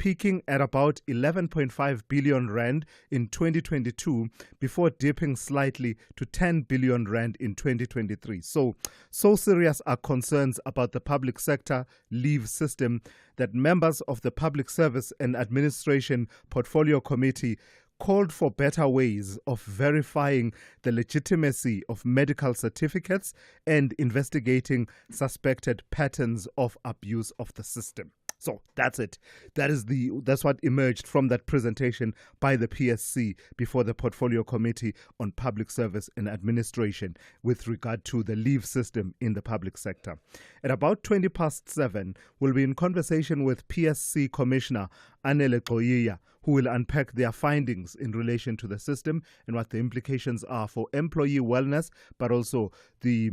peaking at about 11.5 billion rand in 2022 before dipping slightly to 10 billion rand in 2023. So serious are concerns about the public sector leave system that members of the Public Service and Administration Portfolio Committee called for better ways of verifying the legitimacy of medical certificates and investigating suspected patterns of abuse of the system. So that's it. That's what emerged from that presentation by the PSC before the Portfolio Committee on Public Service and Administration with regard to the leave system in the public sector. At about 7:20, we'll be in conversation with PSC Commissioner Anele Xoyiya, who will unpack their findings in relation to the system and what the implications are for employee wellness, but also the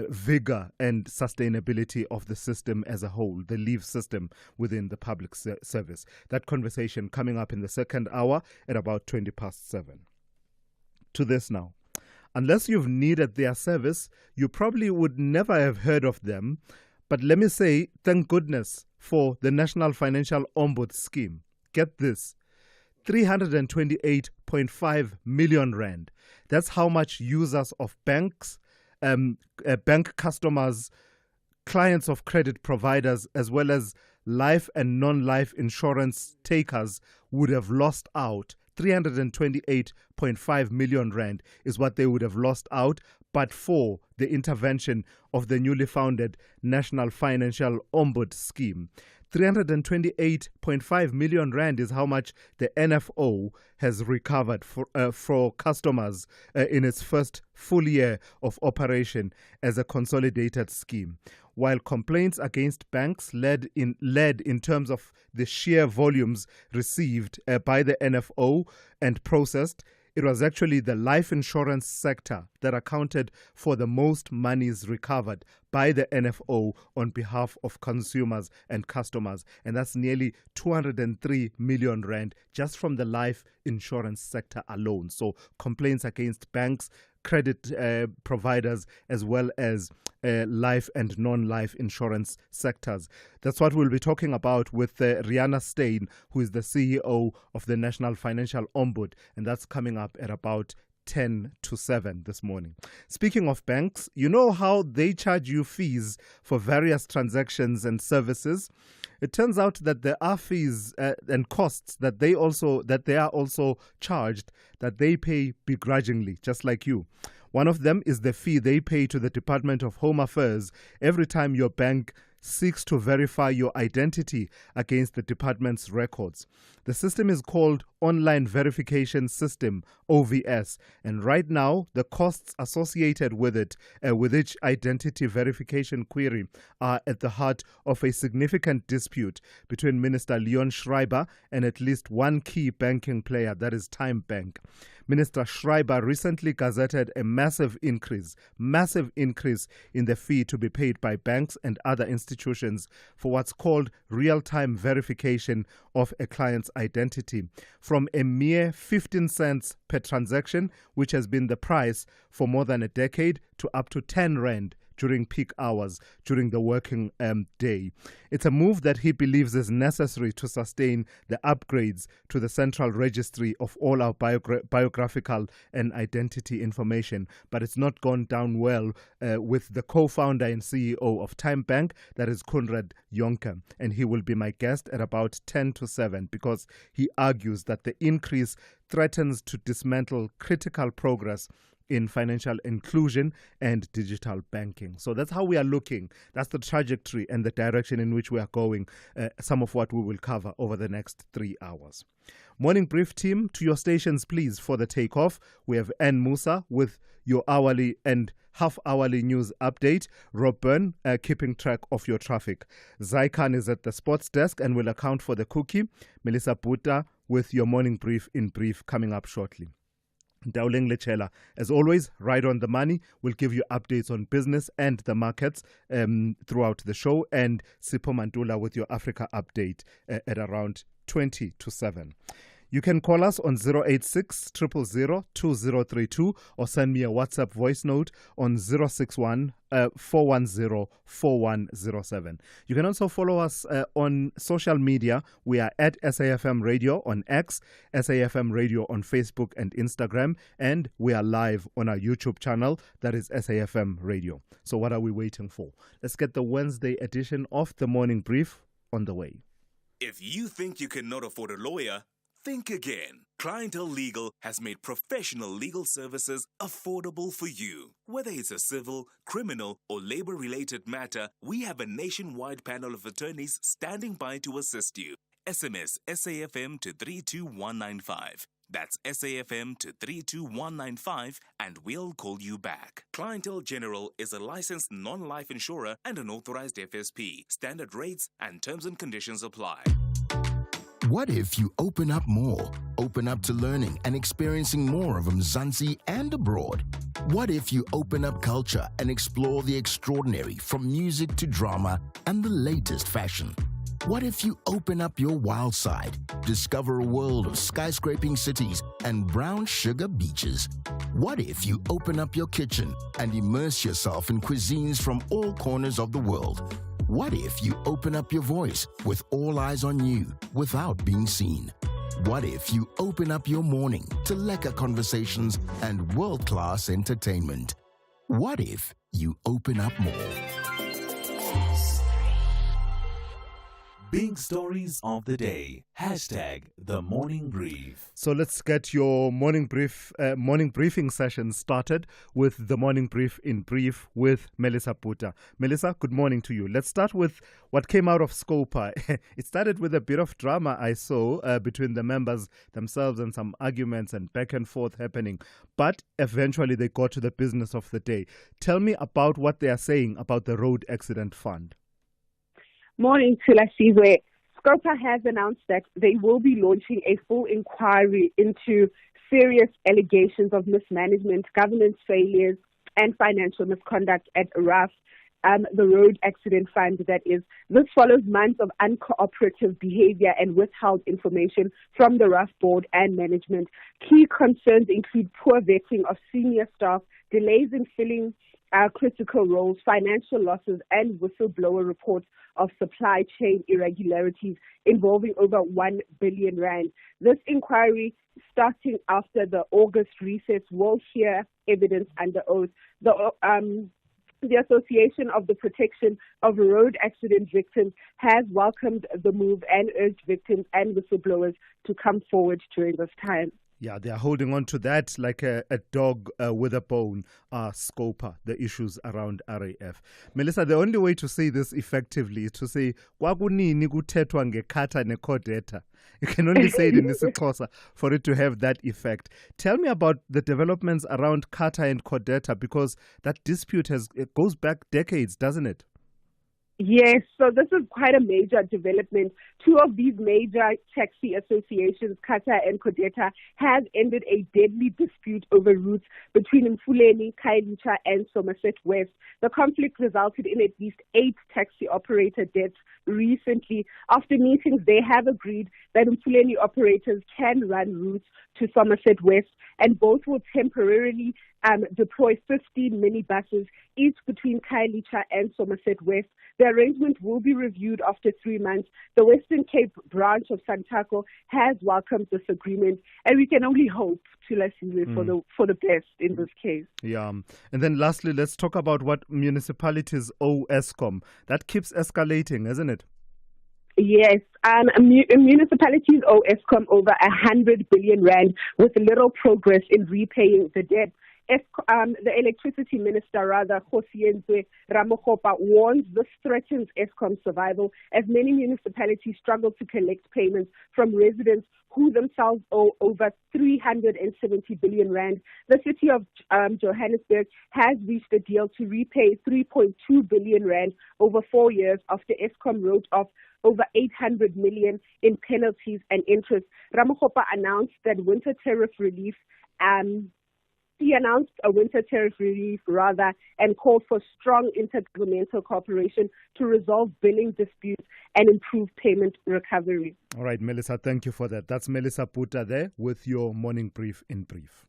vigor and sustainability of the system as a whole, the leave system within the public service. That conversation coming up in the second hour at about 7:20. To this now. Unless you've needed their service, you probably would never have heard of them. But let me say, thank goodness for the National Financial Ombud Scheme. Get this. 328.5 million rand. That's how much users of banks, bank customers, clients of credit providers, as well as life and non-life insurance takers would have lost out. 328.5 million rand is what they would have lost out, but for the intervention of the newly founded National Financial Ombud Scheme. 328.5 million rand is how much the NFO has recovered for customers in its first full year of operation as a consolidated scheme. While complaints against banks led in terms of the sheer volumes received by the NFO and processed, it was actually the life insurance sector that accounted for the most monies recovered by the NFO on behalf of consumers and customers. And that's nearly 203 million rand just from the life insurance sector alone. So complaints against banks, credit providers, as well as life and non-life insurance sectors. That's what we'll be talking about with Rihanna Steyn, who is the CEO of the National Financial Ombud, and that's coming up at about 7:10 this morning. Speaking of banks, you know how they charge you fees for various transactions and services? It turns out that there are fees and costs that they are also charged that they pay begrudgingly, just like you. One of them is the fee they pay to the Department of Home Affairs every time your bank seeks to verify your identity against the department's records. The system is called Online Verification System, OVS, and right now the costs associated with it, with each identity verification query, are at the heart of a significant dispute between Minister Leon Schreiber and at least one key banking player, that is Time Bank. Minister Schreiber recently gazetted a massive increase in the fee to be paid by banks and other institutions for what's called real-time verification of a client's identity, from a mere 15 cents per transaction, which has been the price for more than a decade, to up to 10 rand during peak hours during the working day. It's a move that he believes is necessary to sustain the upgrades to the central registry of all our biographical and identity information. But it's not gone down well with the co-founder and CEO of Time Bank, that is Conrad Jonker. And he will be my guest at about 7:10 because he argues that the increase threatens to dismantle critical progress in financial inclusion and digital banking. So that's how we are looking. That's the trajectory and the direction in which we are going, some of what we will cover over the next 3 hours. Morning Brief team, to your stations please for the takeoff. We have Ann Musa with your hourly and half-hourly news update. Rob Byrne keeping track of your traffic. Zaikan is at the sports desk and will account for the cookie. Melissa Buta with your morning brief in brief coming up shortly. Dowling Lechela, as always, right on the money. We'll give you updates on business and the markets throughout the show. And Sipho Mantula with your Africa update at around 7:20. You can call us on 086 000 2032 or send me a WhatsApp voice note on 061 410 4107. You can also follow us on social media. We are at SAFM Radio on X, SAFM Radio on Facebook and Instagram, and we are live on our YouTube channel, that is SAFM Radio. So what are we waiting for? Let's get the Wednesday edition of the Morning Brief on the way. If you think you cannot afford a lawyer, think again. Clientele Legal has made professional legal services affordable for you. Whether it's a civil, criminal, or labor-related matter, we have a nationwide panel of attorneys standing by to assist you. SMS SAFM to 32195. That's SAFM to 32195 and we'll call you back. Clientele General is a licensed non-life insurer and an authorized FSP. Standard rates and terms and conditions apply. What if you open up more? Open up to learning and experiencing more of Mzansi and abroad? What if you open up culture and explore the extraordinary from music to drama and the latest fashion? What if you open up your wild side, discover a world of skyscraping cities and brown sugar beaches? What if you open up your kitchen and immerse yourself in cuisines from all corners of the world? What if you open up your voice with all eyes on you without being seen? What if you open up your morning to lekker conversations and world-class entertainment? What if you open up more? Big stories of the day. Hashtag the morning brief. So let's get your morning briefing session started with the morning brief in brief with Melissa Puta. Melissa, good morning to you. Let's start with what came out of Scopa. It started with a bit of drama I saw between the members themselves and some arguments and back and forth happening. But eventually they got to the business of the day. Tell me about what they are saying about the Road Accident Fund. Morning, Thulasizwe. Scopa has announced that they will be launching a full inquiry into serious allegations of mismanagement, governance failures, and financial misconduct at RAF, the Road Accident Fund, that is. This follows months of uncooperative behavior and withheld information from the RAF board and management. Key concerns include poor vetting of senior staff, delays in filling critical roles, financial losses, and whistleblower reports of supply chain irregularities involving over 1 billion rand. This inquiry, starting after the August recess, will hear evidence under oath. The Association of the Protection of Road Accident Victims has welcomed the move and urged victims and whistleblowers to come forward during this time. Yeah, they are holding on to that like a dog with a bone, Scopa, the issues around RAF. Melissa, the only way to say this effectively is to say, kwakunini kuthethwa ngekhatha nekhodeta. You can only say it in isiXhosa for it to have that effect. Tell me about the developments around Kata and Kodeta, because that dispute it goes back decades, doesn't it? Yes, so this is quite a major development. Two of these major taxi associations, Kata and Kodeta, have ended a deadly dispute over routes between Mfuleni, Khayelitsha, and Somerset West. The conflict resulted in at least 8 taxi operator deaths recently. After meetings, they have agreed that Mfuleni operators can run routes to Somerset West, and both will temporarily deploy 15 minibuses, each between Khayelitsha and Somerset West. The arrangement will be reviewed after 3 months. The Western Cape branch of Santaco has welcomed this agreement, and we can only hope to for the best in this case. Yeah. And then lastly, let's talk about what municipalities owe Eskom. That keeps escalating, isn't it? Yes, municipalities owe Eskom over 100 billion rand with little progress in repaying the debt. The electricity minister, Thulasizwe Simelane, warns this threatens Eskom's survival as many municipalities struggle to collect payments from residents who themselves owe over 370 billion rand. The city of Johannesburg has reached a deal to repay 3.2 billion rand over 4 years after Eskom wrote off over 800 million in penalties and interest. Ramakgopa announced that winter tariff relief He announced a winter tariff relief and called for strong intergovernmental cooperation to resolve billing disputes and improve payment recovery. All right, Melissa, thank you for that. That's Melissa Puta there with your morning brief in brief.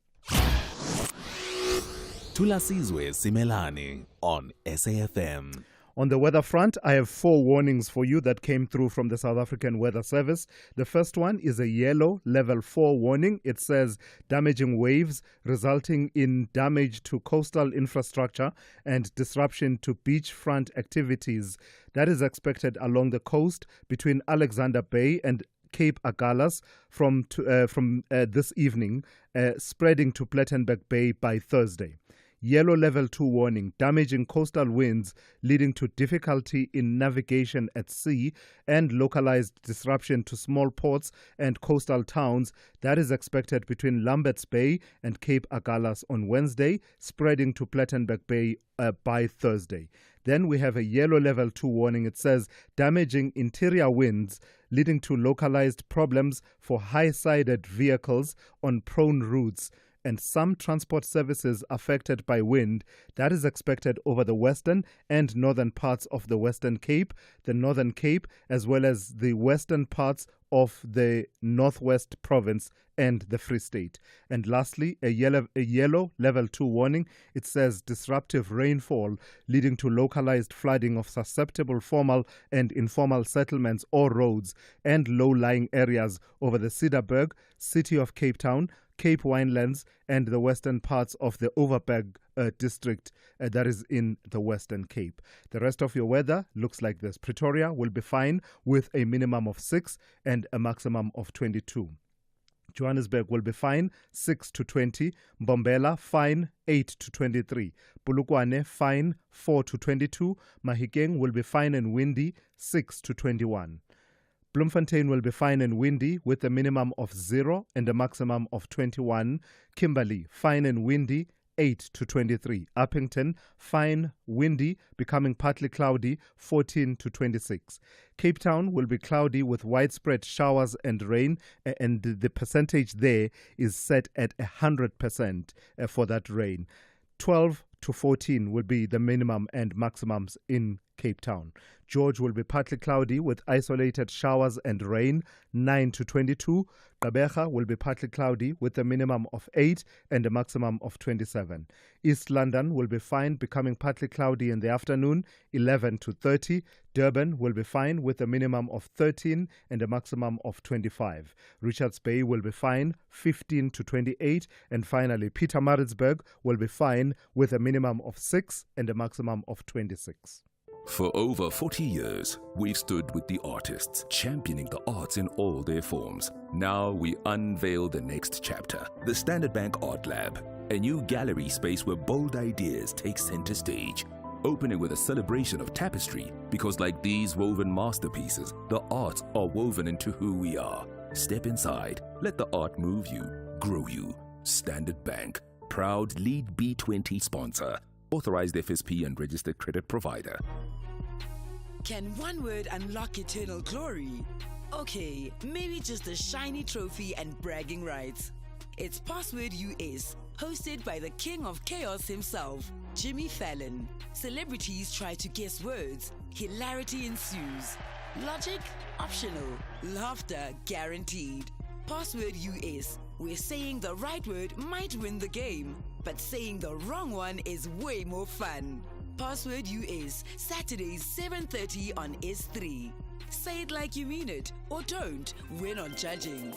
Thulasizwe Simelane on SAFM. On the weather front, I have 4 warnings for you that came through from the South African Weather Service. The first one is a yellow level 4 warning. It says damaging waves resulting in damage to coastal infrastructure and disruption to beachfront activities. That is expected along the coast between Alexander Bay and Cape Agulhas from this evening, spreading to Plettenberg Bay by Thursday. Yellow level 2 warning, damaging coastal winds leading to difficulty in navigation at sea and localized disruption to small ports and coastal towns. That is expected between Lambert's Bay and Cape Agulhas on Wednesday, spreading to Plettenberg Bay by Thursday. Then we have a yellow level 2 warning. It says damaging interior winds leading to localized problems for high-sided vehicles on prone routes and some transport services affected by wind. That is expected over the western and northern parts of the Western Cape, the Northern Cape, as well as the western parts of the Northwest Province and the Free State. And lastly, a yellow level 2 warning. It says disruptive rainfall leading to localized flooding of susceptible formal and informal settlements or roads and low-lying areas over the Cedarburg, City of Cape Town, Cape Winelands and the western parts of the Overberg district that is in the Western Cape. The rest of your weather looks like this. Pretoria will be fine with a minimum of 6 and a maximum of 22. Johannesburg will be fine 6 to 20. Mbombela fine 8 to 23. Polokwane fine 4 to 22. Mahikeng will be fine and windy 6 to 21. Bloemfontein will be fine and windy with a minimum of 0 and a maximum of 21. Kimberley, fine and windy, 8 to 23. Uppington, fine, windy, becoming partly cloudy, 14 to 26. Cape Town will be cloudy with widespread showers and rain, and the percentage there is set at 100% for that rain. 12 to 14 will be the minimum and maximums in Cape Town. George will be partly cloudy with isolated showers and rain, 9 to 22. Gqeberha will be partly cloudy with a minimum of 8 and a maximum of 27. East London will be fine, becoming partly cloudy in the afternoon, 11 to 30. Durban will be fine with a minimum of 13 and a maximum of 25. Richards Bay will be fine, 15 to 28. And finally, Pietermaritzburg will be fine with a minimum of 6 and a maximum of 26. For over 40 years, we've stood with the artists, championing the arts in all their forms. Now we unveil the next chapter, the Standard Bank Art Lab, a new gallery space where bold ideas take center stage. Opening with a celebration of tapestry, because like these woven masterpieces, the arts are woven into who we are. Step inside, let the art move you, grow you. Standard Bank, proud lead B20 sponsor. Authorized FSP and registered credit provider. Can one word unlock eternal glory? Okay, maybe just a shiny trophy and bragging rights. It's Password US, hosted by the king of chaos himself, Jimmy Fallon. Celebrities try to guess words. Hilarity ensues. Logic? Optional. Laughter guaranteed. Password US, where saying the right word might win the game, but saying the wrong one is way more fun. Password US, Saturdays 7:30 on S3. Say it like you mean it, or don't. We're not judging.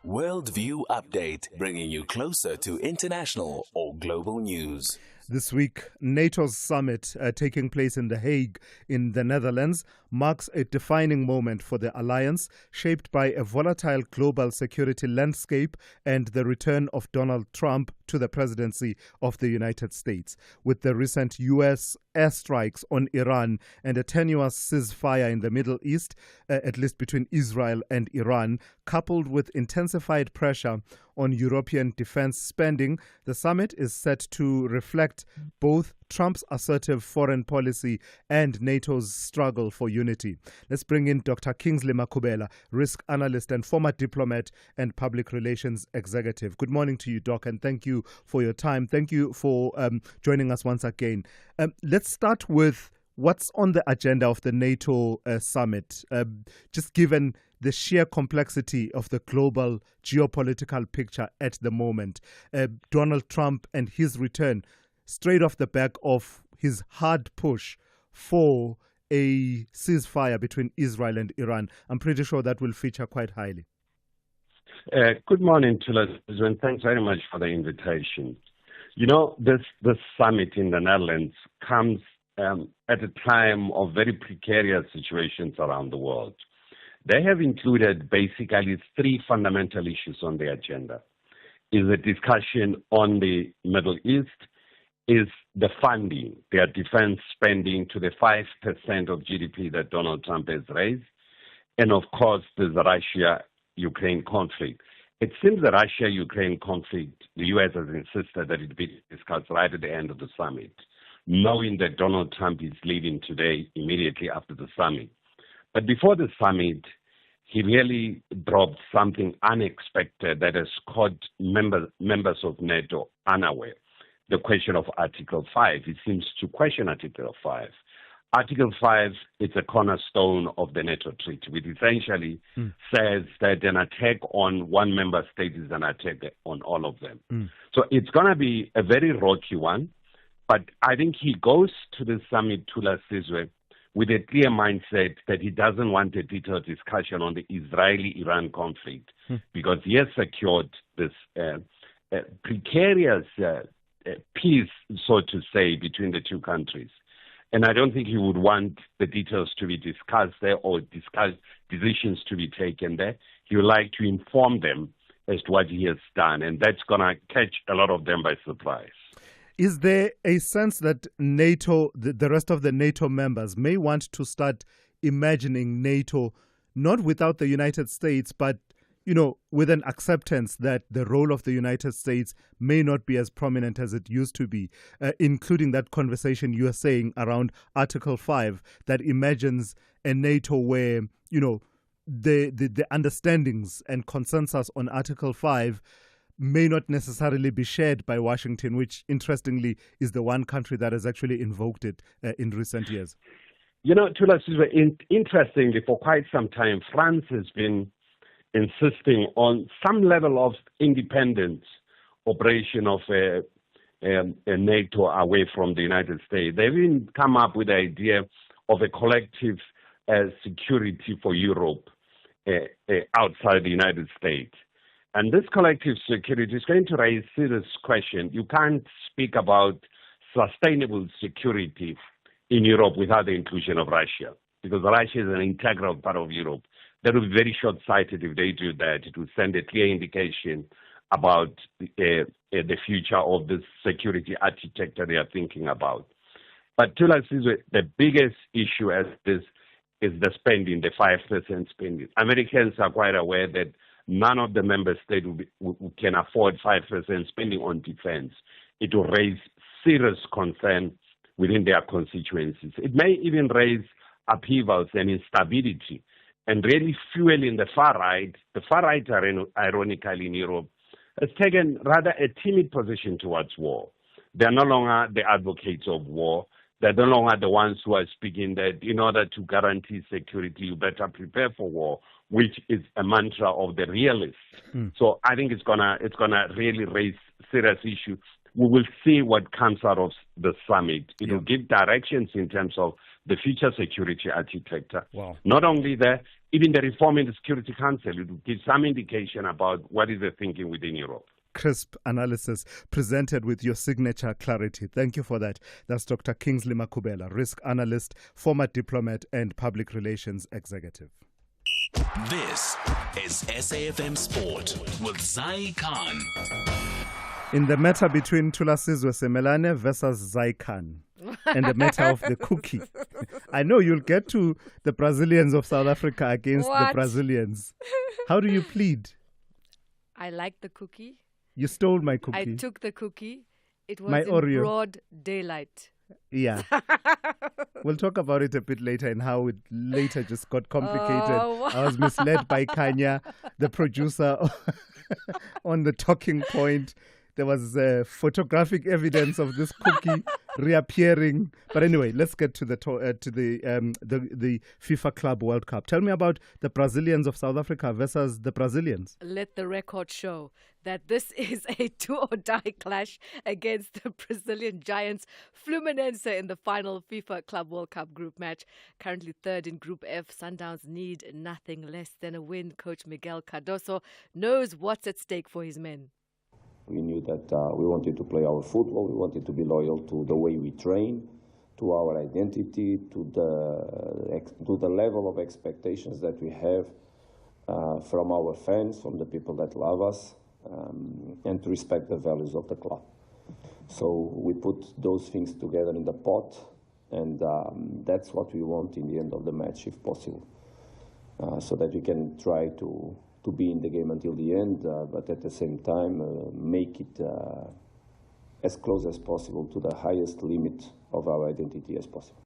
Worldview Update, bringing you closer to international or global news. This week, NATO's summit taking place in The Hague in the Netherlands marks a defining moment for the alliance, shaped by a volatile global security landscape and the return of Donald Trump to the presidency of the United States. With the recent U.S. airstrikes on Iran and a tenuous ceasefire in the Middle East, at least between Israel and Iran, coupled with intensified pressure on European defense spending, the summit is set to reflect both Trump's assertive foreign policy and NATO's struggle for unity. Let's bring in Dr. Kingsley Makhubela, risk analyst and former diplomat and public relations executive. Good morning to you, Doc, and thank you for your time. Thank you for joining us once again. Let's start with what's on the agenda of the NATO summit, just given the sheer complexity of the global geopolitical picture at the moment. Donald Trump and his return straight off the back of his hard push for a ceasefire between Israel and Iran. I'm pretty sure that will feature quite highly. Good morning, Thulasizwe, and thanks very much for the invitation. You know, this summit in the Netherlands comes at a time of very precarious situations around the world. They have included basically three fundamental issues on the agenda. Is a discussion on the Middle East, is the funding, their defense spending to the 5% of GDP that Donald Trump has raised, and of course there's the Russia-Ukraine conflict. It seems the Russia-Ukraine conflict, the U.S. has insisted that it be discussed right at the end of the summit, knowing that Donald Trump is leaving today immediately after the summit. But before the summit, he really dropped something unexpected that has caught members of NATO unaware. The question of Article 5. He seems to question Article 5. Article 5 is a cornerstone of the NATO treaty, which essentially says that an attack on one member state is an attack on all of them. So it's going to be a very rocky one, but I think he goes to the summit, Thulasizwe, with a clear mindset that he doesn't want a detailed discussion on the Israeli-Iran conflict because he has secured this precarious peace, so to say, between the two countries. And I don't think he would want the details to be discussed there or decisions to be taken there. He would like to inform them as to what he has done, and that's going to catch a lot of them by surprise. Is there a sense that NATO, the rest of the NATO members, may want to start imagining NATO not without the United States, but with an acceptance that the role of the United States may not be as prominent as it used to be, including that conversation you are saying around Article 5 that imagines a NATO where, the understandings and consensus on Article 5 may not necessarily be shared by Washington, which, interestingly, is the one country that has actually invoked it in recent years. Thulasizwe, interestingly, for quite some time, France has been insisting on some level of independent operation of NATO away from the United States. They've even come up with the idea of a collective security for Europe outside the United States. And this collective security is going to raise serious questions. You can't speak about sustainable security in Europe without the inclusion of Russia, because Russia is an integral part of Europe. That would be very short-sighted if they do that. It would send a clear indication about the future of the security architecture they are thinking about. But Thulasizwe, the biggest issue as this is the spending, the 5% spending. Americans are quite aware that none of the member states can afford 5% spending on defense. It will raise serious concern within their constituencies. It may even raise upheavals and instability and really fueling the far right. The far right, ironically, in Europe, has taken rather a timid position towards war. They are no longer the advocates of war. They're no longer the ones who are speaking that in order to guarantee security, you better prepare for war, which is a mantra of the realists. So I think it's gonna really raise serious issues. We will see what comes out of the summit. It will give directions in terms of the future security architecture. Wow. Not only that, even the reform in the Security Council, it will give some indication about what is the thinking within Europe. Crisp analysis presented with your signature clarity. Thank you for that. That's Dr. Kingsley Makhubela, risk analyst, former diplomat and public relations executive. This is SAFM Sport with Zai Khan. In the matter between Thulasizwe Simelane versus Zai Khan and the matter of the cookie, I know you'll get to the Brazilians of South Africa against the Brazilians. How do you plead? I like the cookie. You stole my cookie. I took the cookie. It was my in Oreo. broad daylight. Yeah. We'll talk about it a bit later and how it later just got complicated. Oh. I was misled by Kanya, the producer, on the talking point. There was photographic evidence of this cookie reappearing. But anyway, let's get to the FIFA Club World Cup. Tell me about the Brazilians of South Africa versus the Brazilians. Let the record show that this is a do-or-die clash against the Brazilian giants Fluminense in the final FIFA Club World Cup group match. Currently third in Group F, Sundowns need nothing less than a win. Coach Miguel Cardoso knows what's at stake for his men. We knew that we wanted to play our football, we wanted to be loyal to the way we train, to our identity, to the level of expectations that we have from our fans, from the people that love us, and to respect the values of the club. So we put those things together in the pot, and that's what we want in the end of the match, if possible, so that we can try to be in the game until the end, but at the same time make it as close as possible to the highest limit of our identity as possible.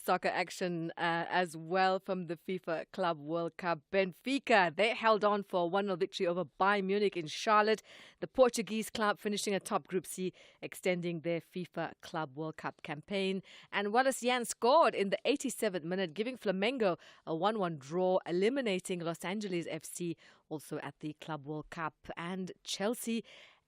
Soccer action as well from the FIFA Club World Cup. Benfica, they held on for a 1-0 victory over Bayern Munich in Charlotte. The Portuguese club finishing atop Group C, extending their FIFA Club World Cup campaign. And Wallace Jan scored in the 87th minute, giving Flamengo a 1-1 draw, eliminating Los Angeles FC also at the Club World Cup. And Chelsea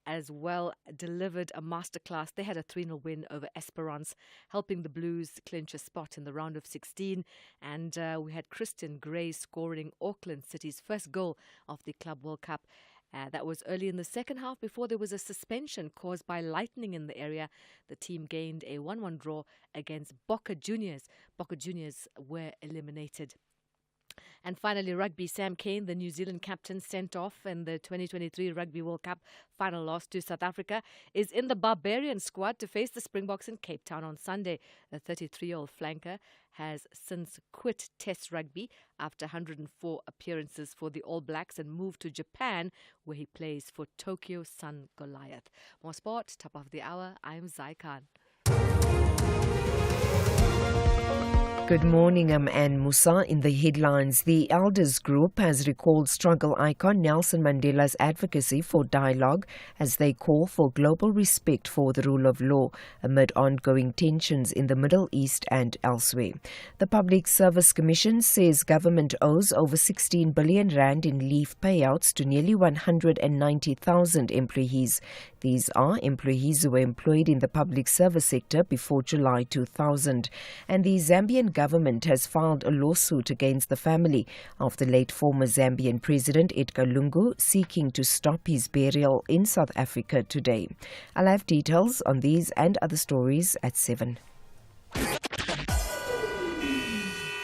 as well delivered a masterclass. They had a 3-0 win over Esperance, helping the Blues clinch a spot in the round of 16. And we had Christian Gray scoring Auckland City's first goal of the Club World Cup. That was early in the second half before there was a suspension caused by lightning in the area. The team gained a 1-1 draw against Boca Juniors. Boca Juniors were eliminated. And finally, rugby. Sam Cane, the New Zealand captain sent off in the 2023 Rugby World Cup final loss to South Africa, is in the Barbarian squad to face the Springboks in Cape Town on Sunday. The 33-year-old flanker has since quit Test rugby after 104 appearances for the All Blacks and moved to Japan, where he plays for Tokyo Sun Goliath. More sport, top of the hour. I'm Zai Khan. Good morning, I'm Anne Musa. In the headlines, the Elders Group has recalled struggle icon Nelson Mandela's advocacy for dialogue as they call for global respect for the rule of law amid ongoing tensions in the Middle East and elsewhere. The Public Service Commission says government owes over 16 billion rand in leave payouts to nearly 190,000 employees. These are employees who were employed in the public service sector before July 2000. And the Zambian government has filed a lawsuit against the family of the late former Zambian President Edgar Lungu, seeking to stop his burial in South Africa today. I'll have details on these and other stories at 7.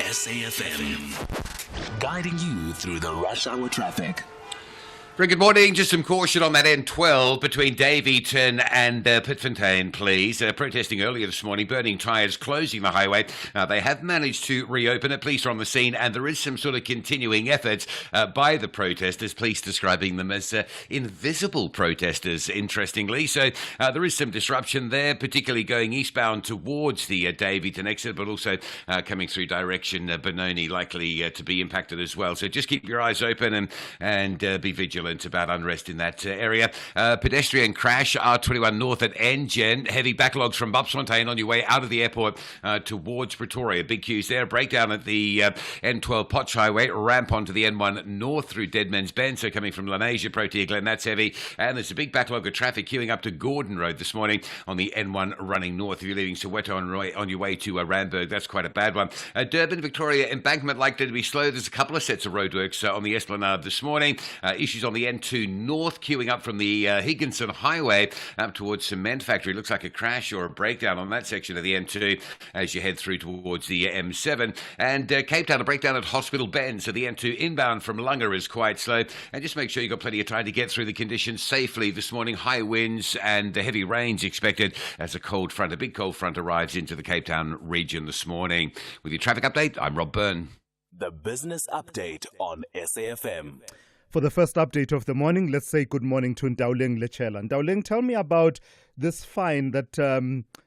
SAFM, guiding you through the rush hour traffic. Very good morning. Just some caution on that N12 between Daveyton and Pitfontein, please. Protesting earlier this morning, burning tyres, closing the highway. They have managed to reopen it. Police are on the scene, and there is some sort of continuing efforts by the protesters, police describing them as invisible protesters, interestingly. So there is some disruption there, particularly going eastbound towards the Daveyton exit, but also coming through direction Benoni, likely to be impacted as well. So just keep your eyes open and be vigilant about unrest in that area. Pedestrian crash, R21 north at Engen. Heavy backlogs from Bupsfontein on your way out of the airport towards Pretoria. Big queues there. Breakdown at the N12 Potch Highway. Ramp onto the N1 north through Deadman's Bend. So coming from Lenasia, Protea Glen, that's heavy. And there's a big backlog of traffic queuing up to Gordon Road this morning on the N1 running north. If you're leaving Soweto on your way to Randburg, that's quite a bad one. Durban, Victoria Embankment likely to be slow. There's a couple of sets of roadworks on the Esplanade this morning. Issues on the N2 north, queuing up from the Higginson Highway up towards Cement Factory. Looks like a crash or a breakdown on that section of the N2 as you head through towards the M7. And Cape Town, a breakdown at Hospital Bend. So the N2 inbound from Lunga is quite slow. And just make sure you've got plenty of time to get through the conditions safely this morning. High winds and heavy rains expected as a big cold front arrives into the Cape Town region this morning. With your traffic update, I'm Rob Byrne. The Business Update on SAFM. For the first update of the morning, let's say good morning to Ndauleng Lechela. Ndauleng, tell me about this fine that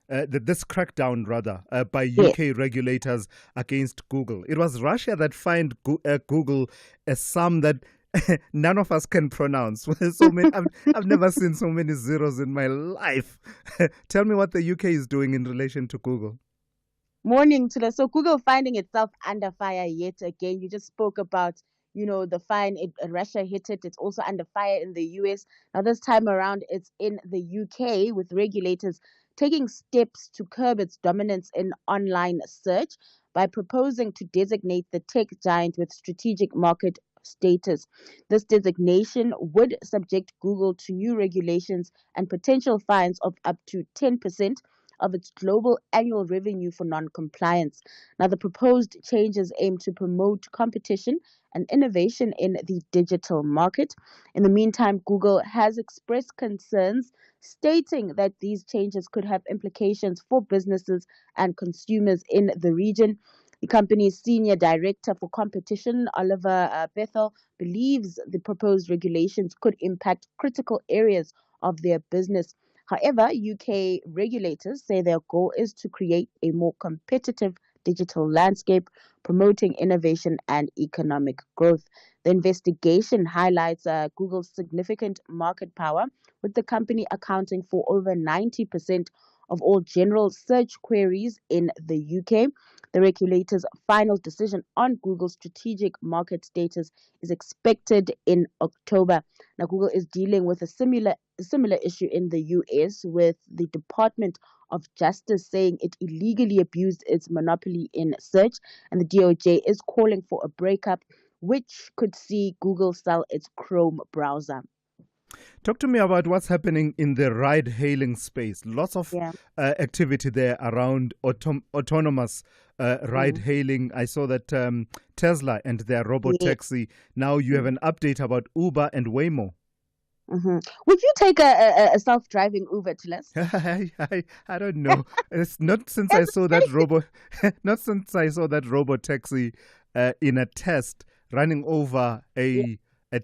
this crackdown by UK regulators against Google. It was Russia that fined Google a sum that none of us can pronounce. So many, I've never seen so many zeros in my life. Tell me what the UK is doing in relation to Google. Morning to the so Google finding itself under fire yet again. You just spoke about the fine. Russia hit it. It's also under fire in the US. Now this time around, it's in the UK with regulators taking steps to curb its dominance in online search by proposing to designate the tech giant with strategic market status. This designation would subject Google to new regulations and potential fines of up to 10% of its global annual revenue for non-compliance. Now, the proposed changes aim to promote competition and innovation in the digital market. In the meantime, Google has expressed concerns, stating that these changes could have implications for businesses and consumers in the region. The company's senior director for competition, Oliver Bethel, believes the proposed regulations could impact critical areas of their business. However, UK regulators say their goal is to create a more competitive digital landscape, promoting innovation and economic growth. The investigation highlights Google's significant market power, with the company accounting for over 90% of all general search queries in the UK. The regulator's final decision on Google's strategic market status is expected in October. Now, Google is dealing with a similar issue in the US, with the Department of Justice saying it illegally abused its monopoly in search, and the DOJ is calling for a breakup, which could see Google sell its Chrome browser. Talk to me about what's happening in the ride-hailing space. Lots of activity there around autonomous ride-hailing. I saw that Tesla and their robotaxi. Now you have an update about Uber and Waymo. Mm-hmm. Would you take a self-driving Uber, Thulas? I don't know. It's not since I saw that robotaxi in a test running over a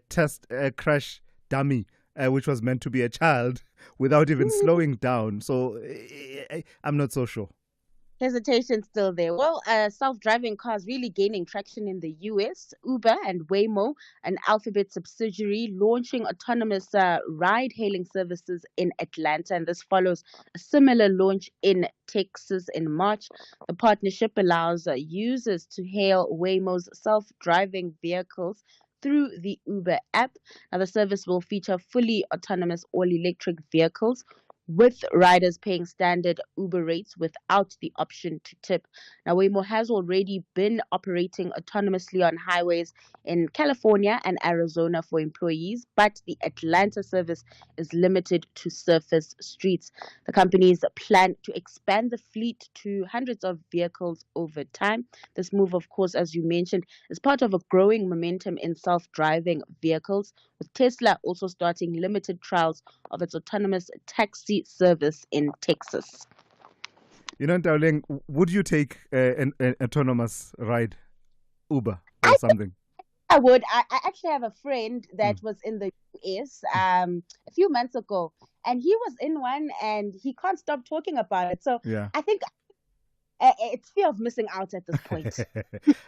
test crash dummy, which was meant to be a child, without even slowing down. So I'm not so sure. Hesitation still there. Well, self-driving cars really gaining traction in the US. Uber and Waymo, an Alphabet subsidiary, launching autonomous ride-hailing services in Atlanta, and this follows a similar launch in Texas in March. The partnership allows users to hail Waymo's self-driving vehicles through the Uber app. Now, the service will feature fully autonomous all-electric vehicles, with riders paying standard Uber rates without the option to tip. Now, Waymo has already been operating autonomously on highways in California and Arizona for employees, but the Atlanta service is limited to surface streets. The companies plan to expand the fleet to hundreds of vehicles over time. This move, of course, as you mentioned, is part of a growing momentum in self-driving vehicles, with Tesla also starting limited trials of its autonomous taxi service in Texas. Darling, would you take an autonomous ride, Uber or something? I would. I actually have a friend that was in the US a few months ago, and he was in one, and he can't stop talking about it. So I think it's fear of missing out at this point.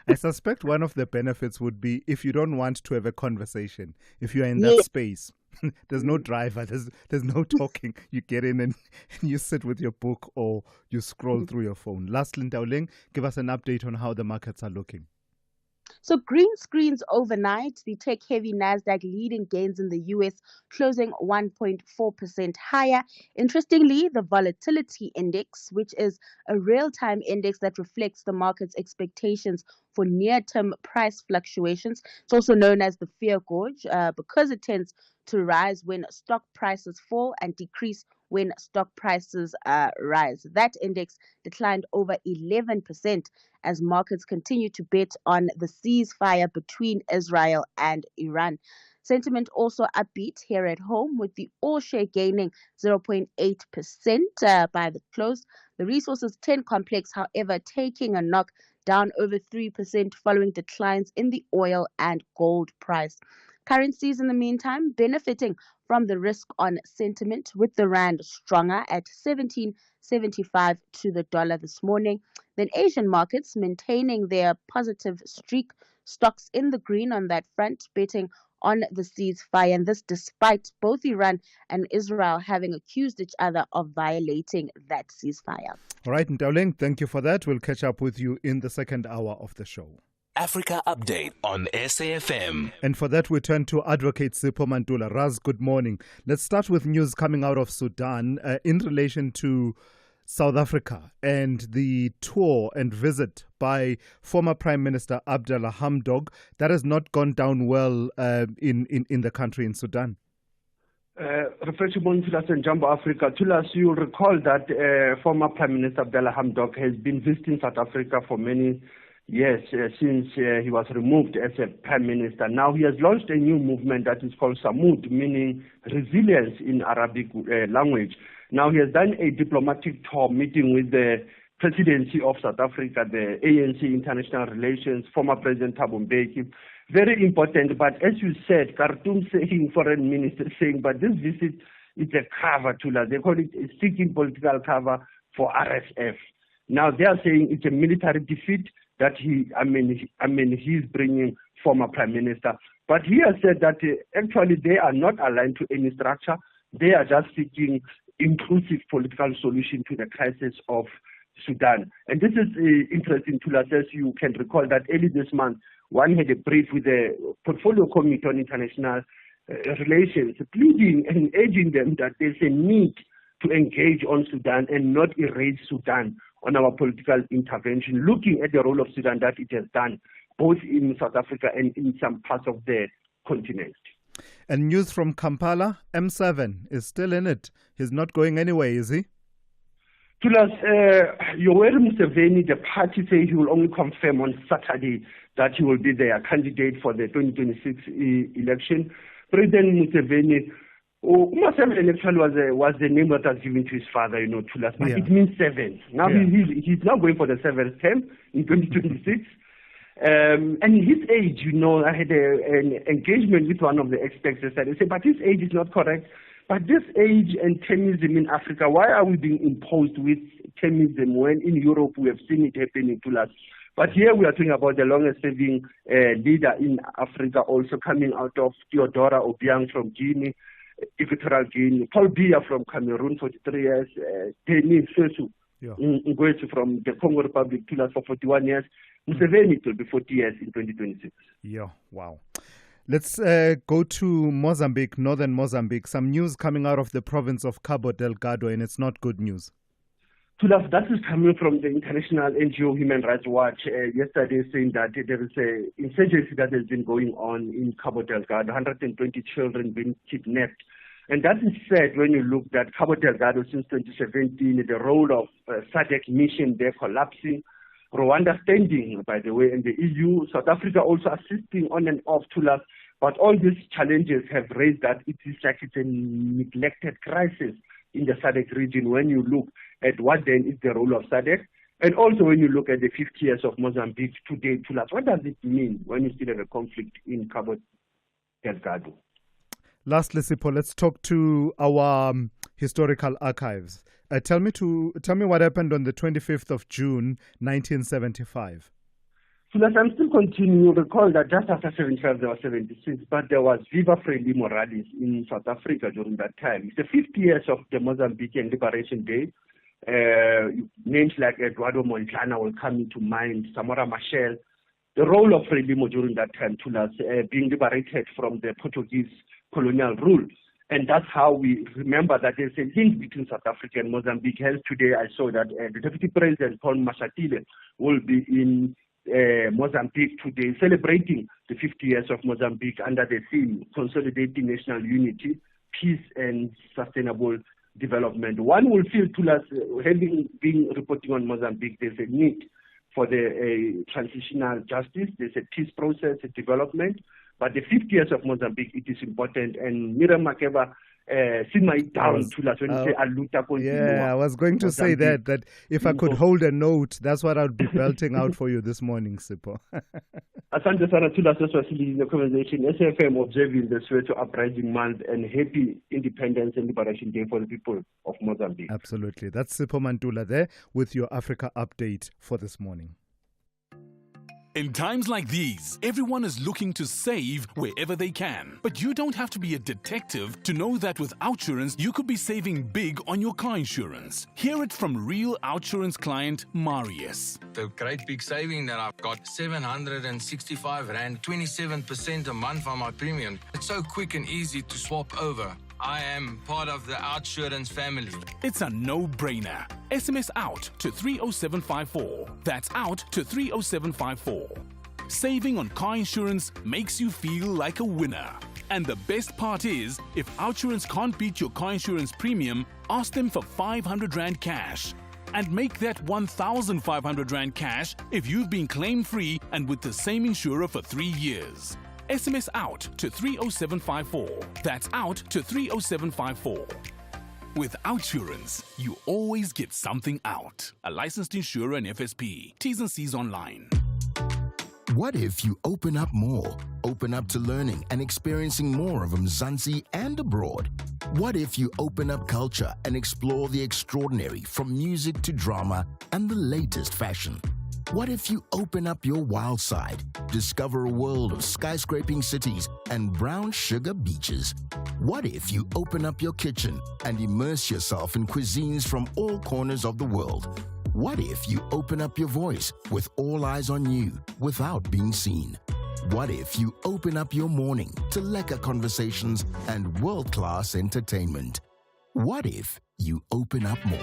I suspect one of the benefits would be if you don't want to have a conversation, if you are in that space. There's no driver, there's no talking. You get in and you sit with your book or you scroll through your phone. Lastly, Ndauling, give us an update on how the markets are looking. So green screens overnight, the tech-heavy Nasdaq leading gains in the US, closing 1.4% higher. Interestingly, the volatility index, which is a real-time index that reflects the market's expectations for near-term price fluctuations, it's also known as the fear gauge because it tends to rise when stock prices fall and decrease when stock prices rise. That index declined over 11% as markets continue to bet on the ceasefire between Israel and Iran. Sentiment also upbeat here at home, with the all-share gaining 0.8% by the close. The Resources 10 complex, however, taking a knock, down over 3% following declines in the oil and gold price. Currencies, in the meantime, benefiting from the risk-on sentiment, with the rand stronger at 17.75 to the dollar this morning. Then Asian markets maintaining their positive streak, stocks in the green on that front, betting on the ceasefire, and this despite both Iran and Israel having accused each other of violating that ceasefire. All right, Ntauleng, thank you for that. We'll catch up with you in the second hour of the show. Africa Update on SAFM. And for that, we turn to Advocate Sipho Mantula. Raz, good morning. Let's start with news coming out of Sudan in relation to South Africa and the tour and visit by former Prime Minister Abdallah Hamdok that has not gone down well in the country in Sudan. Refreshing Tulas and Jumbo Africa. Tulas, you'll recall that former Prime Minister Abdallah Hamdok has been visiting South Africa for many years since he was removed as a Prime Minister. Now he has launched a new movement that is called Samud, meaning resilience in Arabic language. Now he has done a diplomatic tour meeting with the presidency of South Africa, the ANC International Relations, former President Thabo Mbeki. Very important, but as you said, Khartoum saying, foreign minister saying, but this visit is a cover to that. They call it a seeking political cover for RSF. Now they are saying it's a military defeat that he's bringing former Prime Minister. But he has said that actually they are not aligned to any structure. They are just seeking inclusive political solution to the crisis of Sudan. And this is interesting to us, as you can recall that early this month, one had a brief with the Portfolio Committee on International Relations, pleading and urging them that there's a need to engage on Sudan and not erase Sudan on our political intervention, looking at the role of Sudan that it has done, both in South Africa and in some parts of the continent. And news from Kampala, M7 is still in it. He's not going anywhere, is he? Tulas, Yoweri Museveni, the party say he will only confirm on Saturday that he will be their candidate for the 2026 election. President Museveni, Museveni actually was the name that was given to his father, Tulas, but it means seven. Now he's now going for the seventh term in 2026. And his age, I had an engagement with one of the experts yesterday. They said, but his age is not correct. But this age and termism in Africa, why are we being imposed with termism when in Europe we have seen it happening to us? But here we are talking about the longest-serving leader in Africa, also coming out of Theodora Obiang from Guinea, Equatorial Guinea, Paul Biya from Cameroon, 43 years, Denis Sassou Nguesso from the Congo Republic, for 41 years. Museveni will be 40 years in 2026. Yeah, wow. Let's go to Mozambique, northern Mozambique. Some news coming out of the province of Cabo Delgado, and it's not good news. That is coming from the international NGO Human Rights Watch yesterday, saying that there is an insurgency that has been going on in Cabo Delgado, 120 children being kidnapped. And that is sad when you look at Cabo Delgado since 2017, the role of SADC mission there collapsing, Rwanda standing, by the way, and the EU, South Africa also assisting on and off to us. But all these challenges have raised that it is like it's a neglected crisis in the SADC region when you look at what then is the role of SADC. And also when you look at the 50 years of Mozambique today, to us, what does it mean when you still have a conflict in Cabo Delgado? Lastly, Sipho, let's talk to our historical archives. Tell me what happened on the 25th of June, 1975. So that I'm still continuing. Recall that just after 75, there was 76, but there was Viva Frelimo rallies in South Africa during that time. It's the 50 years of the Mozambican Liberation Day. Names like Eduardo Mondlane will come into mind, Samora Machel. The role of Frelimo during that time, being liberated from the Portuguese colonial rule. And that's how we remember that there's a link between South Africa and Mozambique. Hence, today I saw that the Deputy President, Paul Mashatile, will be in Mozambique today, celebrating the 50 years of Mozambique under the theme Consolidating National Unity, Peace and Sustainable Development. One will feel to us, having been reporting on Mozambique, there's a need for the transitional justice, there's a peace process, a development. But the 50 years of Mozambique, it is important. And Miriam Makeba see my down Thulas when you say aluta continua. Yeah, I was going to say that if I could hold a note, that's what I would be belting out for you this morning, Sipho. Asante sana Thulas in the conversation. SFM observing the Soweto Uprising Month and happy Independence and Liberation Day for the people of Mozambique. Absolutely. That's Sipho Mantula there with your Africa update for this morning. In times like these, everyone is looking to save wherever they can. But you don't have to be a detective to know that with Outsurance, you could be saving big on your car insurance. Hear it from real Outsurance client Marius. The great big saving that I've got, 765 Rand, 27% a month on my premium. It's so quick and easy to swap over. I am part of the Outsurance family. It's a no-brainer. SMS out to 30754. That's out to 30754. Saving on car insurance makes you feel like a winner. And the best part is, if Outsurance can't beat your car insurance premium, ask them for 500 Rand cash. And make that 1,500 Rand cash if you've been claim-free and with the same insurer for 3 years. SMS out to 30754. That's out to 30754. With Outsurance, you always get something out. A licensed insurer and FSP. T's and C's online. What if you open up more? Open up to learning and experiencing more of Mzansi and abroad? What if you open up culture and explore the extraordinary from music to drama and the latest fashion? What if you open up your wild side, discover a world of skyscraping cities and brown sugar beaches? What if you open up your kitchen and immerse yourself in cuisines from all corners of the world? What if you open up your voice with all eyes on you without being seen? What if you open up your morning to lekker conversations and world-class entertainment? What if you open up more?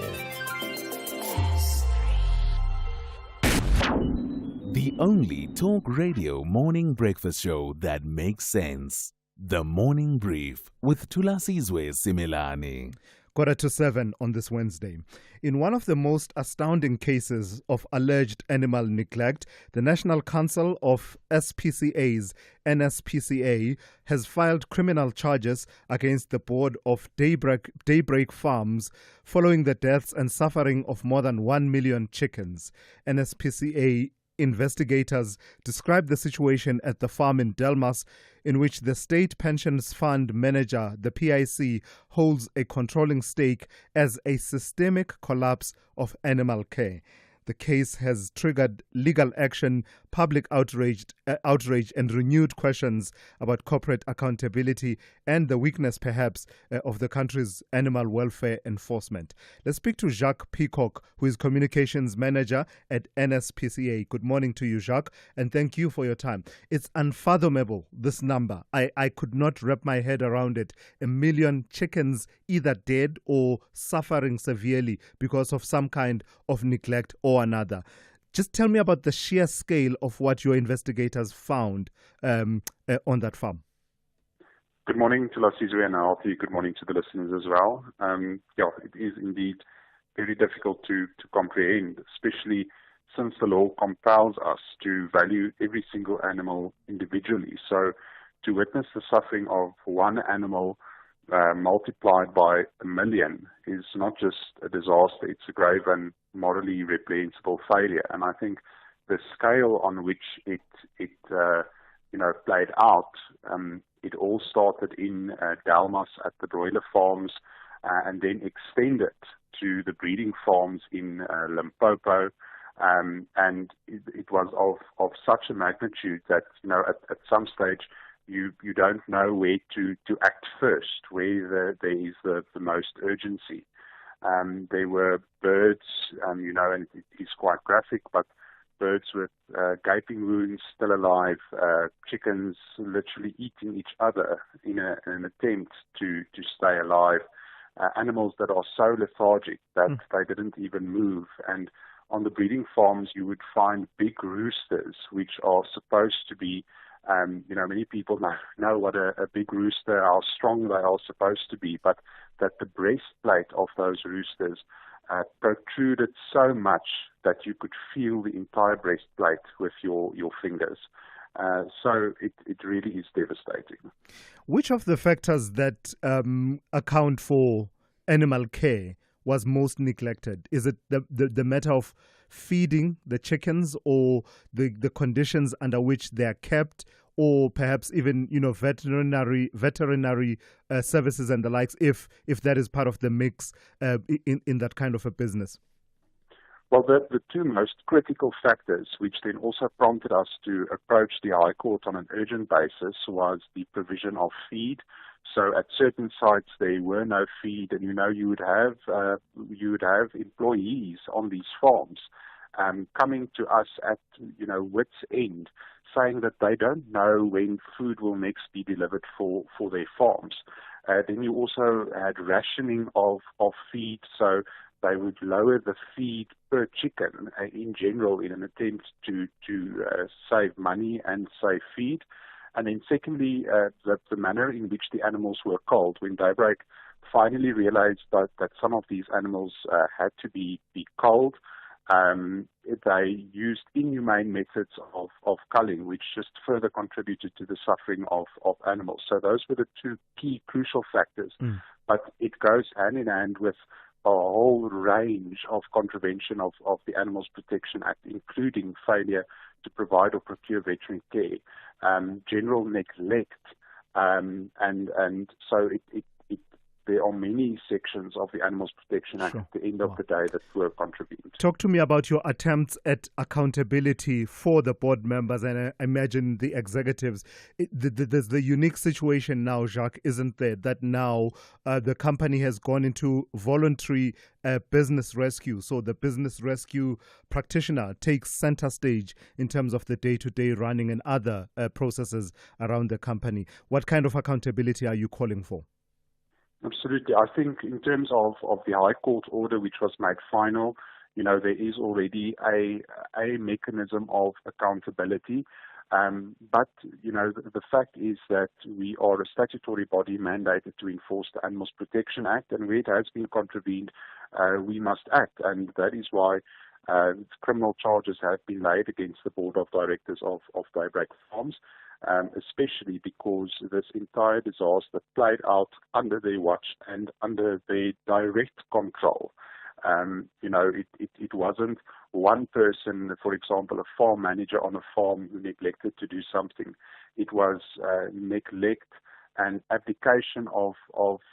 The only talk radio morning breakfast show that makes sense. The Morning Brief with Thulasizwe Simelane. 6:45 on this Wednesday. In one of the most astounding cases of alleged animal neglect, the National Council of SPCAs, NSPCA, has filed criminal charges against the board of Daybreak Farms following the deaths and suffering of more than 1 million chickens. NSPCA investigators described the situation at the farm in Delmas, in which the State Pensions Fund manager, the PIC, holds a controlling stake, as a systemic collapse of animal care. The case has triggered legal action, public outrage and renewed questions about corporate accountability and the weakness, perhaps, of the country's animal welfare enforcement. Let's speak to Jacques Peacock, who is communications manager at NSPCA. Good morning to you, Jacques, and thank you for your time. It's unfathomable, this number. I could not wrap my head around it. 1 million chickens either dead or suffering severely because of some kind of neglect or another. Just tell me about the sheer scale of what your investigators found on that farm. Good morning to Thulasizwe, and good morning to the listeners as well. It is indeed very difficult to comprehend, especially since the law compels us to value every single animal individually. So to witness the suffering of one animal multiplied by 1 million is not just a disaster, it's a grave and morally reprehensible failure. And I think the scale on which it played out, it all started in Delmas at the broiler farms and then extended to the breeding farms in Limpopo. And it was of such a magnitude that, at some stage, you don't know where to act first, where there is the most urgency. There were birds, and it is quite graphic, but birds with gaping wounds still alive, chickens literally eating each other in an attempt to stay alive, animals that are so lethargic that they didn't even move. And on the breeding farms, you would find big roosters, which are supposed to be many people know what a big rooster, how strong they are supposed to be, but that the breastplate of those roosters protruded so much that you could feel the entire breastplate with your fingers. So it really is devastating. Which of the factors that account for animal care was most neglected? Is it the matter of feeding the chickens, or the conditions under which they are kept, or perhaps even veterinary services and the likes, if that is part of the mix in that kind of a business? Well, the two most critical factors, which then also prompted us to approach the High Court on an urgent basis, was the provision of feed. So at certain sites there were no feed, and you would have employees on these farms coming to us at wit's end, saying that they don't know when food will next be delivered for their farms. Then you also had rationing of feed, so they would lower the feed per chicken in general in an attempt to save money and save feed. And then secondly, the manner in which the animals were culled. When Daybreak finally realized that some of these animals had to be culled, they used inhumane methods of culling, which just further contributed to the suffering of animals. So those were the two key crucial factors. But it goes hand in hand with a whole range of contravention of the Animals Protection Act, including failure to provide or procure veterinary care, general neglect, and so there are many sections of the Animals Protection Act at the end of the day that were contributed. Talk to me about your attempts at accountability for the board members and I imagine the executives. There's the unique situation now, Jacques, isn't there, that now the company has gone into voluntary business rescue. So the business rescue practitioner takes center stage in terms of the day-to-day running and other processes around the company. What kind of accountability are you calling for? Absolutely. I think in terms of the High Court order, which was made final, there is already a mechanism of accountability. But the fact is that we are a statutory body mandated to enforce the Animals Protection Act, and where it has been contravened, we must act. And that is why criminal charges have been laid against the board of directors of Daybreak Farms. Especially because this entire disaster played out under their watch and under their direct control. It wasn't one person, for example, a farm manager on a farm who neglected to do something. It was neglect and abdication of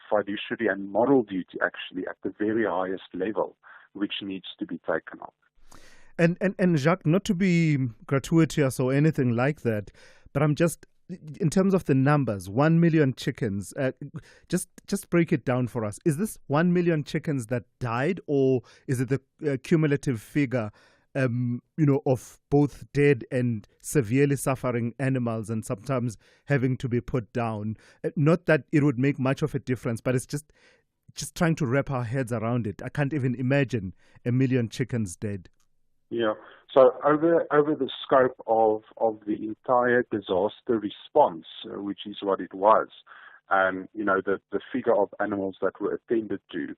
fiduciary and moral duty, actually, at the very highest level, which needs to be taken up. And Jacques, not to be gratuitous or anything like that, but I'm just, in terms of the numbers, 1 million chickens, just break it down for us. Is this 1 million chickens that died, or is it the cumulative figure, of both dead and severely suffering animals and sometimes having to be put down? Not that it would make much of a difference, but it's just trying to wrap our heads around it. I can't even imagine 1 million chickens dead. Yeah. So over the scope of the entire disaster response, which is what it was, the figure of animals that were attended to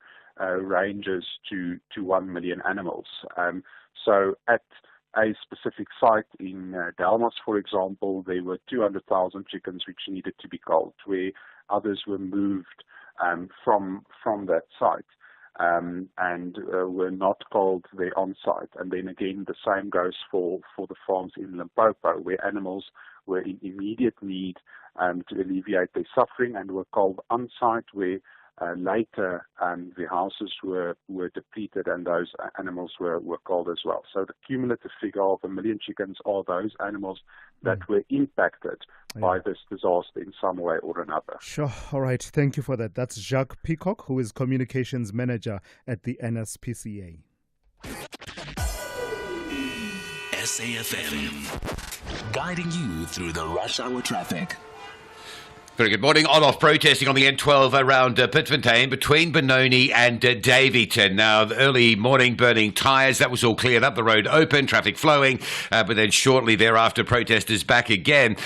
ranges to 1 million animals. So at a specific site in Delmas, for example, there were 200,000 chickens which needed to be culled, where others were moved from that site. And were not culled there on site. And then again, the same goes for the farms in Limpopo, where animals were in immediate need to alleviate their suffering and were culled on site, where later the houses were depleted and those animals were culled as well. So the cumulative figure of 1 million chickens are those animals that were impacted by this disaster in some way or another. Sure. All right. Thank you for that. That's Jacques Peacock, who is Communications Manager at the NSPCA. SAFM, guiding you through the rush hour traffic. Very good morning. On-off protesting on the N12 around Pitfontein between Benoni and Davyton. Now, the early morning burning tyres, that was all cleared up. The road open, traffic flowing. But then shortly thereafter, protesters back again,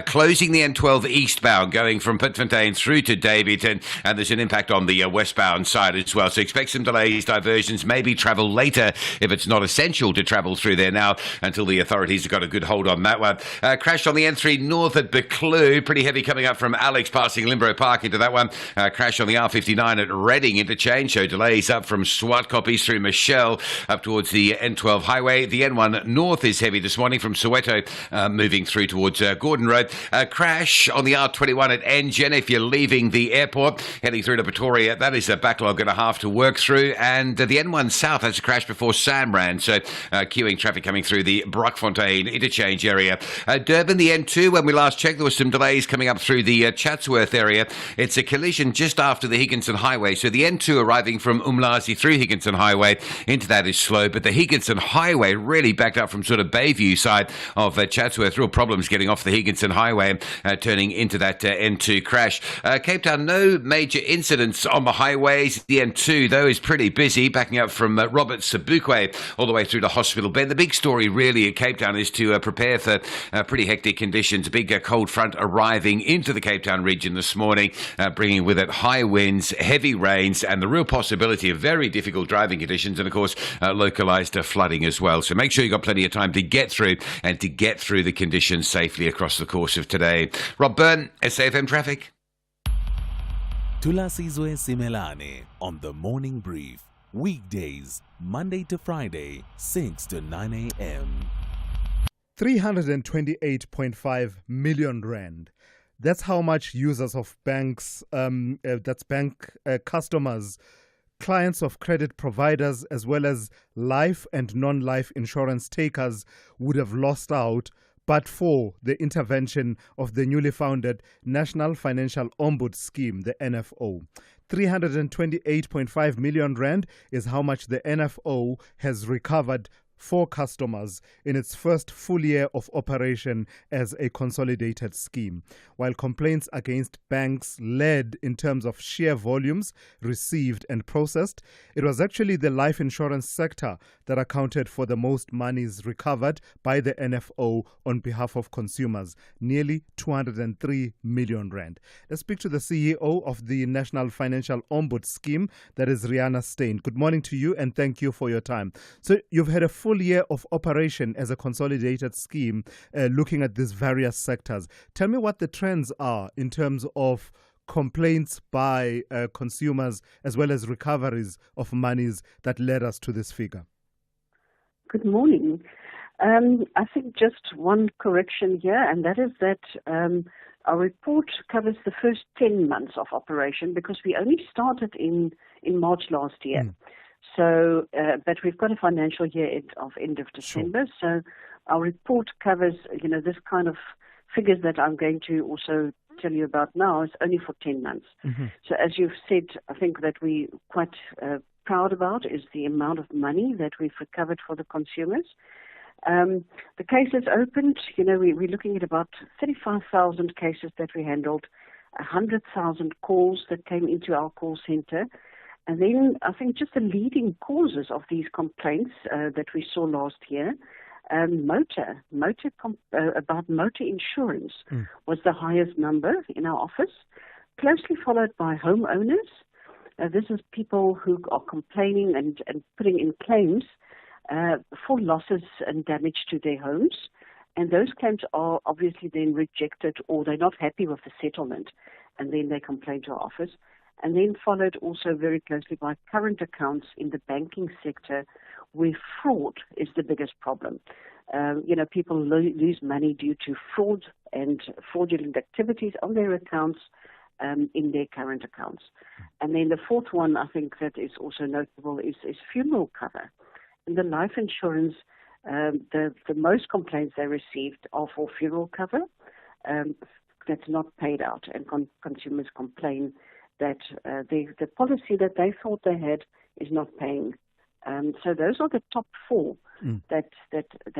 closing the N12 eastbound, going from Pitfontein through to Davyton. And there's an impact on the westbound side as well. So expect some delays, diversions, maybe travel later if it's not essential to travel through there now until the authorities have got a good hold on that one. Crashed on the N3 north at Buccleuch. Pretty heavy coming up from Alex passing Limbro Park into that one. Crash on the R59 at Reading interchange. So delays up from Swartkoppie through Michelle up towards the N12 highway. The N1 north is heavy this morning from Soweto moving through towards Gordon Road. Crash on the R21 at Engen if you're leaving the airport, heading through to Pretoria. That is a backlog and a half to work through. And the N1 south has a crash before Samran. So queuing traffic coming through the Brockfontein interchange area. Durban, the N2, when we last checked, there was some delays coming up through the Chatsworth area. It's a collision just after the Higginson Highway. So the N2 arriving from Umlazi through Higginson Highway into that is slow, but the Higginson Highway really backed up from sort of Bayview side of Chatsworth. Real problems getting off the Higginson Highway turning into that N2 crash. Cape Town, no major incidents on the highways. The N2, though, is pretty busy, backing up from Robert Sobukwe all the way through to Hospital Bend. The big story really at Cape Town is to prepare for pretty hectic conditions. A big cold front arriving into the Cape Town region this morning, bringing with it high winds, heavy rains, and the real possibility of very difficult driving conditions, and of course localised flooding as well. So make sure you've got plenty of time to get through and to get through the conditions safely across the course of today. Rob Byrne, SAFM Traffic. Thulasizwe Simelane on the Morning Brief. Weekdays, Monday to Friday, 6 to 9 a.m. 328.5 million rand. That's how much users of banks, customers, clients of credit providers, as well as life and non-life insurance takers would have lost out but for the intervention of the newly founded National Financial Ombud Scheme, the NFO. 328.5 million rand is how much the NFO has recovered for customers in its first full year of operation as a consolidated scheme. While complaints against banks led in terms of sheer volumes received and processed, it was actually the life insurance sector that accounted for the most monies recovered by the NFO on behalf of consumers, nearly 203 million rand. Let's speak to the CEO of the National Financial Ombud Scheme, that is Rihanna Steyn. Good morning to you and thank you for your time. So you've had a full year of operation as a consolidated scheme looking at these various sectors. Tell me what the trends are in terms of complaints by consumers as well as recoveries of monies that led us to this figure. Good morning. I think just one correction here, and that is that our report covers the first 10 months of operation because we only started in March last year. So, but we've got a financial year end of December. So our report covers, this kind of figures that I'm going to also tell you about now is only for 10 months. So as you've said, I think that we're quite proud about is the amount of money that we've recovered for the consumers. The cases opened, we're looking at about 35,000 cases that we handled, 100,000 calls that came into our call center. And then I think just the leading causes of these complaints that we saw last year, about motor insurance was the highest number in our office, closely followed by homeowners. This is people who are complaining and putting in claims for losses and damage to their homes. And those claims are obviously then rejected or they're not happy with the settlement. And then they complain to our office. And then followed also very closely by current accounts in the banking sector where fraud is the biggest problem. People lose money due to fraud and fraudulent activities on their accounts in their current accounts. And then the fourth one I think that is also notable is funeral cover. In the life insurance, the most complaints they received are for funeral cover that's not paid out, and consumers complain that the policy that they thought they had is not paying So those are the top four that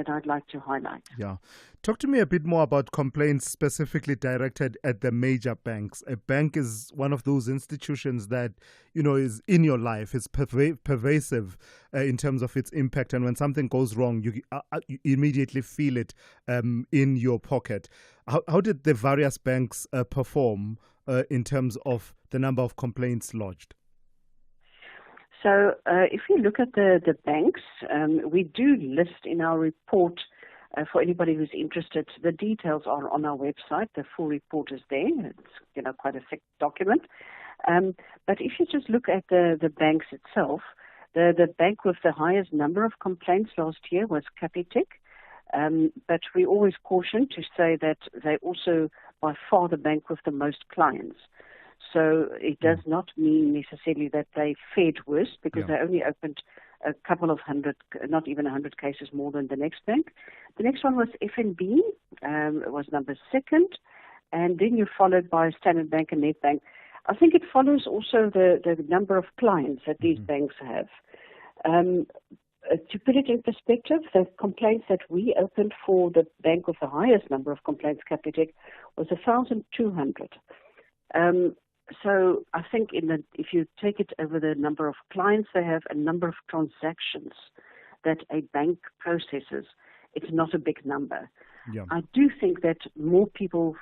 I'd like to highlight. Yeah. Talk to me a bit more about complaints specifically directed at the major banks. A bank is one of those institutions that, is in your life, is pervasive in terms of its impact. And when something goes wrong, you immediately feel it in your pocket. How did the various banks perform in terms of the number of complaints lodged? So if you look at the banks, we do list in our report, for anybody who's interested, the details are on our website. The full report is there. It's quite a thick document. But if you just look at the banks itself, the bank with the highest number of complaints last year was Capitec. But we always caution to say that they also by far the bank with the most clients. So it does not mean necessarily that they fared worse because they only opened a couple of hundred, not even 100 cases more than the next bank. The next one was FNB, it was number 2nd, and then you're followed by Standard Bank and Nedbank. I think it follows also the number of clients that these banks have. To put it in perspective, the complaints that we opened for the bank with the highest number of complaints, Capitec, was 1,200. So I think if you take it over the number of clients they have and number of transactions that a bank processes, it's not a big number. Yeah. I do think that more people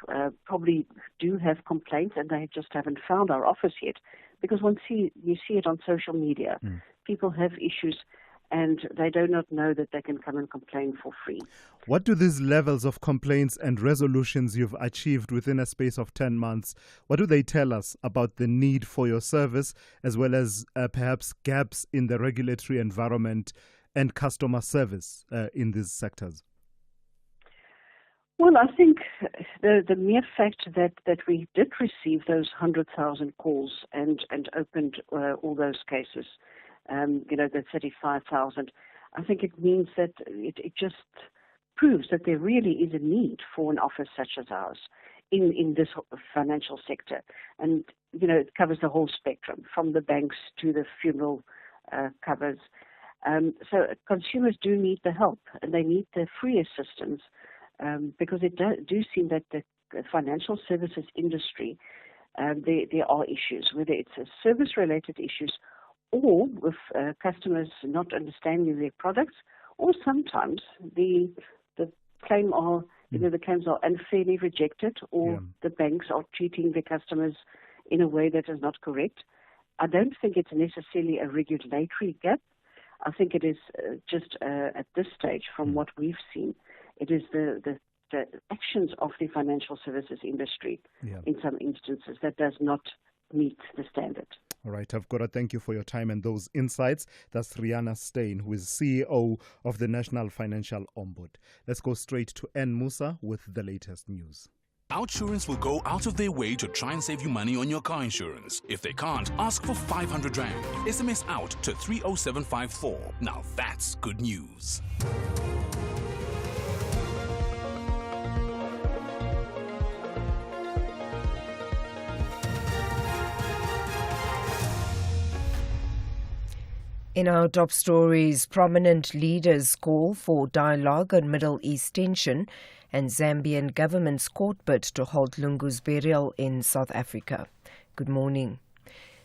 probably do have complaints and they just haven't found our office yet, because you see it on social media. People have issues and they do not know that they can come and complain for free. What do these levels of complaints and resolutions you've achieved within a space of 10 months, what do they tell us about the need for your service, as well as perhaps gaps in the regulatory environment and customer service in these sectors? Well, I think the mere fact that we did receive those 100,000 calls and opened all those cases, the 35,000, I think it means that it just proves that there really is a need for an office such as ours in this financial sector. And, it covers the whole spectrum, from the banks to the funeral covers. So consumers do need the help and they need the free assistance because it do seem that the financial services industry, there are issues, whether it's service-related issues or with customers not understanding their products, or sometimes the claims are unfairly rejected, or the banks are treating their customers in a way that is not correct. I don't think it's necessarily a regulatory gap. I think it is just at this stage, from what we've seen, it is the actions of the financial services industry in some instances that does not meet the standard. All right, I've got to thank you for your time and those insights. That's Rihanna Steyn, who is CEO of the National Financial Ombud. Let's go straight to N. Musa with the latest news. Outsurance will go out of their way to try and save you money on your car insurance. If they can't, ask for 500 Rand. SMS out to 30754. Now that's good news. In our top stories, prominent leaders call for dialogue on Middle East tension, and Zambian government's court bid to halt Lungu's burial in South Africa. Good morning.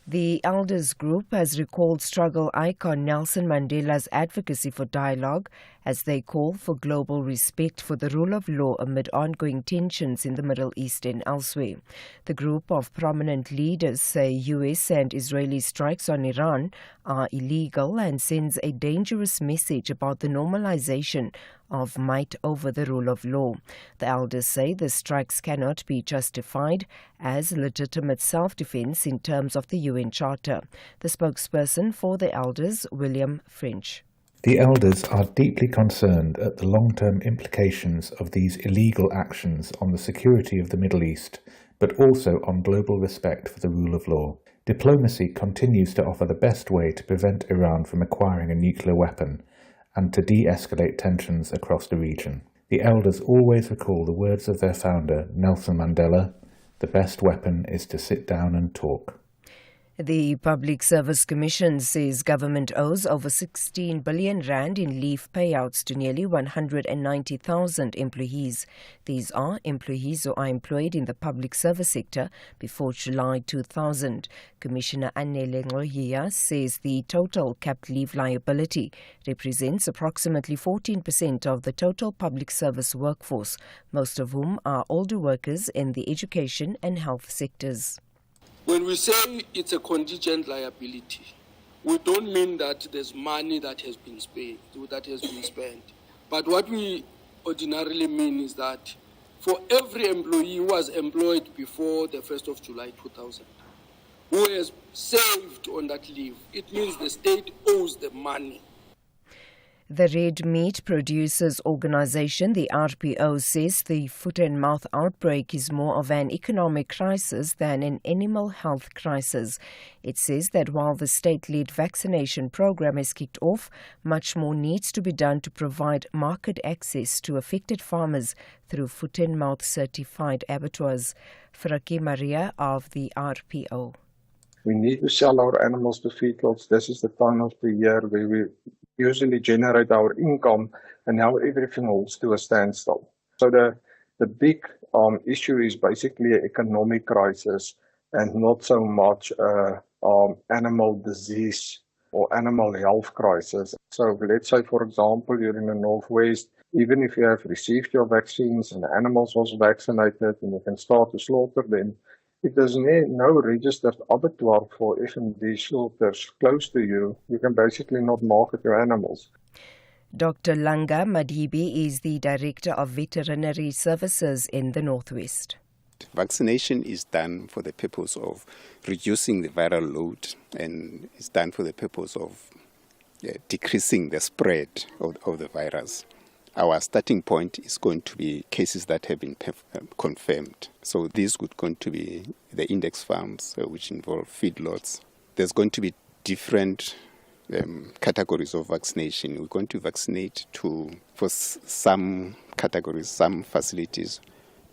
The Elders Group has recalled struggle icon Nelson Mandela's advocacy for dialogue as they call for global respect for the rule of law amid ongoing tensions in the Middle East and elsewhere. The group of prominent leaders say US and Israeli strikes on Iran are illegal and sends a dangerous message about the normalization of might over the rule of law. The elders say the strikes cannot be justified as legitimate self-defense in terms of the UN Charter. The spokesperson for the elders, William French. The elders are deeply concerned at the long-term implications of these illegal actions on the security of the Middle East, but also on global respect for the rule of law. Diplomacy continues to offer the best way to prevent Iran from acquiring a nuclear weapon and to de-escalate tensions across the region. The elders always recall the words of their founder, Nelson Mandela, "The best weapon is to sit down and talk." The Public Service Commission says government owes over 16 billion rand in leave payouts to nearly 190,000 employees. These are employees who are employed in the public service sector before July 2000. Commissioner Anele Ngohiya says the total capped leave liability represents approximately 14% of the total public service workforce, most of whom are older workers in the education and health sectors. When we say it's a contingent liability, we don't mean that there's money that has been spent. But what we ordinarily mean is that for every employee who was employed before the 1st of July 2000, who has saved on that leave, it means the state owes the money. The Red Meat Producers Organization, the RPO, says the foot and mouth outbreak is more of an economic crisis than an animal health crisis. It says that while the state-led vaccination program has kicked off, much more needs to be done to provide market access to affected farmers through foot and mouth certified abattoirs. Fraki Maria of the RPO. We need to sell our animals to feedlots. This is the time of the year where we usually generate our income, and now everything holds to a standstill. So the big issue is basically an economic crisis and not so much animal disease or animal health crisis. So let's say, for example, you're in the Northwest, even if you have received your vaccines and the animals was vaccinated and you can start to slaughter them, if there's no registered abattoir for F&B slaughters close to you, you can basically not market your animals. Dr. Langa Madibi is the Director of Veterinary Services in the Northwest. Vaccination is done for the purpose of reducing the viral load, and it's done for the purpose of decreasing the spread of the virus. Our starting point is going to be cases that have been confirmed. So these would going to be the index farms, which involve feedlots. There's going to be different categories of vaccination. We're going to vaccinate for some categories, some facilities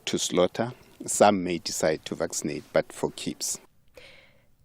to slaughter. Some may decide to vaccinate, but for keeps.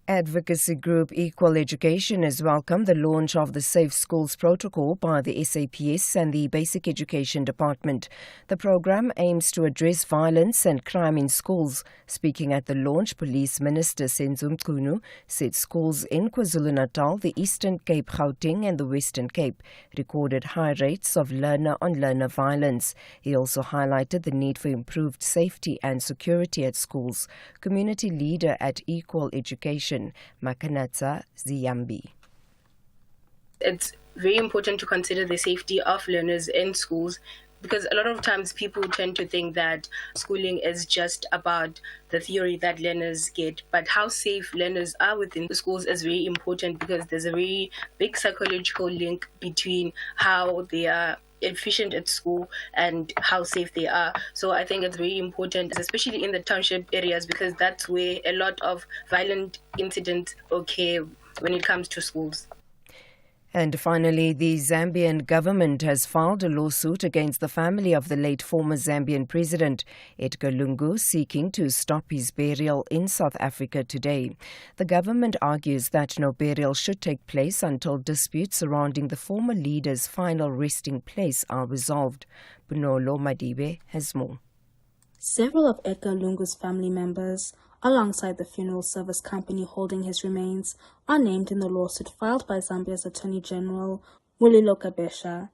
Advocacy group Equal Education has welcomed the launch of the Safe Schools Protocol by the SAPS and the Basic Education Department. The program aims to address violence and crime in schools. Speaking at the launch, Police Minister Senzo Mchunu said schools in KwaZulu-Natal, the Eastern Cape, Gauteng and the Western Cape recorded high rates of learner-on-learner violence. He also highlighted the need for improved safety and security at schools. Community leader at Equal Education, Makanatsa Ziyambi. It's very important to consider the safety of learners in schools, because a lot of times people tend to think that schooling is just about the theory that learners get, but how safe learners are within the schools is very important, because there's a very big psychological link between how they are efficient at school and how safe they are. So I think it's very important, especially in the township areas, because that's where a lot of violent incidents occur when it comes to schools. And finally, the Zambian government has filed a lawsuit against the family of the late former Zambian president, Edgar Lungu, seeking to stop his burial in South Africa today. The government argues that no burial should take place until disputes surrounding the former leader's final resting place are resolved. Bunolo Madibe has more. Several of Edgar Lungu's family members, alongside the funeral service company holding his remains, are named in the lawsuit filed by Zambia's Attorney General, Mulilo Kabesha.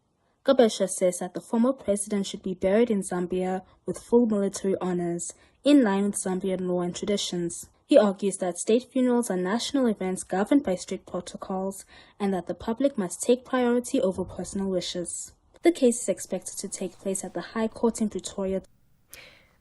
Kabesha says that the former president should be buried in Zambia with full military honors, in line with Zambian law and traditions. He argues that state funerals are national events governed by strict protocols, and that the public must take priority over personal wishes. The case is expected to take place at the High Court in Pretoria.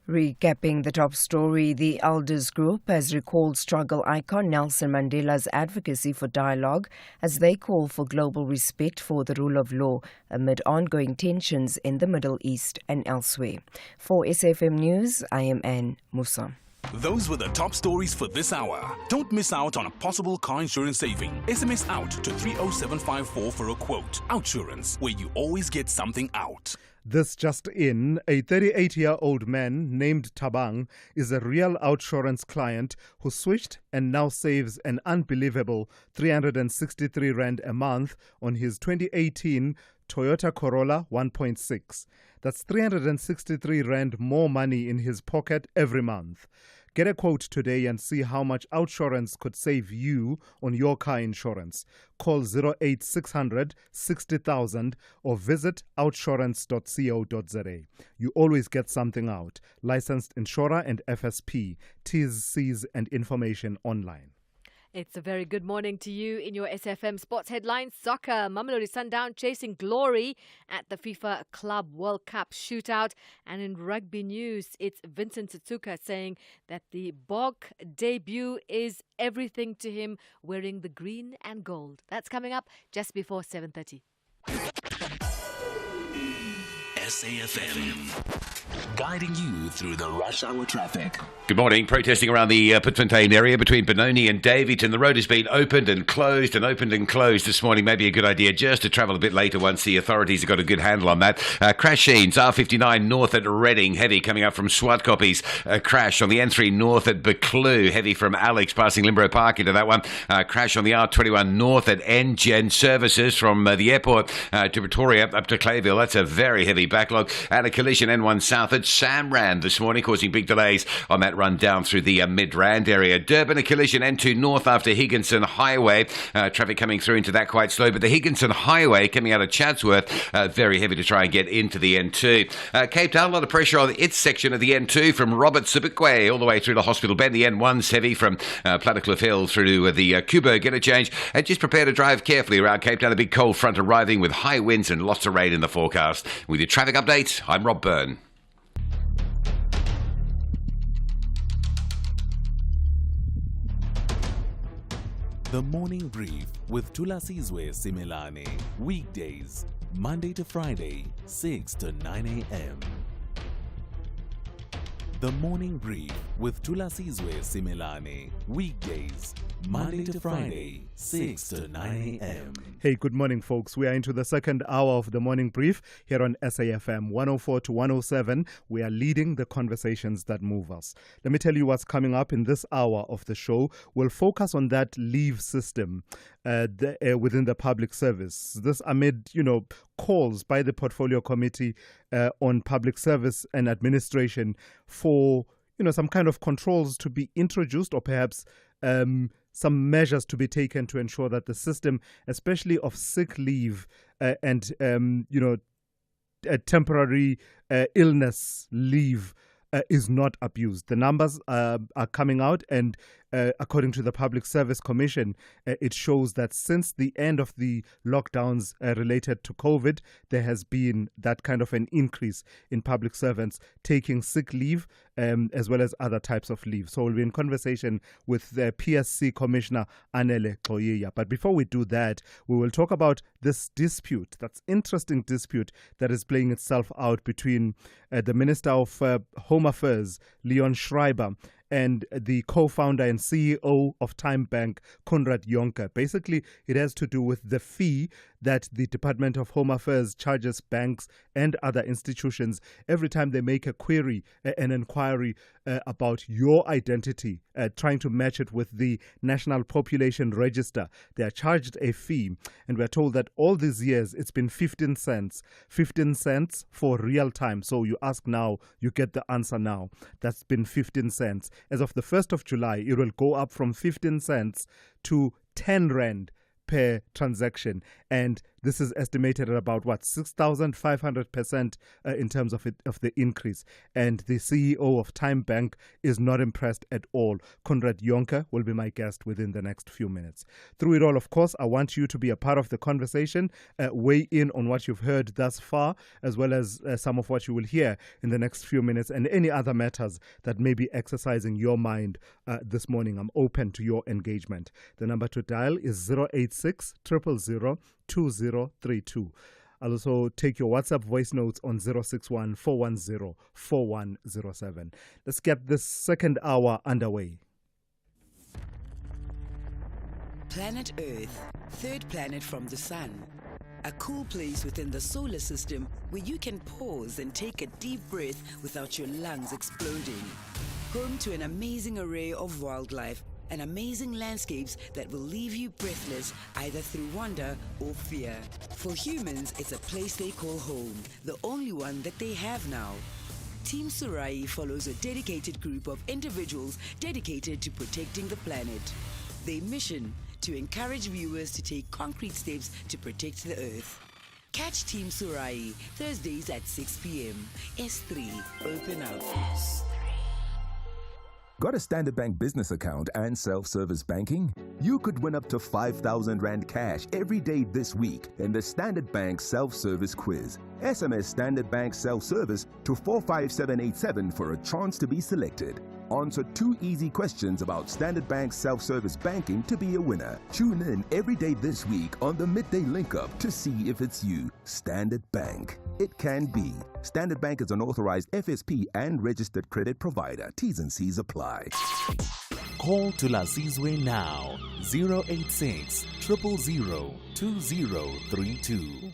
Recapping the top story, the Elders Group has recalled struggle icon Nelson Mandela's advocacy for dialogue as they call for global respect for the rule of law amid ongoing tensions in the Middle East and elsewhere. For SFM News, I am Anne Musa. Those were the top stories for this hour. Don't miss out on a possible car insurance saving. SMS out to 30754 for a quote. Outsurance, where you always get something out. This just in, a 38-year-old man named Tabang is a real OUTsurance client who switched and now saves an unbelievable 363 Rand a month on his 2018 Toyota Corolla 1.6. That's 363 Rand more money in his pocket every month. Get a quote today and see how much OUTsurance could save you on your car insurance. Call 08600 60,000 or visit outsurance.co.za. You always get something out. Licensed insurer and FSP. T's, C's and information online. It's a very good morning to you in your SFM Sports Headlines. Soccer, Mamelodi Sundown chasing glory at the FIFA Club World Cup shootout. And in rugby news, it's Vincent Tsutsuka saying that the Bok debut is everything to him, wearing the green and gold. That's coming up just before 7:30. SAFM, guiding you through the rush hour traffic. Good morning. Protesting around the Pitfontein area between Benoni and Daveyton. The road has been opened and closed this morning. Maybe a good idea just to travel a bit later once the authorities have got a good handle on that. Crash scenes, R59 north at Reading, heavy coming up from Swartkoppies. Crash on the N3 north at Buccleuch, heavy from Alex passing Limborough Park into that one. Crash on the R21 north at Engen services from the airport to Pretoria up to Clayville. That's a very heavy backlog. And a collision N1 south at Samrand this morning, causing big delays on that run down through the Midrand area. Durban, a collision N2 north after Higginson Highway. Traffic coming through into that quite slow, but the Higginson Highway coming out of Chatsworth, very heavy to try and get into the N2. Cape Town, a lot of pressure on its section of the N2 from Robert Sibukwe all the way through to Hospital Bend. The N1's heavy from Plattekloof Hill through to the Kubo interchange. And just prepare to drive carefully around Cape Town. A big cold front arriving with high winds and lots of rain in the forecast. With your traffic update, I'm Rob Byrne. The Morning Brief with Thulasizwe Simelane. Weekdays, Monday to Friday, 6 to 9 a.m. The Morning Brief with Thulasizwe Simelane. Weekdays, Monday to Friday, 6 to 9 a.m. Hey, good morning, folks. We are into the second hour of the Morning Brief here on SAFM 104 to 107. We are leading the conversations that move us. Let me tell you what's coming up in this hour of the show. We'll focus on that leave system within the public service. This amid, calls by the Portfolio Committee on Public Service and Administration for, some kind of controls to be introduced, or perhaps some measures to be taken to ensure that the system, especially of sick leave and temporary illness leave, is not abused. The numbers are coming out, and according to the Public Service Commission, it shows that since the end of the lockdowns related to COVID, there has been that kind of an increase in public servants taking sick leave as well as other types of leave. So we'll be in conversation with the PSC Commissioner Anele Xoyiya. But before we do that, we will talk about this dispute, that's interesting dispute that is playing itself out between the Minister of Home Affairs, Leon Schreiber, and the co-founder and CEO of Time Bank, Conrad Jonker. Basically, it has to do with the fee that the Department of Home Affairs charges banks and other institutions every time they make a query, an inquiry about your identity, trying to match it with the National Population Register. They are charged a fee, and we're told that all these years it's been 15 cents. 15 cents for real time. So you ask now, you get the answer now. That's been 15 cents. As of the 1st of July, it will go up from 15 cents to 10 Rand per transaction, and this is estimated at about 6,500% in terms of the increase. And the CEO of Time Bank is not impressed at all. Conrad Jonker will be my guest within the next few minutes. Through it all, of course, I want you to be a part of the conversation, weigh in on what you've heard thus far, as well as some of what you will hear in the next few minutes, and any other matters that may be exercising your mind this morning. I'm open to your engagement. The number to dial is 086 000 2032. I'll also take your WhatsApp voice notes on 061 410 4107. Let's get this second hour underway. Planet Earth, third planet from the sun. a cool place within the solar system where you can pause and take a deep breath without your lungs exploding. Home to an amazing array of wildlife and amazing landscapes that will leave you breathless either through wonder or fear. For humans, it's a place they call home, the only one that they have now. Team Surai follows a dedicated group of individuals dedicated to protecting the planet. Their mission: to encourage viewers to take concrete steps to protect the Earth. Catch Team Surai Thursdays at 6 p.m. S3, open up. Got a Standard Bank business account and self-service banking? You could win up to 5,000 Rand cash every day this week in the Standard Bank Self-Service Quiz. SMS Standard Bank Self-Service to 45787 for a chance to be selected. Answer 2 easy questions about Standard Bank Self-Service Banking to be a winner. Tune in every day this week on the Midday Link-Up to see if it's you. Standard Bank. It can be. Standard Bank is an authorized FSP and registered credit provider. T's and C's apply. Call Thulasizwe now. 086 000 2032.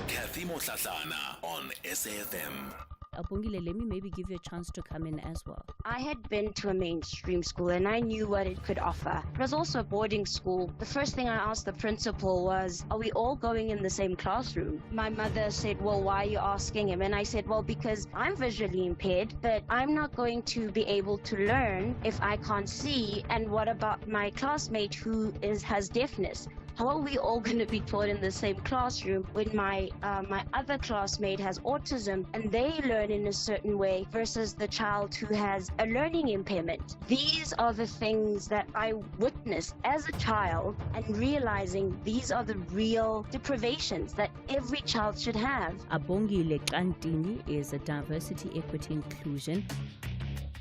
Kathy Mohlahlana on SAFM. Abongile, let me maybe give you a chance to come in as well. I had been to a mainstream school and I knew what it could offer. It was also a boarding school. The first thing I asked the principal was, are we all going in the same classroom? My mother said, well, why are you asking him? And I said, well, because I'm visually impaired, but I'm not going to be able to learn if I can't see. And what about my classmate who has deafness? How are we all going to be taught in the same classroom when my other classmate has autism and they learn in a certain way versus the child who has a learning impairment? These are the things that I witnessed as a child, and realizing these are the real deprivations that every child should have. Abongile Kantini is a diversity, equity, inclusion.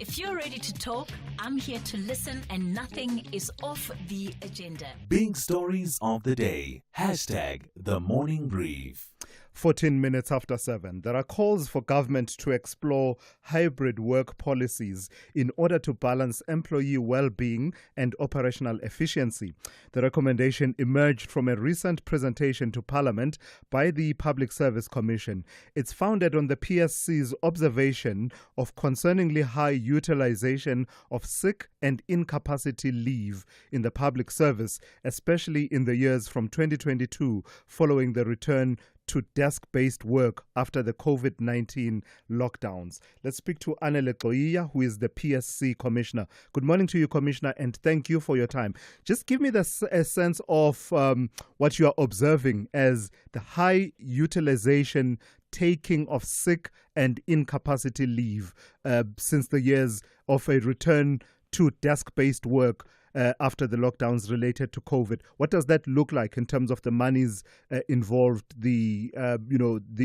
If you're ready to talk, I'm here to listen and nothing is off the agenda. Big stories of the day. Hashtag the morning brief. 14 minutes after 7. There are calls for government to explore hybrid work policies in order to balance employee well-being and operational efficiency. The recommendation emerged from a recent presentation to Parliament by the Public Service Commission. It's founded on the PSC's observation of concerningly high utilization of sick and incapacity leave in the public service, especially in the years from 2022 following the return to desk-based work after the COVID-19 lockdowns. Let's speak to Anele Koia, who is the PSC Commissioner. Good morning to you, Commissioner, and thank you for your time. Just give me a sense of what you are observing as the high utilization taking of sick and incapacity leave since the years of a return to desk-based work after the lockdowns related to COVID. What does that look like in terms of the monies involved, the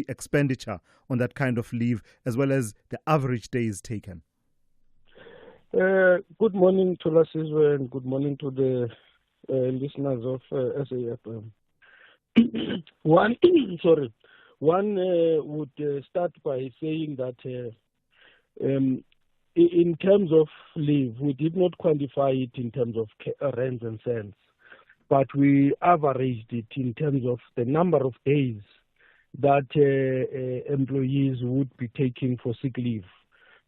expenditure on that kind of leave, as well as the average days taken? Good morning to Thulasizwe, and good morning to the listeners of SAFM. One would start by saying that in terms of leave, we did not quantify it in terms of rands and cents, but we averaged it in terms of the number of days that employees would be taking for sick leave,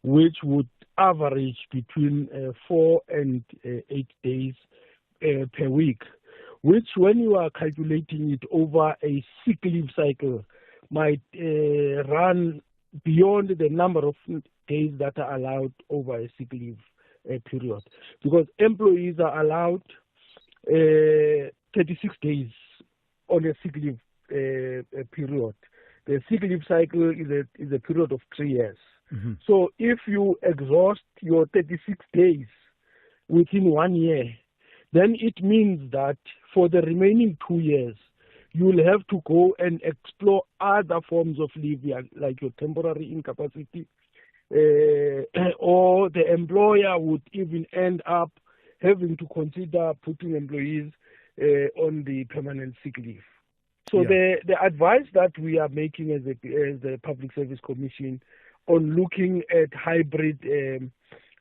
which would average between 4 and 8 days per week, which when you are calculating it over a sick leave cycle might run beyond the number of days that are allowed over a sick leave period, because employees are allowed 36 days on a sick leave period. The sick leave cycle is a period of 3 years. Mm-hmm. So if you exhaust your 36 days within 1 year, then it means that for the remaining 2 years, you'll have to go and explore other forms of leave, like your temporary incapacity, or the employer would even end up having to consider putting employees on the permanent sick leave. So the advice that we are making as the Public Service Commission on looking at hybrid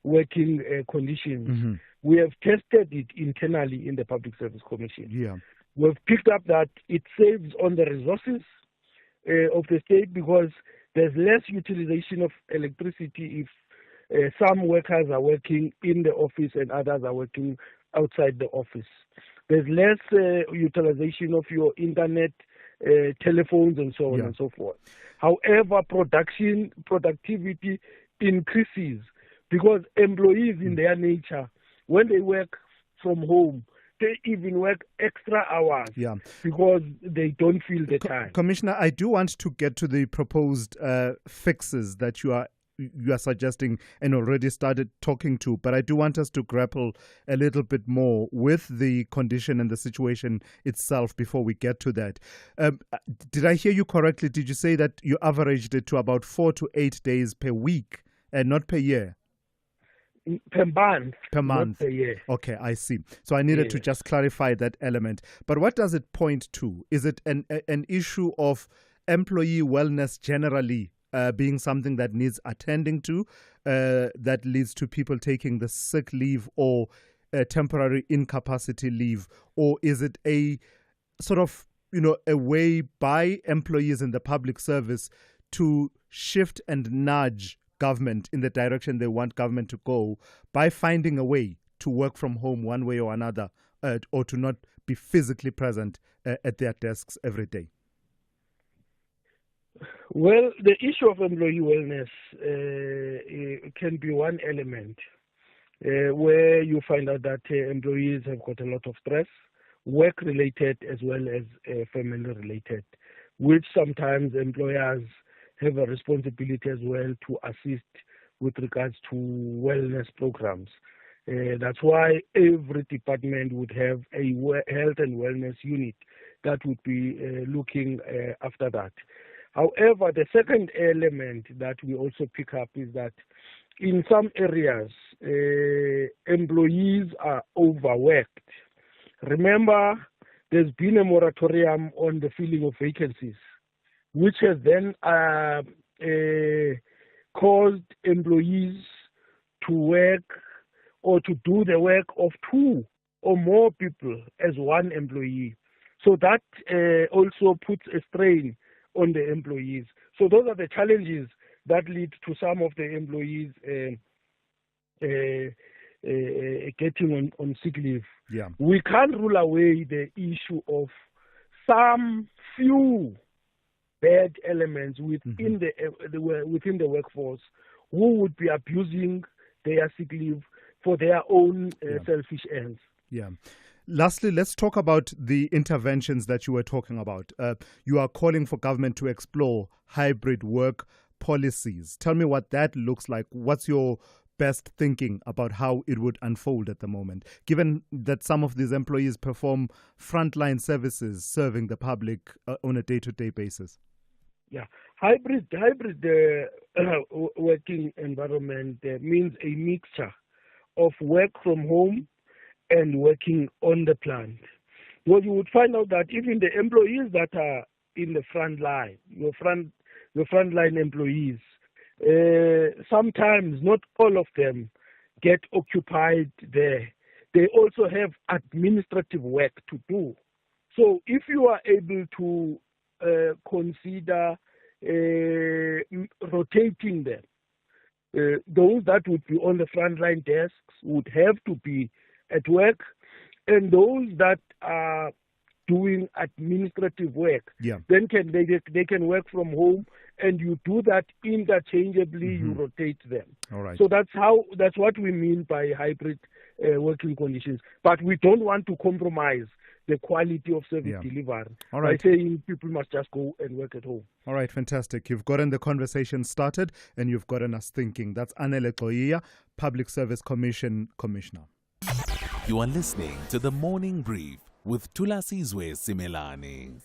working conditions, we have tested it internally in the Public Service Commission. we've picked up that it saves on the resources of the state because there's less utilization of electricity if some workers are working in the office and others are working outside the office. There's less utilization of your internet, telephones, and so on and so forth. However, productivity increases because employees in their nature, when they work from home, they even work extra hours because they don't feel the time. Commissioner, I do want to get to the proposed fixes that you are suggesting and already started talking to, but I do want us to grapple a little bit more with the condition and the situation itself before we get to that. Did I hear you correctly? Did you say that you averaged it to about 4 to 8 days per week and not per year? Per month. Per month. Not per year. Okay, I see. So I needed to just clarify that element. But what does it point to? Is it an issue of employee wellness generally being something that needs attending to, that leads to people taking the sick leave or temporary incapacity leave? Or is it a sort of, a way by employees in the public service to shift and nudge government in the direction they want government to go by finding a way to work from home one way or another, or to not be physically present at their desks every day? Well, the issue of employee wellness can be one element where you find out that employees have got a lot of stress, work-related as well as family-related, which sometimes employers have a responsibility as well to assist with regards to wellness programs. That's why every department would have a health and wellness unit that would be looking after that. However, the second element that we also pick up is that in some areas, employees are overworked. Remember, there's been a moratorium on the filling of vacancies, which has then caused employees to work or to do the work of 2 or more people as one employee. So that also puts a strain on the employees. So those are the challenges that lead to some of the employees getting on sick leave. We can't rule away the issue of some few bad elements within the workforce who would be abusing their sick leave for their own selfish ends. Lastly, let's talk about the interventions that you were talking about. You are calling for government to explore hybrid work policies. Tell me what that looks like. What's your best thinking about how it would unfold at the moment, given that some of these employees perform frontline services serving the public on a day-to-day basis? Hybrid working environment means a mixture of work from home and working on the plant. Well, you would find out that even the employees that are in the front line, your frontline employees, sometimes not all of them get occupied there. They also have administrative work to do. So if you are able to consider rotating them, those that would be on the frontline desks would have to be at work, and those that are doing administrative work, then they can work from home, and you do that interchangeably. You rotate them. All right. So that's what we mean by hybrid working conditions. But we don't want to compromise the quality of service delivery by saying people must just go and work at home. All right, fantastic. You've gotten the conversation started and you've gotten us thinking. That's Anele Xoyiya, Public Service Commission Commissioner. You are listening to The Morning Brief with Thulasizwe Simelane.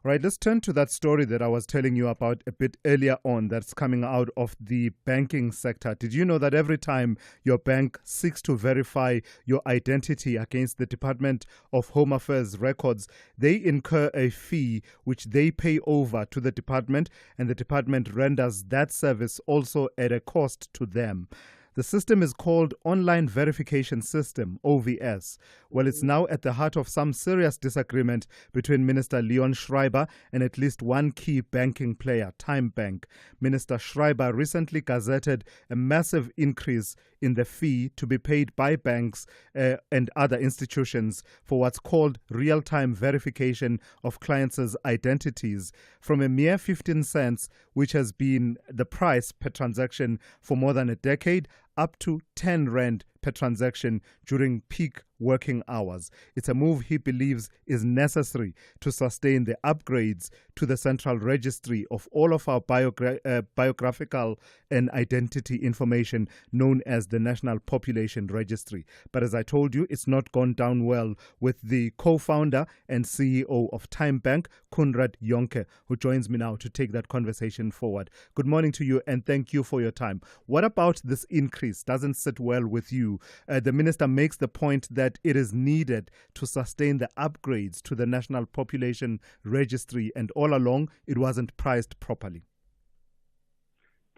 Right, let's turn to that story that I was telling you about a bit earlier on that's coming out of the banking sector. Did you know that every time your bank seeks to verify your identity against the Department of Home Affairs records, they incur a fee which they pay over to the department, and the department renders that service also at a cost to them. The system is called Online Verification System, OVS. Well, it's now at the heart of some serious disagreement between Minister Leon Schreiber and at least one key banking player, Time Bank. Minister Schreiber recently gazetted a massive increase in the fee to be paid by banks and other institutions for what's called real-time verification of clients' identities from a mere 15 cents, which has been the price per transaction for more than a decade, up to 10 rand per transaction during peak working hours. It's a move he believes is necessary to sustain the upgrades to the central registry of all of our biographical and identity information known as the National Population Registry. But as I told you, it's not gone down well with the co-founder and CEO of Time Bank, Conrad Jonke, who joins me now to take that conversation forward. Good morning to you and thank you for your time. What about this increase doesn't sit well with you? The minister makes the point that it is needed to sustain the upgrades to the National Population Registry, and all along it wasn't priced properly.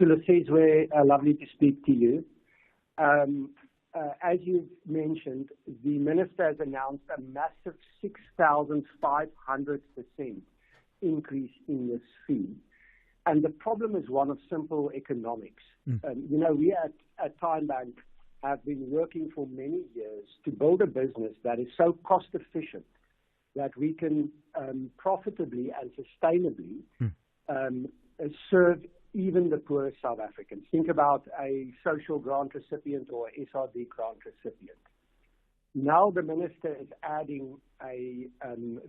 Thulasizwe, lovely to speak to you. As you've mentioned, the minister has announced a massive 6,500% increase in this fee. And the problem is one of simple economics. We at Time Bank have been working for many years to build a business that is so cost efficient that we can profitably and sustainably serve even the poorest South Africans. Think about a social grant recipient or a SRD grant recipient. Now the minister is adding a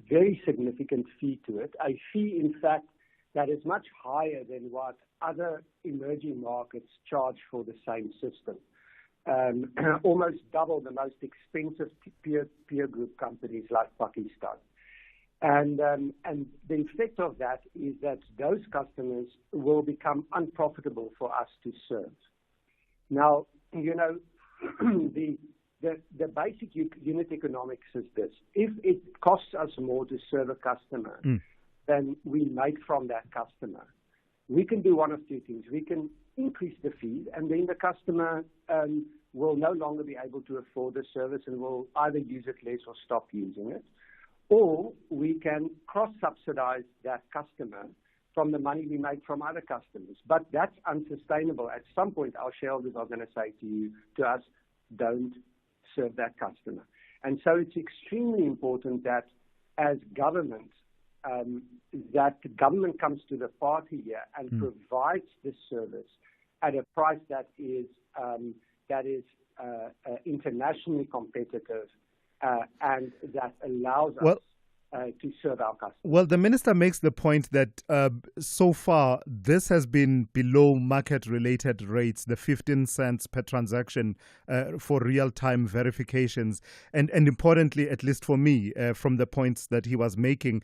very significant fee to it, a fee, in fact, that is much higher than what other emerging markets charge for the same system. Almost double the most expensive peer group companies like Pakistan. And the effect of that is that those customers will become unprofitable for us to serve. Now, the basic unit economics is this. If it costs us more to serve a customer than we make from that customer, we can do one of two things. We can increase the fee, and then the customer will no longer be able to afford the service and will either use it less or stop using it. Or we can cross-subsidize that customer from the money we make from other customers. But that's unsustainable. At some point, our shareholders are going to say to us, don't serve that customer. And so it's extremely important that as government, that the government comes to the party here and provides this service at a price that is internationally competitive and that allows us to serve our customers. Well, the minister makes the point that so far this has been below market-related rates, the 15 cents per transaction for real-time verifications. And importantly, at least for me, from the points that he was making,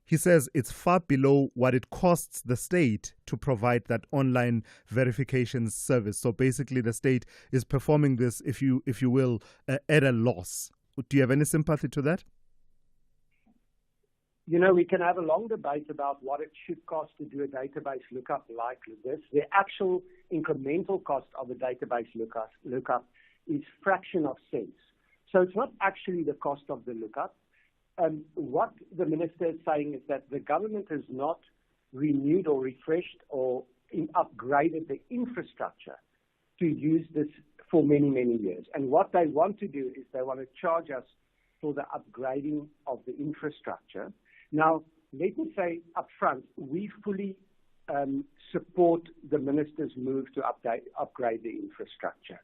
he says it's far below what it costs the state to provide that online verification service. So basically, the state is performing this, if you will, at a loss. Do you have any sympathy to that? We can have a long debate about what it should cost to do a database lookup like this. The actual incremental cost of a database lookup is fraction of cents. So it's not actually the cost of the lookup. What the minister is saying is that the government has not renewed or refreshed or upgraded the infrastructure to use this for many, many years. And what they want to do is they want to charge us for the upgrading of the infrastructure. Now, let me say up front, we fully support the minister's move to upgrade the infrastructure.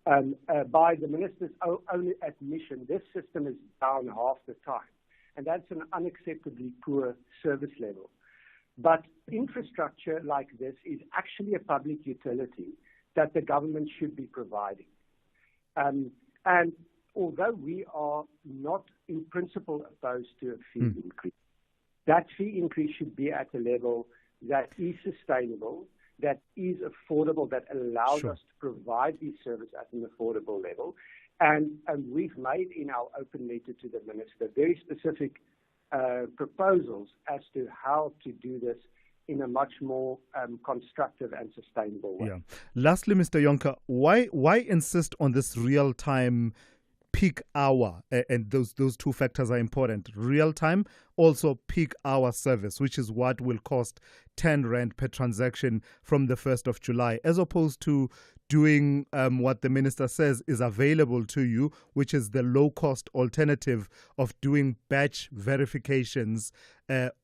By the minister's own admission, this system is down half the time, and that's an unacceptably poor service level. But infrastructure like this is actually a public utility that the government should be providing. And although we are not in principle opposed to a fee increase, that fee increase should be at a level that is sustainable, that is affordable, that allows us to provide these services at an affordable level. And we've made in our open letter to the minister very specific proposals as to how to do this in a much more constructive and sustainable way. Yeah. Lastly, Mr. Yonka, why insist on this real-time peak hour? And those two factors are important. Real-time, also peak hour service, which is what will cost 10 Rand per transaction from the 1st of July, as opposed to doing what the minister says is available to you, which is the low-cost alternative of doing batch verifications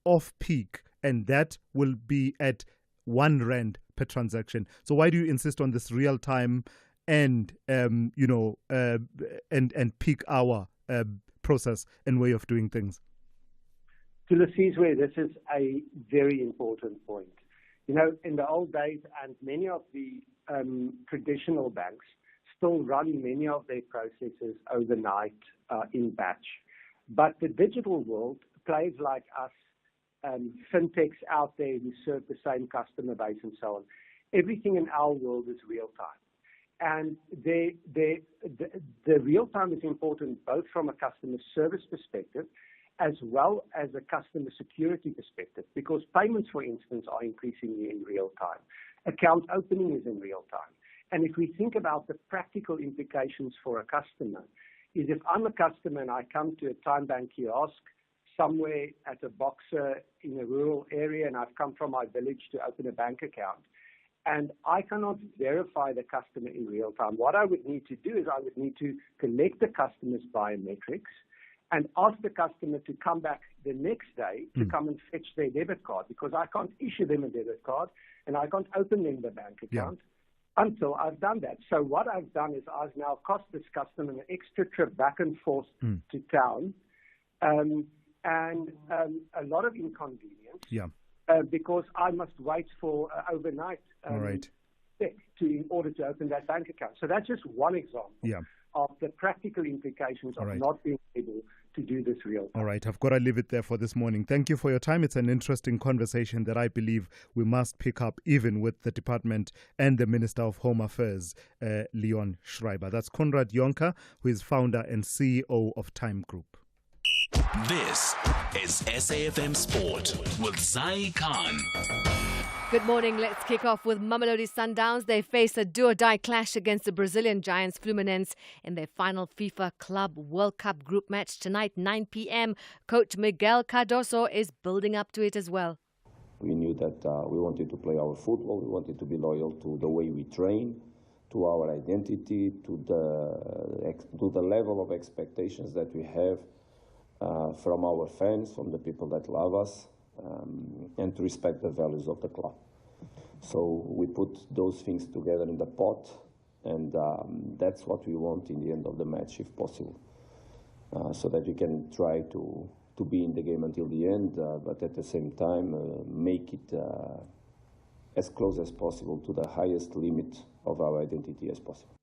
off-peak, and that will be at 1 Rand per transaction. So why do you insist on this real-time and peak hour process and way of doing things? Thulasizwe, this is a very important point. You know, in the old days, and many of the traditional banks still run many of their processes overnight in batch. But the digital world, players like us, fintechs out there who serve the same customer base and so on, everything in our world is real time. And the real time is important both from a customer service perspective as well as a customer security perspective, because payments, for instance, are increasingly in real time. Account opening is in real time. And if we think about the practical implications for a customer, is if I'm a customer and I come to a Time Bank kiosk somewhere at a Boxer in a rural area, and I've come from my village to open a bank account, and I cannot verify the customer in real time, what I would need to do is I would need to collect the customer's biometrics and ask the customer to come back the next day to come and fetch their debit card, because I can't issue them a debit card and I can't open them the bank account until I've done that. So what I've done is I've now cost this customer an extra trip back and forth to town and a lot of inconvenience because I must wait for overnight in order to open that bank account. So that's just one example of the practical implications of not being able to do this real time. All right, I've got to leave it there for this morning. Thank you for your time. It's an interesting conversation that I believe we must pick up even with the department and the Minister of Home Affairs, Leon Schreiber. That's Conrad Yonka, who is founder and CEO of Time Group. This is SAFM Sport with Zai Khan. Good morning. Let's kick off with Mamelodi Sundowns. They face a do-or-die clash against the Brazilian giants Fluminense in their final FIFA Club World Cup group match tonight, 9 p.m. Coach Miguel Cardoso is building up to it as well. We knew that we wanted to play our football. We wanted to be loyal to the way we train, to our identity, to the level of expectations that we have from our fans, from the people that love us. And to respect the values of the club. So we put those things together in the pot, and that's what we want in the end of the match, if possible, so that we can try to be in the game until the end, but at the same time make it as close as possible to the highest limit of our identity as possible.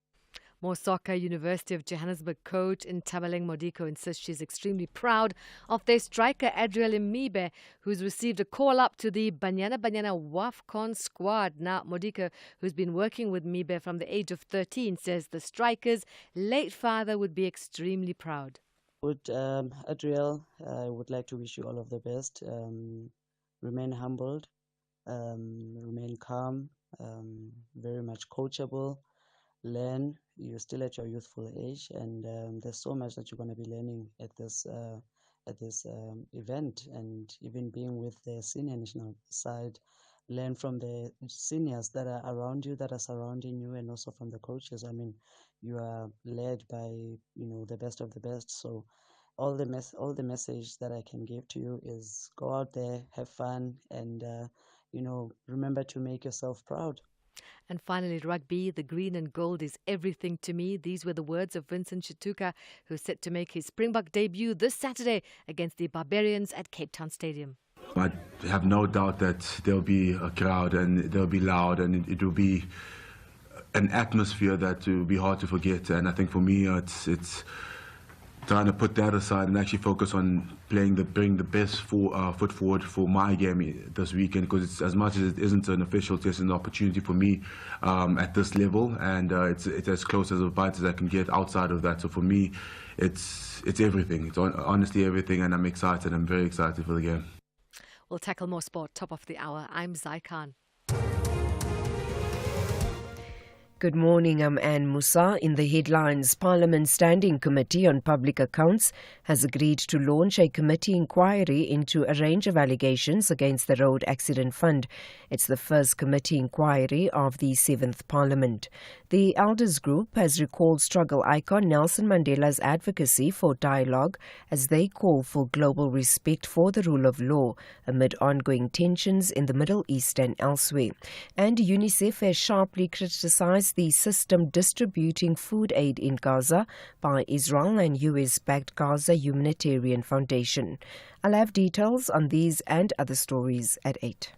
More soccer. University of Johannesburg coach Ntabaleng Modiko insists she's extremely proud of their striker Adriel Imibe, who's received a call-up to the Banyana WAFCON squad. Now, Modiko, who's been working with Imibe from the age of 13, says the striker's late father would be extremely proud. Adriel, I would like to wish you all of the best. Remain humbled, remain calm, very much coachable. Learn. You're still at your youthful age, and there's so much that you're going to be learning at this event, and even being with the senior national side. Learn from the seniors that are around you, that are surrounding you, and also from the coaches. I mean, you are led by the best of the best. So all the message that I can give to you is go out there, have fun, and remember to make yourself proud. And finally, rugby, the green and gold is everything to me. These were the words of Vincent Chituka, who's set to make his Springbok debut this Saturday against the Barbarians at Cape Town Stadium. I have no doubt that there'll be a crowd and they'll be loud, and it will be an atmosphere that will be hard to forget. And I think for me, it's trying to put that aside and actually focus on bring the best foot forward for my game this weekend, because it's, as much as it isn't an official test, an opportunity for me at this level, and it's as close as a bite as I can get outside of that. So for me, it's everything. It's honestly everything, and I'm excited. I'm very excited for the game. We'll tackle more sport top of the hour. I'm Zai Khan. Good morning, I'm Anne Musa. In the headlines, Parliament's Standing Committee on Public Accounts has agreed to launch a committee inquiry into a range of allegations against the Road Accident Fund. It's the first committee inquiry of the 7th Parliament. The Elders Group has recalled struggle icon Nelson Mandela's advocacy for dialogue as they call for global respect for the rule of law amid ongoing tensions in the Middle East and elsewhere. And UNICEF has sharply criticized the system distributing food aid in Gaza by Israel and US-backed Gaza Humanitarian Foundation. I'll have details on these and other stories at 8.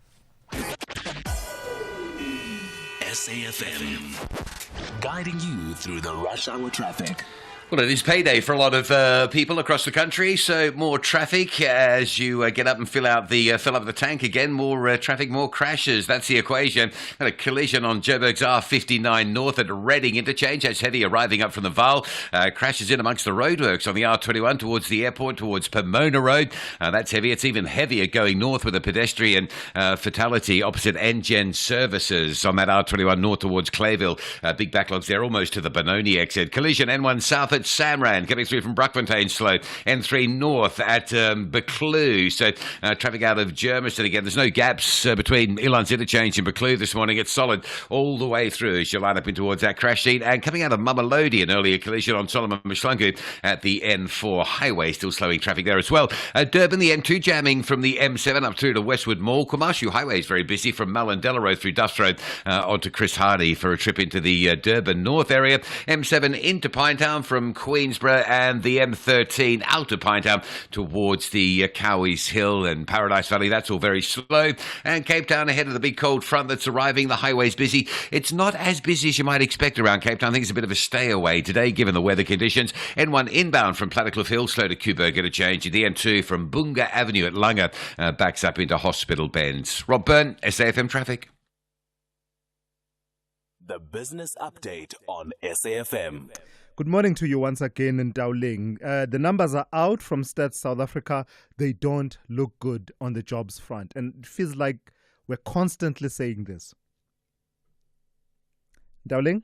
SAFM, guiding you through the rush hour traffic. Well, it is payday for a lot of people across the country, so more traffic as you get up and fill up the tank again. More traffic, more crashes. That's the equation. Had a collision on Joburg's R59 North at Reading Interchange. That's heavy arriving up from the Vaal. Crashes in amongst the roadworks on the R21 towards the airport, towards Pomona Road. That's heavy. It's even heavier going north with a pedestrian fatality opposite NGen Services on that R21 north towards Clayville. Big backlogs there almost to the Benoni exit. Collision N1 south at Samran, coming through from Bruckfontein slow. N3 north at Buccleuch. So traffic out of Germiston again. There's no gaps between Elan's Interchange and Buccleuch this morning. It's solid all the way through as you line up in towards that crash scene. And coming out of Mamelodi, an earlier collision on Solomon Mshlangu at the N4 highway. Still slowing traffic there as well. Durban, the M2 jamming from the M7 up through to Westwood Mall. Kumashu Highway is very busy from Mallandela Road through Duffs Road onto Chris Hardy for a trip into the Durban North area. M7 into Pinetown from Queensborough and the M13 out of Pinetown towards the Cowies Hill and Paradise Valley. That's all very slow. And Cape Town ahead of the big cold front that's arriving. The highway's busy. It's not as busy as you might expect around Cape Town. I think it's a bit of a stay away today given the weather conditions. N1 inbound from Plattekloof Hill, slow to Kuburg at a change. The M2 from Bunga Avenue at Langa backs up into Hospital Bends. Rob Byrne, SAFM Traffic. The business update on SAFM. Good morning to you once again in Dowling. The numbers are out from Stats South Africa. They don't look good on the jobs front. And it feels like we're constantly saying this. Dowling?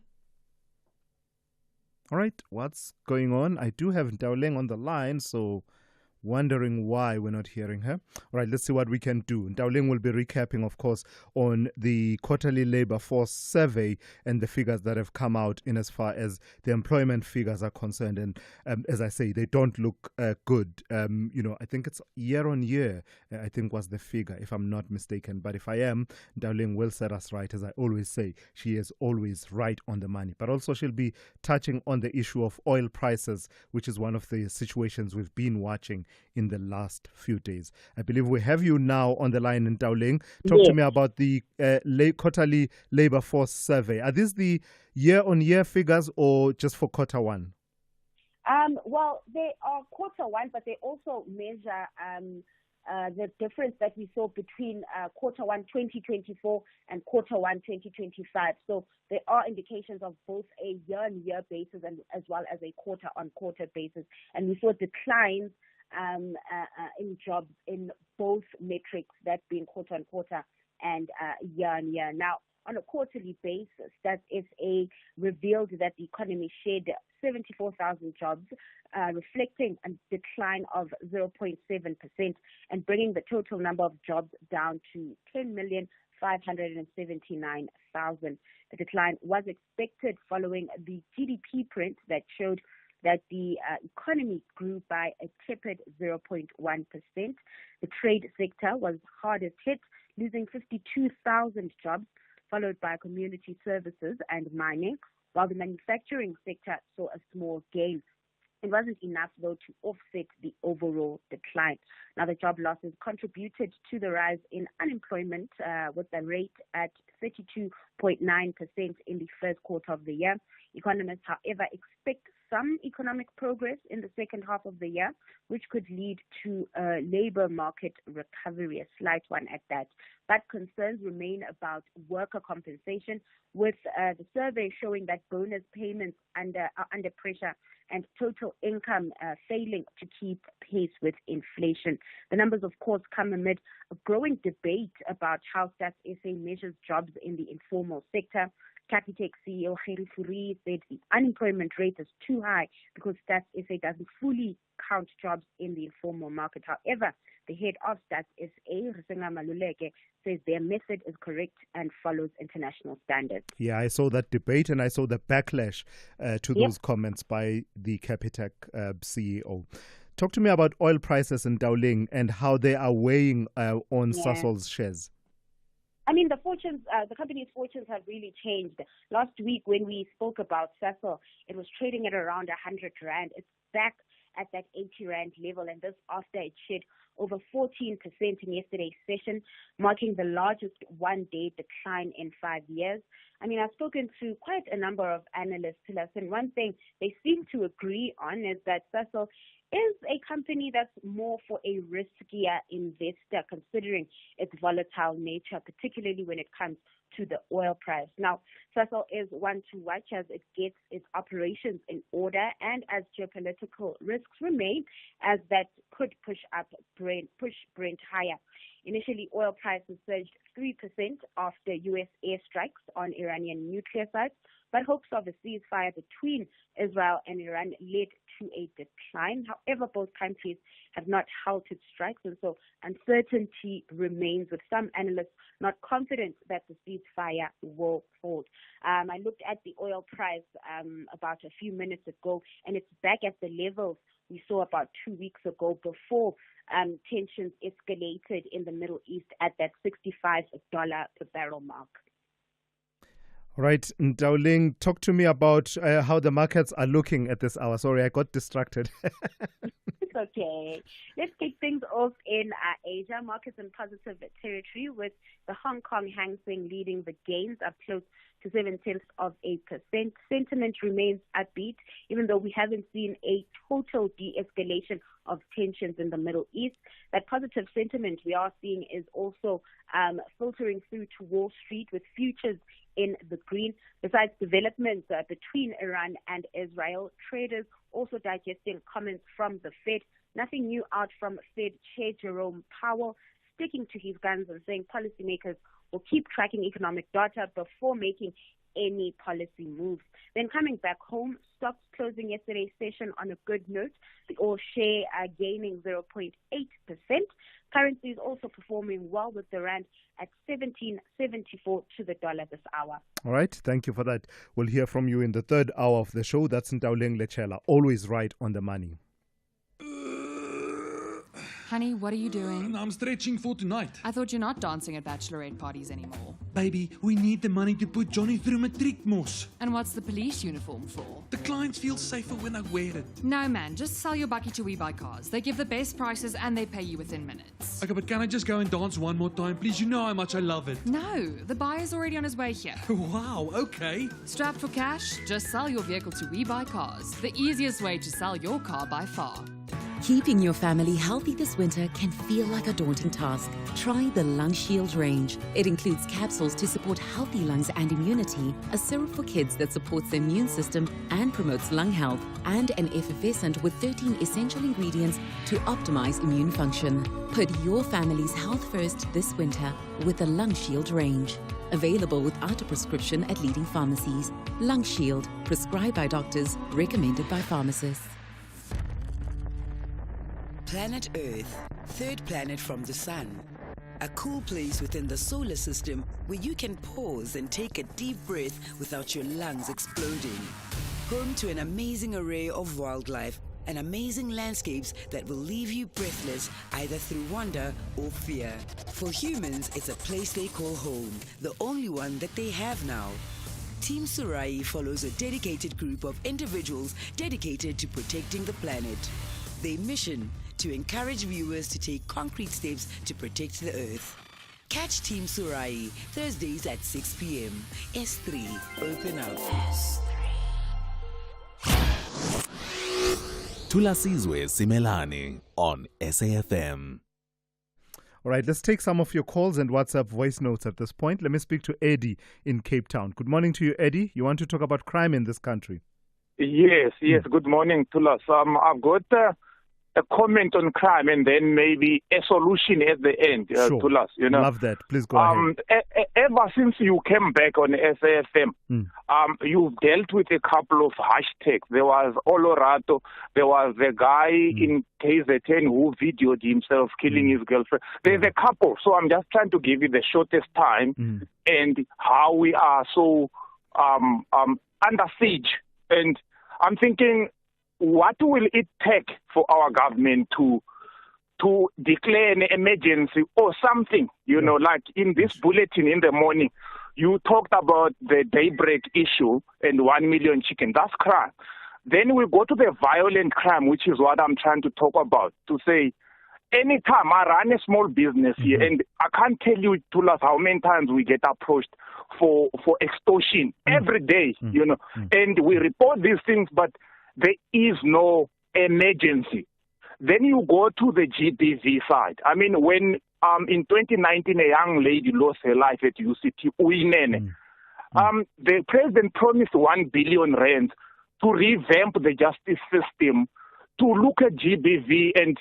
All right, what's going on? I do have Dowling on the line, so wondering why we're not hearing her. All right, let's see what we can do. Dowling will be recapping, of course, on the quarterly labor force survey and the figures that have come out in as far as the employment figures are concerned. And as I say, they don't look good. I think it's year on year, I think was the figure, if I'm not mistaken. But if I am, Dowling will set us right. As I always say, she is always right on the money. But also she'll be touching on the issue of oil prices, which is one of the situations we've been watching in the last few days. I believe we have you now on the line in Dowling. Talk to me about the quarterly labor force survey. Are these the year-on-year figures or just for quarter one? Well, they are quarter one, but they also measure the difference that we saw between quarter one 2024 and quarter one 2025. So there are indications of both a year-on-year basis and as well as a quarter-on-quarter basis. And we saw declines in jobs in both metrics, that being quarter-on-quarter and year-on-year. Now, on a quarterly basis, that SA revealed that the economy shed 74,000 jobs, reflecting a decline of 0.7% and bringing the total number of jobs down to 10,579,000. The decline was expected following the GDP print that showed that the economy grew by a tepid 0.1%. The trade sector was hardest hit, losing 52,000 jobs, followed by community services and mining, while the manufacturing sector saw a small gain. It wasn't enough, though, to offset the overall decline. Now, the job losses contributed to the rise in unemployment, with the rate at 32.9% in the first quarter of the year. Economists, however, expect some economic progress in the second half of the year, which could lead to a labor market recovery, a slight one at that. But concerns remain about worker compensation, with the survey showing that bonus payments are under pressure and total income failing to keep pace with inflation. The numbers, of course, come amid a growing debate about how Stats SA measures jobs in the informal sector. Capitec CEO Gerrie Fourie said the unemployment rate is too high because Stats SA doesn't fully count jobs in the informal market. However, the head of Stats SA, Risenga Maluleke, says their method is correct and follows international standards. Yeah, I saw that debate and I saw the backlash to those comments by the Capitec CEO. Talk to me about oil prices in Dowling and how they are weighing on Sasol's shares. I mean, the company's fortunes have really changed. Last week when we spoke about Sasol, it was trading at around 100 Rand. It's back at that 80 Rand level, and this after it shed over 14% in yesterday's session, marking the largest one-day decline in 5 years. I mean, I've spoken to quite a number of analysts, and one thing they seem to agree on is that Sasol is a company that's more for a riskier investor, considering its volatile nature, particularly when it comes to the oil price. Now, Sasol is one to watch as it gets its operations in order and as geopolitical risks remain, as that could push Brent higher. Initially, oil prices surged 3% after U.S. airstrikes on Iranian nuclear sites, but hopes of a ceasefire between Israel and Iran led to a decline. However, both countries have not halted strikes, and so uncertainty remains, with some analysts not confident that the ceasefire will hold. I looked at the oil price about a few minutes ago, and it's back at the levels we saw about 2 weeks ago before tensions escalated in the Middle East at that $65 per barrel mark. Right, Dowling, talk to me about how the markets are looking at this hour. Sorry, I got distracted. It's okay. Let's kick things off in Asia. Markets in positive territory, with the Hong Kong Hang Seng leading the gains up close to 0.7%. Sentiment remains upbeat, even though we haven't seen a total de-escalation of tensions in the Middle East. That positive sentiment we are seeing is also filtering through to Wall Street, with futures in the green. Besides developments between Iran and Israel, traders also digesting comments from the Fed. Nothing new out from Fed Chair Jerome Powell, sticking to his guns and saying policymakers will keep tracking economic data before making any policy moves. Then coming back home, stocks closing yesterday's session on a good note. The all share gaining 0.8%. Currency is also performing well, with the rand at 17.74 to the dollar this hour. All right, thank you for that. We'll hear from you in the third hour of the show. That's Ndawuleng Lechela, always right on the money. Honey, what are you doing? I'm stretching for tonight. I thought you're not dancing at bachelorette parties anymore. Baby, we need the money to put Johnny through matriek mos. And what's the police uniform for? The clients feel safer when I wear it. No, man, just sell your bucky to We Buy Cars. They give the best prices and they pay you within minutes. Okay, but can I just go and dance one more time, please? You know how much I love it. No, the buyer's already on his way here. Wow, okay. Strapped for cash? Just sell your vehicle to We Buy Cars. The easiest way to sell your car by far. Keeping your family healthy this winter can feel like a daunting task. Try the Lung Shield range. It includes capsules to support healthy lungs and immunity, a syrup for kids that supports the immune system and promotes lung health, and an effervescent with 13 essential ingredients to optimize immune function. Put your family's health first this winter with the Lung Shield range. Available without a prescription at leading pharmacies. Lung Shield, prescribed by doctors, recommended by pharmacists. Planet Earth, third planet from the sun. A cool place within the solar system where you can pause and take a deep breath without your lungs exploding. Home to an amazing array of wildlife and amazing landscapes that will leave you breathless either through wonder or fear. For humans, it's a place they call home, the only one that they have now. Team Surai follows a dedicated group of individuals dedicated to protecting the planet. Their mission: to encourage viewers to take concrete steps to protect the Earth. Catch Team Surai Thursdays at 6 p.m. S3, open up. Thulasizwe Simelane on SAFM. All right, let's take some of your calls and WhatsApp voice notes at this point. Let me speak to Eddie in Cape Town. Good morning to you, Eddie. You want to talk about crime in this country? Yes. Good morning, Tulas. I've got a comment on crime and then maybe a solution at the end, Sure. Tulas. You know, Love that. Please go ahead. Ever since you came back on SAFM, you've dealt with a couple of hashtags. There was Olorato. There was the guy in KZN who videoed himself killing his girlfriend. There's a couple. So I'm just trying to give you the shortest time and how we are so under siege. And I'm thinking, what will it take for our government to declare an emergency or something? You know, like in this bulletin in the morning, you talked about the daybreak issue and 1 million chicken. That's crime. Then we go to the violent crime, which is what I'm trying to talk about, to say, anytime I run a small business here, and I can't tell you, Tulas, how many times we get approached for extortion every day, you know, and we report these things, but there is no emergency. Then you go to the GBV side. I mean, when in 2019 a young lady lost her life at UCT, Uyinene, the president promised 1 billion rand to revamp the justice system, to look at GBV,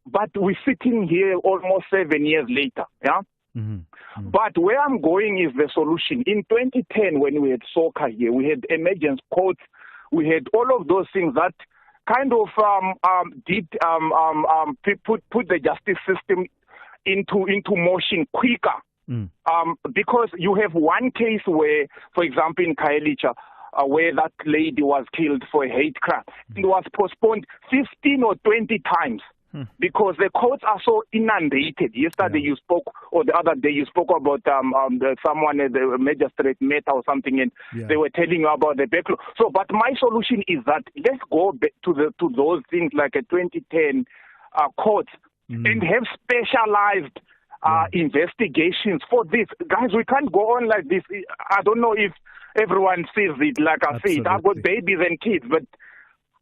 but we're sitting here almost 7 years later, yeah? But where I'm going is the solution. In 2010, when we had soccer here, we had emergency courts, we had all of those things that kind of put the justice system into motion quicker. Because you have one case where, for example, in Khayelitsha, where that lady was killed for a hate crime, it was postponed 15 or 20 times. Because the courts are so inundated. Yesterday you spoke, or the other day you spoke about someone at the magistrate met or something, and they were telling you about the backlog. So, but my solution is that let's go back to those things like a 2010 courts and have specialized investigations for this. Guys, we can't go on like this. I don't know if everyone sees it like I see it. I've got babies and kids, but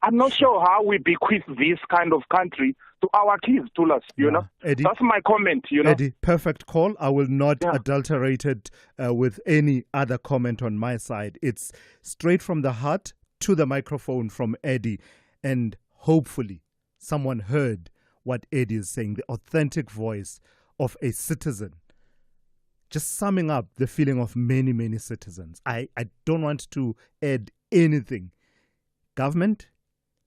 I'm not sure how we bequeath this kind of country to our kids, Tulas, you know. Eddie, that's my comment, you know. Eddie, perfect call. I will not adulterate it with any other comment on my side. It's straight from the heart to the microphone from Eddie. And hopefully someone heard what Eddie is saying, the authentic voice of a citizen. Just summing up the feeling of many, many citizens. I don't want to add anything. Government,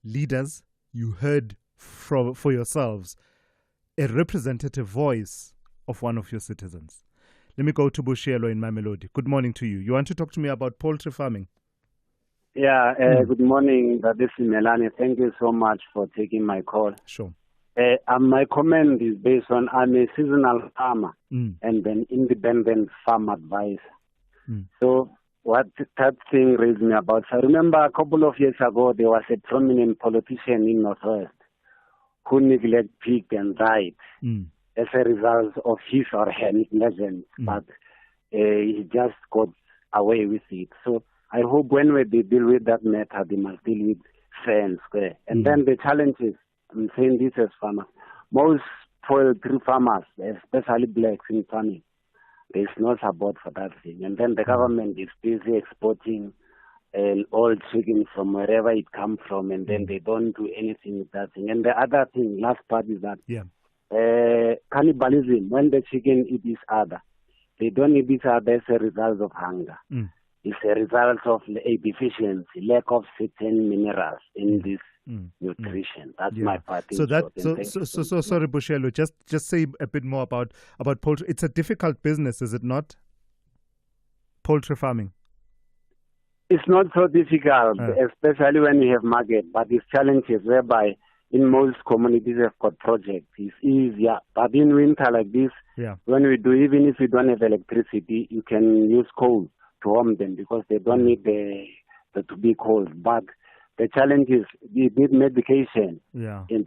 leaders, you heard for yourselves a representative voice of one of your citizens. Let me go to Bushielo in Mamelodi. Good morning to you. You want to talk to me about poultry farming? Yeah, good morning, Thulasizwe Simelane. Thank you so much for taking my call. Sure. My comment is based on I'm a seasonal farmer and an independent farm advisor. So what that thing raised me about, I remember a couple of years ago, there was a prominent politician in Northwest who neglected pig and died as a result of his or her negligence, but he just got away with it. So I hope when they deal with that matter, they must deal with fair and square. And then the challenge is, I'm saying this as farmers, most poultry farmers, especially blacks in farming, there's no support for that thing. And then the government is busy exporting all chicken from wherever it comes from, and then they don't do anything with that thing. And the other thing, last part is that cannibalism, when the chicken eat each other, they don't eat each other as a result of hunger. It's a result of a deficiency, lack of certain minerals in this nutrition. That's my part. So sorry, Bushielo, just say a bit more about poultry. It's a difficult business, is it not? Poultry farming. It's not so difficult, especially when you have market, but it's challenges whereby in most communities have got projects. It's easier. But in winter like this, when we do, even if you don't have electricity, you can use coal to warm them because they don't need to be cold. But the challenge is we need medication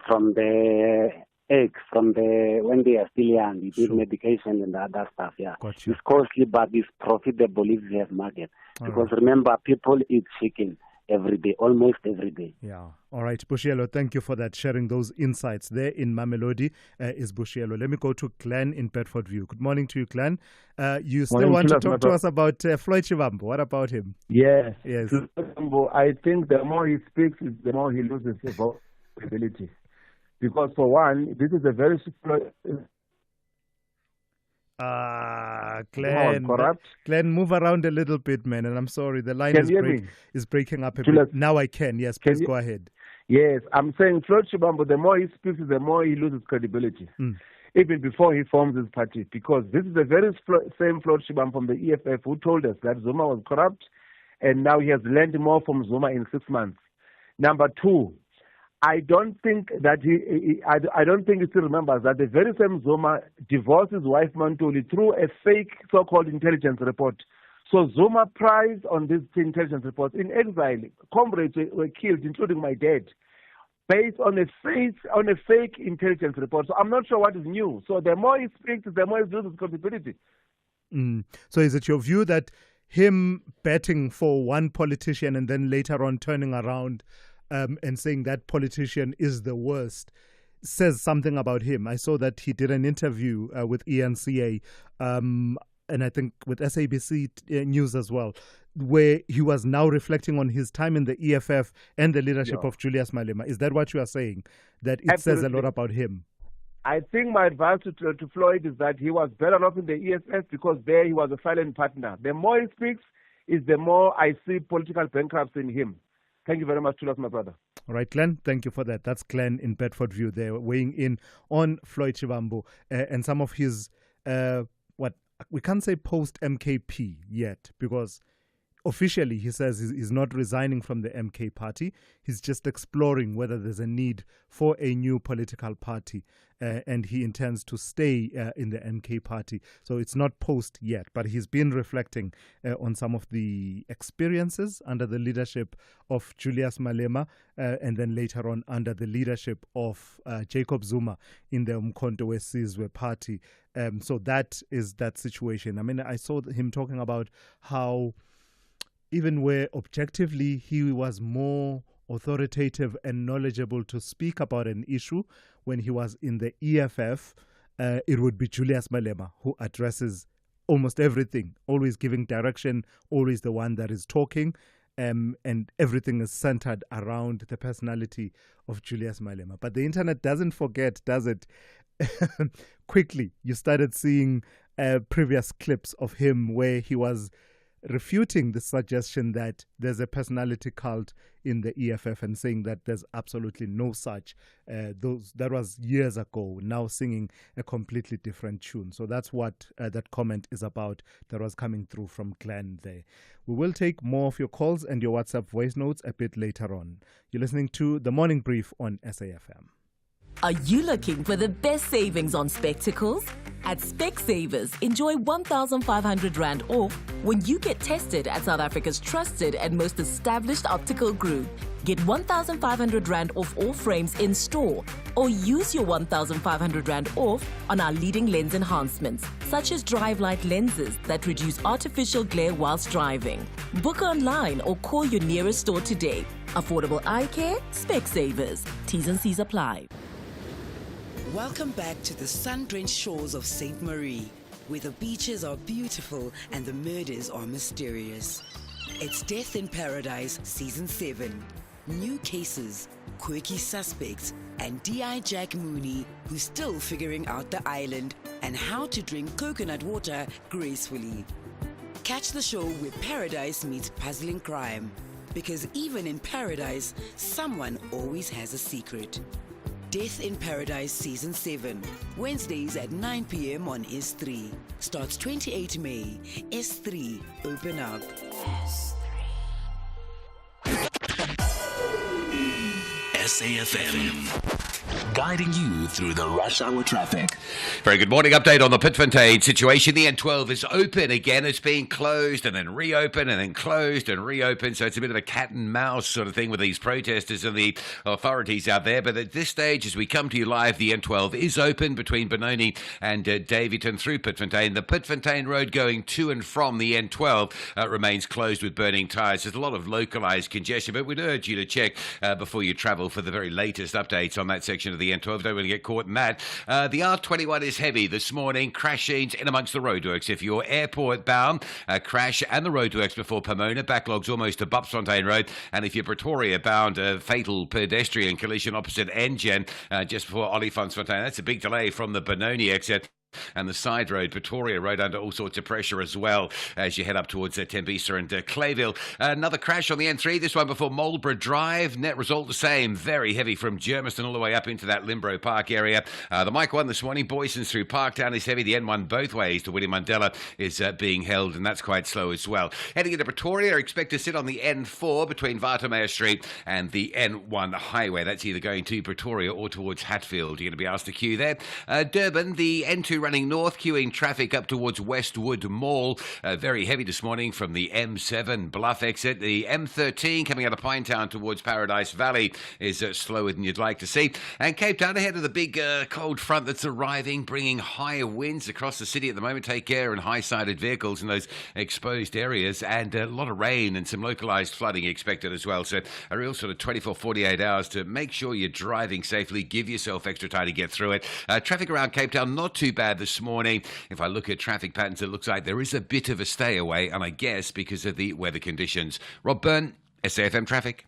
from the eggs, when they are still young. We need medication and other stuff. It's costly, but it's profitable if you have market. Because remember, people eat chicken every day, almost every day. Yeah. All right, Bushielo, thank you for that, sharing those insights. There in Mamelodi is Bushielo. Let me go to Glenn in Bedford View. Good morning to you, Glenn. You still want to talk to us about Floyd Shivambu. What about him? Yes. Yes. I think the more he speaks, the more he loses his ability. Because for one, this is a very Glenn, move around a little bit, man. And I'm sorry, the line is breaking up a bit. Now I can. Yes, please go ahead. Yes, I'm saying Floyd Shivambu, the more he speaks, the more he loses credibility. Even before he forms his party. Because this is the very same Floyd Shivambu from the EFF who told us that Zuma was corrupt, and now he has learned more from Zuma in 6 months. Number two, I don't think that I don't think he still remembers that the very same Zuma divorced his wife Mantuli through a fake so-called intelligence report. So Zuma prized on this intelligence report. In exile, comrades were killed, including my dad, based on a fake intelligence report. So I'm not sure what is new. So the more he speaks, the more he loses credibility. So is it your view that him betting for one politician and then later on turning around and saying that politician is the worst says something about him? I saw that he did an interview with ENCA and I think with SABC News as well, where he was now reflecting on his time in the EFF and the leadership of Julius Malema. Is that what you are saying? That it says a lot about him? I think my advice to Floyd is that he was better off in the EFF because there he was a silent partner. The more he speaks, is the more I see political bankruptcy in him. Thank you very much, Tulas, my brother. All right, Glenn, thank you for that. That's Glenn in Bedford View there, weighing in on Floyd Shivambu and some of his, what we can't say post-MKP yet, because officially he says he's not resigning from the MK party. He's just exploring whether there's a need for a new political party, and he intends to stay in the MK party. So it's not post yet, but he's been reflecting on some of the experiences under the leadership of Julius Malema, and then later on under the leadership of Jacob Zuma in the Umkhonto weSizwe party. So that is that situation. I mean, I saw him talking about how even where objectively he was more authoritative and knowledgeable to speak about an issue when he was in the EFF, it would be Julius Malema who addresses almost everything, always giving direction, always the one that is talking, and everything is centered around the personality of Julius Malema. But the internet doesn't forget, does it? Quickly, you started seeing previous clips of him where he was refuting the suggestion that there's a personality cult in the EFF and saying that there's absolutely no such. That was years ago, now singing a completely different tune. So that's what that comment is about that was coming through from Glenn there. We will take more of your calls and your WhatsApp voice notes a bit later on. You're listening to The Morning Brief on SAFM. Are you looking for the best savings on spectacles? At Specsavers, enjoy 1,500 Rand off when you get tested at South Africa's trusted and most established optical group. Get 1,500 Rand off all frames in store, or use your 1,500 Rand off on our leading lens enhancements, such as drive light lenses that reduce artificial glare whilst driving. Book online or call your nearest store today. Affordable eye care, Specsavers. T's and C's apply. Welcome back to the sun-drenched shores of St. Marie, where the beaches are beautiful and the murders are mysterious. It's Death in Paradise Season 7. New cases, quirky suspects, and D.I. Jack Mooney, who's still figuring out the island and how to drink coconut water gracefully. Catch the show where paradise meets puzzling crime, because even in paradise, someone always has a secret. Death in Paradise Season 7, Wednesdays at 9 p.m. on S3. Starts 28 May. S3, open up. SAFM. Guiding you through the rush hour traffic. Very good morning. Update on the Pitfontein situation. The N12 is open again. It's being closed and then reopened and then closed and reopened. So it's a bit of a cat and mouse sort of thing with these protesters and the authorities out there. But at this stage, as we come to you live, the N12 is open between Benoni and Davyton through Pitfontein. The Pitfontein Road going to and from the N12 remains closed with burning tyres. There's a lot of localised congestion, but we'd urge you to check before you travel for the very latest updates on that section of the N12. Don't want to get caught in that. The R21 is heavy this morning. Crash scenes in amongst the roadworks. If you're airport bound, crash and the roadworks before Pomona. Backlogs almost to Bupsfontein Road. And if you're Pretoria bound, a fatal pedestrian collision opposite Engen just before Olifantsfontein. That's a big delay from the Benoni exit. And the side road, Pretoria Road, under all sorts of pressure as well as you head up towards Tembisa and Clayville. Another crash on the N3, this one before Marlborough Drive. Net result the same, very heavy from Germiston all the way up into that Limbro Park area. The Mike 1 this morning, Boysons through Parktown is heavy. The N1 both ways to William Mandela is being held, and that's quite slow as well. Heading into Pretoria, expect to sit on the N4 between Vartamea Street and the N1 highway. That's either going to Pretoria or towards Hatfield. You're going to be asked to queue there. Durban, the N2 running north, queuing traffic up towards Westwood Mall. Very heavy this morning from the M7 Bluff exit. The M13 coming out of Pinetown towards Paradise Valley is slower than you'd like to see. And Cape Town ahead of the big cold front that's arriving, bringing higher winds across the city at the moment. Take care in high-sided vehicles in those exposed areas, and a lot of rain and some localised flooding expected as well. So a real sort of 24, 48 hours to make sure you're driving safely. Give yourself extra time to get through it. Traffic around Cape Town, not too bad this morning. If I look at traffic patterns, it looks like there is a bit of a stay away, and I guess because of the weather conditions. Rob Byrne, SAFM Traffic.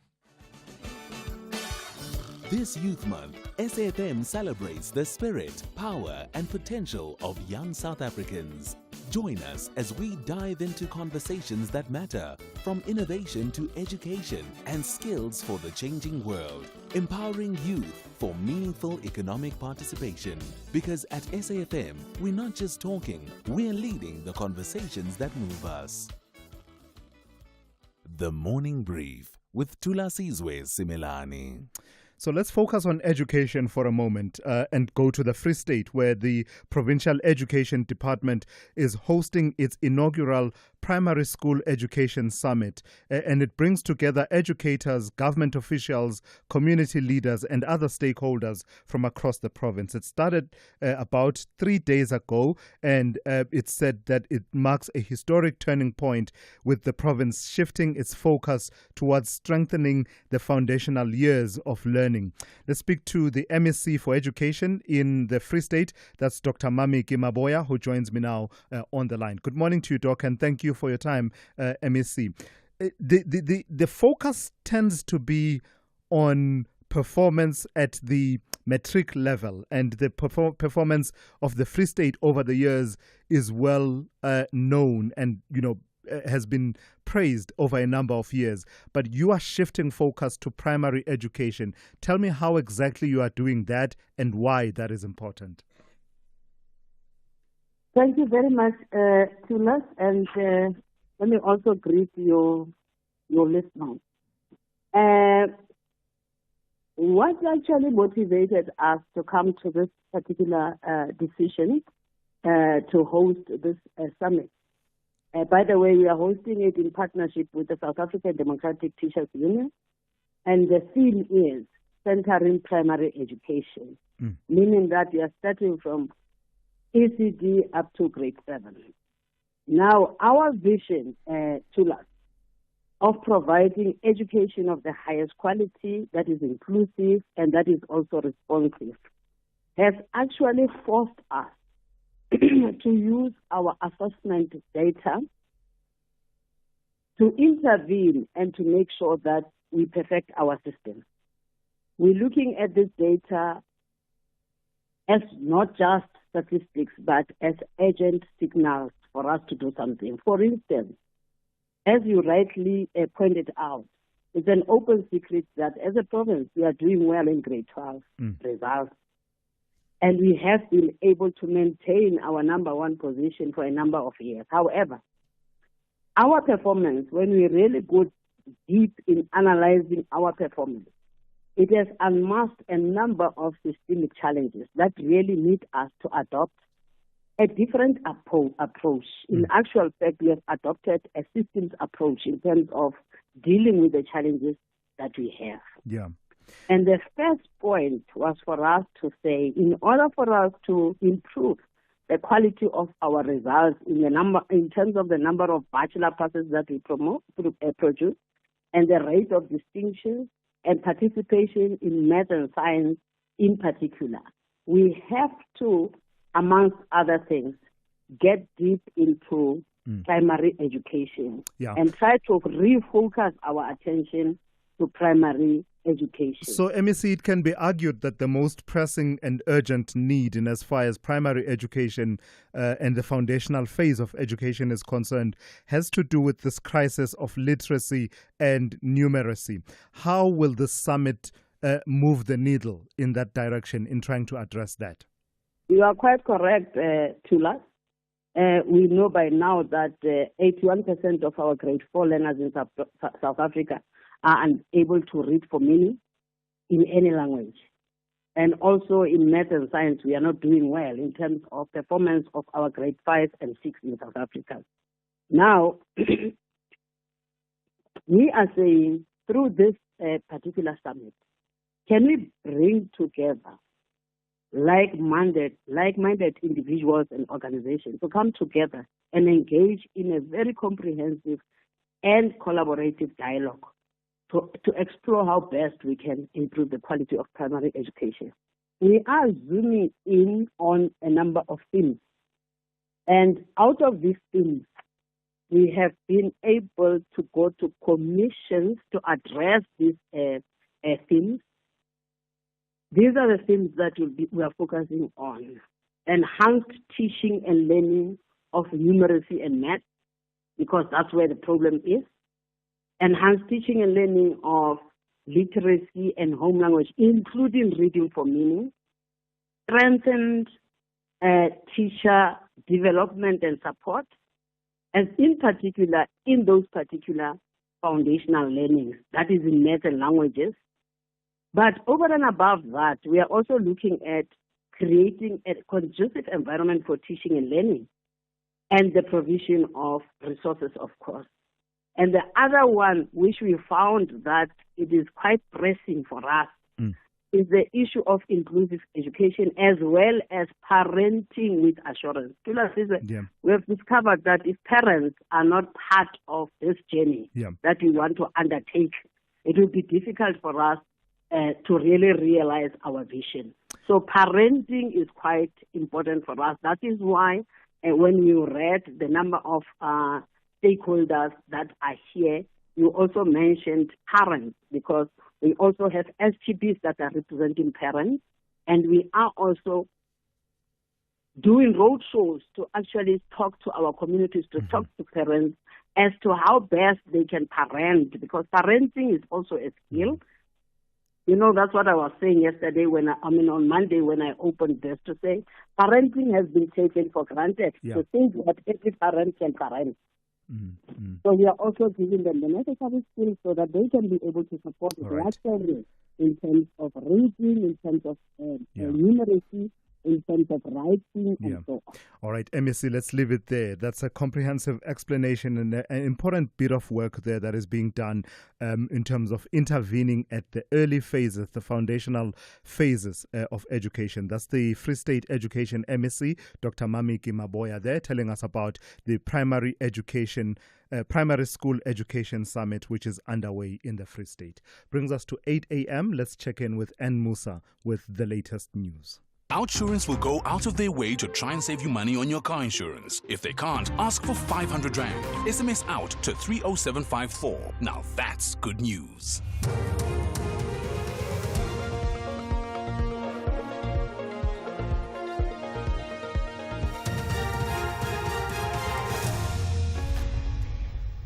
This Youth Month, SAFM celebrates the spirit, power and potential of young South Africans. Join us as we dive into conversations that matter, from innovation to education and skills for the changing world. Empowering youth for meaningful economic participation. Because at SAFM, we're not just talking, we're leading the conversations that move us. The Morning Brief with Thulasizwe Simelane. So let's focus on education for a moment and go to the Free State, where the Provincial Education Department is hosting its inaugural Primary School Education Summit. And it brings together educators, government officials, community leaders and other stakeholders from across the province. It started about 3 days ago, and it said that it marks a historic turning point, with the province shifting its focus towards strengthening the foundational years of learning. Let's speak to the MEC for Education in the Free State. That's Dr. Mami Kimaboya, who joins me now on the line. Good morning to you, Doc, and thank you for your time, MEC. The focus tends to be on performance at the matric level, and the performance of the Free State over the years is well known and, has been praised over a number of years. But you are shifting focus to primary education. Tell me how exactly you are doing that and why that is important. Thank you very much, Thulas, and let me also greet your listeners. What actually motivated us to come to this particular decision to host this summit? By the way, we are hosting it in partnership with the South African Democratic Teachers Union, and the theme is centering primary education, meaning that we are starting from ECD up to grade 7. Now, our vision, Thulas, of providing education of the highest quality, that is inclusive and that is also responsive, has actually forced us to use our assessment data to intervene and to make sure that we perfect our system. We're looking at this data as not just statistics, but as urgent signals for us to do something. For instance, as you rightly pointed out, it's an open secret that as a province, we are doing well in grade 12 results. And we have been able to maintain our number one position for a number of years. However, our performance, when we really go deep in analyzing our performance, it has unmasked a number of systemic challenges that really need us to adopt a different approach. In actual fact, we have adopted a systems approach in terms of dealing with the challenges that we have. Yeah. And the first point was for us to say, in order for us to improve the quality of our results in terms of the number of bachelor passes that we produce, and the rate of distinction and participation in math and science in particular, we have to, amongst other things, get deep into primary education and try to refocus our attention to primary education. So, MEC, it can be argued that the most pressing and urgent need in as far as primary education and the foundational phase of education is concerned has to do with this crisis of literacy and numeracy. How will the summit move the needle in that direction in trying to address that? You are quite correct, Thulas. We know by now that 81% of our grade 4 learners in South Africa are unable to read for meaning in any language. And also in math and science, we are not doing well in terms of performance of our grade 5 and 6 in South Africa. Now, we are saying through this particular summit, can we bring together like-minded individuals and organizations to come together and engage in a very comprehensive and collaborative dialogue to explore how best we can improve the quality of primary education. We are zooming in on a number of themes. And out of these themes, we have been able to go to commissions to address these themes. These are the themes that we are focusing on. Enhanced teaching and learning of numeracy and math, because that's where the problem is. Enhanced teaching and learning of literacy and home language, including reading for meaning. Strengthened teacher development and support, and in particular, in those particular foundational learnings, that is in math and languages. But over and above that, we are also looking at creating a conducive environment for teaching and learning and the provision of resources, of course. And the other one, which we found that it is quite pressing for us, is the issue of inclusive education as well as parenting with assurance. We have discovered that if parents are not part of this journey that we want to undertake, it will be difficult for us to really realize our vision. So parenting is quite important for us. That is why when you read the number of stakeholders that are here, you also mentioned parents, because we also have SGBs that are representing parents, and we are also doing road shows to actually talk to our communities, to talk to parents as to how best they can parent, because parenting is also a skill. You know, that's what I was saying yesterday on Monday when I opened this, to say parenting has been taken for granted. To think that every parent can parent. So we are also giving them the necessary skills so that they can be able to support their children in terms of reading, in terms of numeracy, in terms of writing, and so on. All right, MEC, let's leave it there. That's a comprehensive explanation and an important bit of work there that is being done in terms of intervening at the early phases, the foundational phases of education. That's the Free State Education MEC, Dr. Mamiki Maboya, there telling us about the primary school education summit, which is underway in the Free State. Brings us to 8 a.m. Let's check in with N. Musa with the latest news. Outsurance will go out of their way to try and save you money on your car insurance. If they can't, ask for 500 Rand. SMS out to 30754. Now that's good news.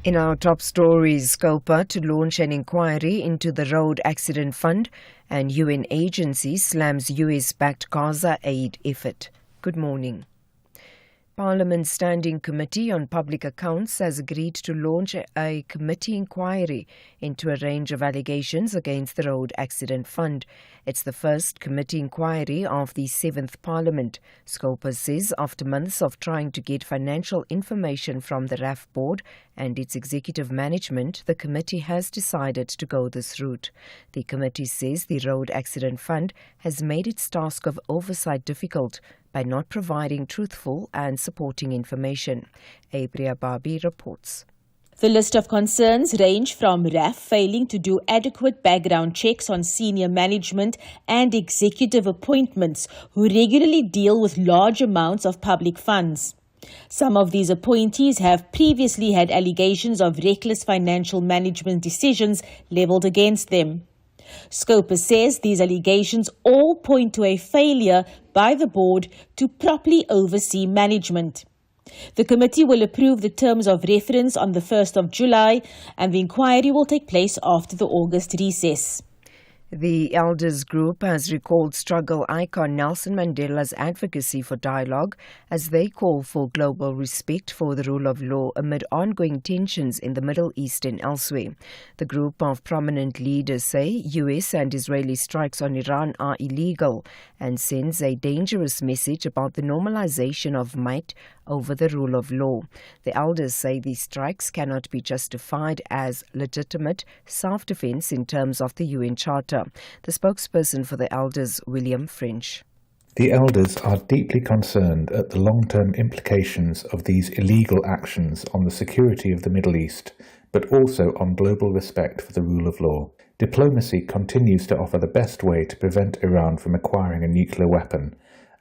In our top stories, Scopa to launch an inquiry into the Road Accident Fund, and UN agency slams US-backed Gaza aid effort. Good morning. Parliament's Standing Committee on Public Accounts has agreed to launch a committee inquiry into a range of allegations against the Road Accident Fund. It's the first committee inquiry of the 7th Parliament. Scopus says after months of trying to get financial information from the RAF board and its executive management, the committee has decided to go this route. The committee says the Road Accident Fund has made its task of oversight difficult by not providing truthful and supporting information. Abria Babi reports. The list of concerns range from RAF failing to do adequate background checks on senior management and executive appointments who regularly deal with large amounts of public funds. Some of these appointees have previously had allegations of reckless financial management decisions levelled against them. Scopus says these allegations all point to a failure by the board to properly oversee management. The committee will approve the terms of reference on the 1st of July, and the inquiry will take place after the August recess. The Elders Group has recalled struggle icon Nelson Mandela's advocacy for dialogue as they call for global respect for the rule of law amid ongoing tensions in the Middle East and elsewhere. The group of prominent leaders say US and Israeli strikes on Iran are illegal and sends a dangerous message about the normalization of might over the rule of law. The elders say these strikes cannot be justified as legitimate self-defense in terms of the UN Charter. The spokesperson for the elders, William French. The elders are deeply concerned at the long-term implications of these illegal actions on the security of the Middle East, but also on global respect for the rule of law. Diplomacy continues to offer the best way to prevent Iran from acquiring a nuclear weapon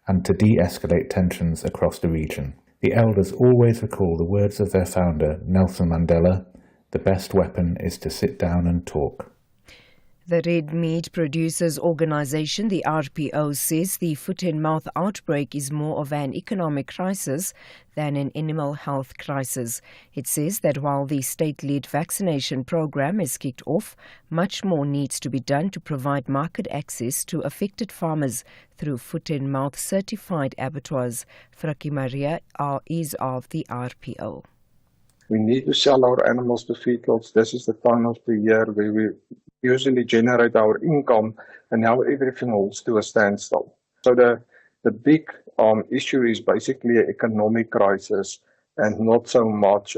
and to de-escalate tensions across the region. The elders always recall the words of their founder, Nelson Mandela, "The best weapon is to sit down and talk." The Red Meat Producers Organization, the RPO, says the foot-and-mouth outbreak is more of an economic crisis than an animal health crisis. It says that while the state-led vaccination program is kicked off, much more needs to be done to provide market access to affected farmers through foot-and-mouth certified abattoirs. Fraki Maria is of the RPO. We need to sell our animals to feedlots. This is the time of the year where we usually generate our income, and now everything holds to a standstill. So the big issue is basically an economic crisis and not so much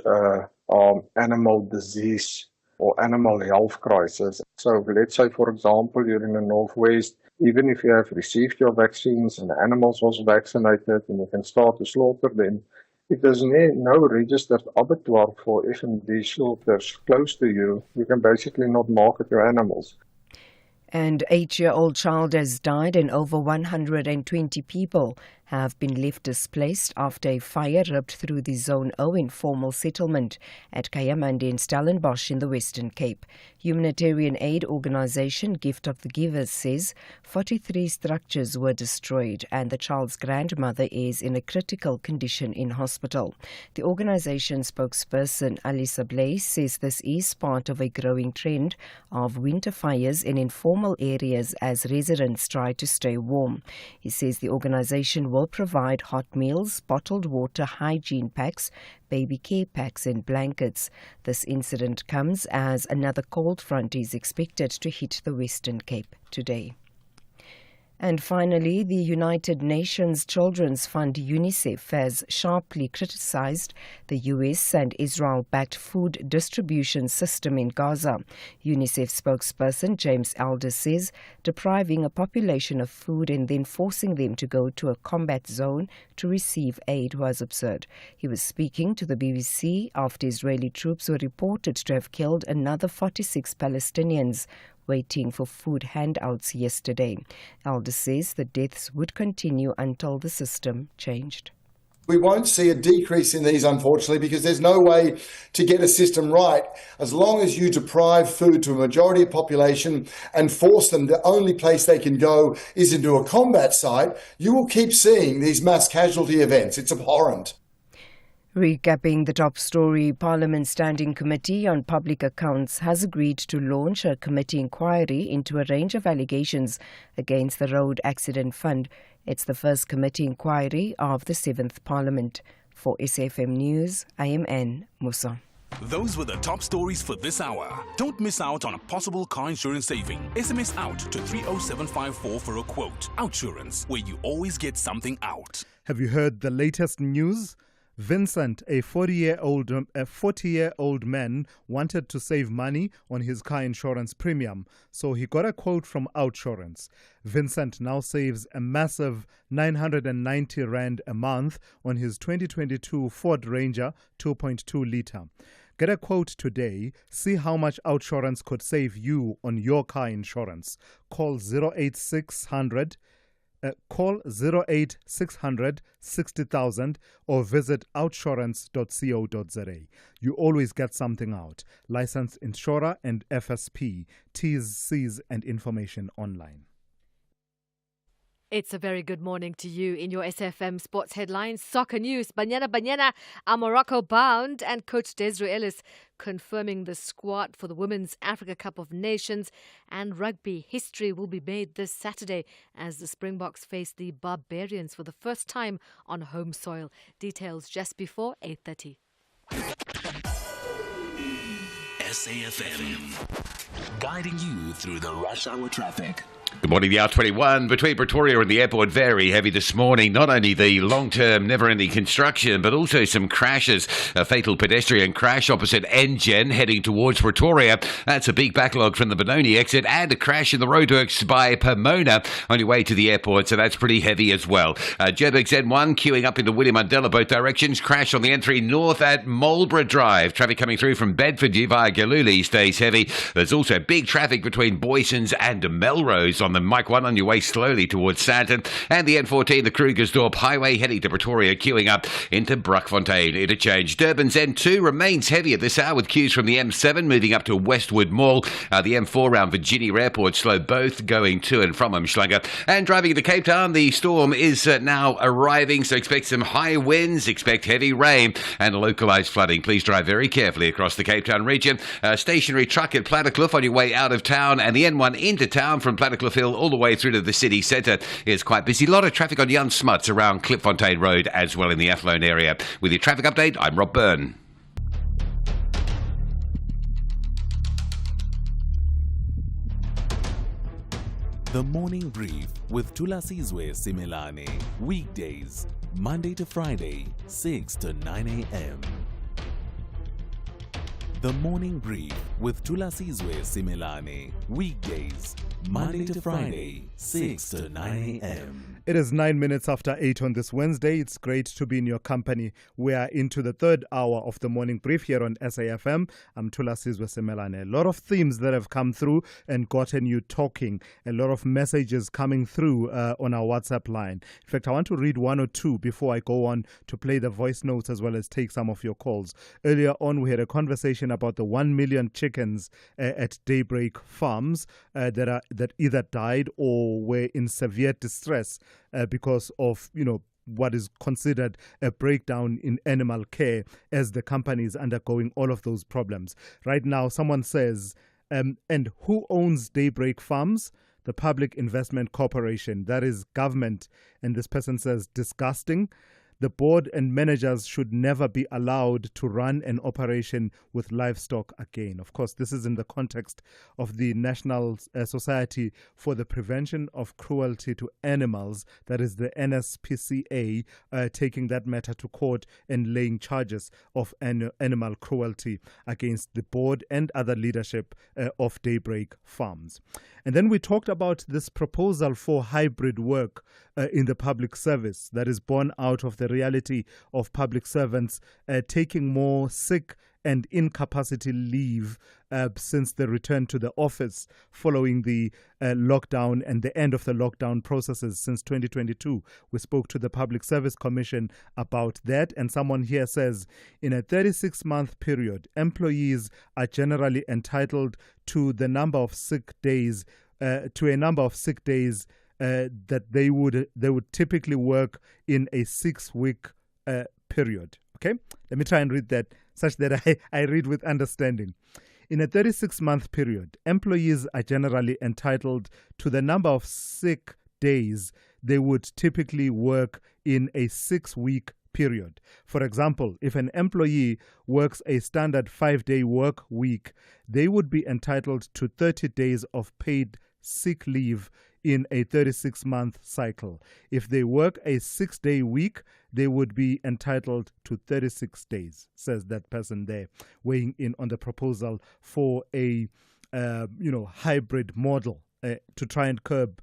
animal disease or animal health crisis. So let's say, for example, you're in the Northwest, even if you have received your vaccines and the animals was vaccinated and you can start to slaughter them, if there's no registered abattoir for F&B slaughters close to you, you can basically not market your animals. An 8-year-old child has died and over 120 people have been left displaced after a fire ripped through the Zone O informal settlement at Kayamandi and Stellenbosch in the Western Cape. Humanitarian aid organisation Gift of the Givers says 43 structures were destroyed and the child's grandmother is in a critical condition in hospital. The organisation spokesperson Alisa Blaise says this is part of a growing trend of winter fires in informal areas as residents try to stay warm. He says the organisation will provide hot meals, bottled water, hygiene packs, baby care packs and blankets. This incident comes as another cold front is expected to hit the Western Cape today. And finally, the United Nations Children's Fund UNICEF has sharply criticized the US and Israel-backed food distribution system in Gaza. UNICEF spokesperson James Elder says depriving a population of food and then forcing them to go to a combat zone to receive aid was absurd. He was speaking to the BBC after Israeli troops were reported to have killed another 46 Palestinians waiting for food handouts yesterday. Elder says the deaths would continue until the system changed. We won't see a decrease in these, unfortunately, because there's no way to get a system right. As long as you deprive food to a majority of population and force them, the only place they can go is into a combat site, you will keep seeing these mass casualty events. It's abhorrent. Recapping the top story, Parliament's Standing Committee on Public Accounts has agreed to launch a committee inquiry into a range of allegations against the Road Accident Fund. It's the first committee inquiry of the 7th Parliament. For SAFM News, I am Anne Musa. Those were the top stories for this hour. Don't miss out on a possible car insurance saving. SMS out to 30754 for a quote. Outsurance, where you always get something out. Have you heard the latest news? Vincent, a 40-year-old man, wanted to save money on his car insurance premium, so he got a quote from Outsurance. Vincent now saves a massive 990 Rand a month on his 2022 Ford Ranger 2.2 litre. Get a quote today. See how much Outsurance could save you on your car insurance. Call 08600 60,000 or visit outsurance.co.za. You always get something out. Licensed insurer and FSP. T's, C's and information online. It's a very good morning to you. In your SFM Sports Headlines, soccer news. Banyana are Morocco bound, and coach Desiree Ellis confirming the squad for the Women's Africa Cup of Nations. And rugby history will be made this Saturday as the Springboks face the Barbarians for the first time on home soil. Details just before 8:30. SAFM, guiding you through the rush hour traffic. Good morning. The R21 between Pretoria and the airport, very heavy this morning. Not only the long-term never-ending construction, but also some crashes. A fatal pedestrian crash opposite Engen heading towards Pretoria. That's a big backlog from the Benoni exit, and a crash in the roadworks by Pomona on your way to the airport, so that's pretty heavy as well. Joburg's N1 queuing up into William Mandela both directions. Crash on the N3 north at Marlborough Drive. Traffic coming through from Bedford via Galuli stays heavy. There's also big traffic between Boysons and Melrose on the Mike 1 on your way slowly towards Sandton, and the N14, the Krugersdorp Highway heading to Pretoria, queuing up into Brockfontein interchange. Durban's N2 remains heavy at this hour with queues from the M7 moving up to Westwood Mall. The M4 around Virginia Airport slow, both going to and from Umhlanga. And driving into Cape Town, the storm is now arriving, so expect some high winds, expect heavy rain and localised flooding. Please drive very carefully across the Cape Town region. Stationary truck at Plattekloof on your way out of town, and the N1 into town from Plattekloof Hill all the way through to the city centre is quite busy. A lot of traffic on Jan Smuts around Klipfontein Road as well in the Athlone area. With your traffic update, I'm Rob Byrne. The Morning Brief with Thulasizwe Simelane. Weekdays, Monday to Friday, 6 to 9 a.m. The Morning Brief with Thulasizwe Simelane. Weekdays, Monday to Friday, 6 to 9 a.m. It is 9 minutes after 8 on this Wednesday. It's great to be in your company. We are into the third hour of the Morning Brief here on SAFM. I'm Thulasizwe Simelane. A lot of themes that have come through and gotten you talking. A lot of messages coming through on our WhatsApp line. In fact, I want to read one or two before I go on to play the voice notes as well as take some of your calls. Earlier on, we had a conversation about the 1 million chickens at Daybreak Farms that either died or were in severe distress because of, what is considered a breakdown in animal care as the company is undergoing all of those problems. Right now, someone says, and who owns Daybreak Farms? The Public Investment Corporation. That is government. And this person says, disgusting. The board and managers should never be allowed to run an operation with livestock again. Of course, this is in the context of the National Society for the Prevention of Cruelty to Animals, that is the NSPCA, taking that matter to court and laying charges of animal cruelty against the board and other leadership of Daybreak Farms. And then we talked about this proposal for hybrid work in the public service that is born out of the reality of public servants taking more sick and incapacity leave since the return to the office following the lockdown and the end of the lockdown processes since 2022. We spoke to the Public Service Commission about that, and someone here says, in a 36-month period, employees are generally entitled to the number of sick days, that they would typically work in a 6-week period. Okay, let me try and read that such that I read with understanding. In a 36-month period, employees are generally entitled to the number of sick days they would typically work in a 6-week period. For example, if an employee works a standard 5-day work week, they would be entitled to 30 days of paid sick leave in a 36-month cycle. If they work a 6-day week, they would be entitled to 36 days, says that person there, weighing in on the proposal for a hybrid model to try and curb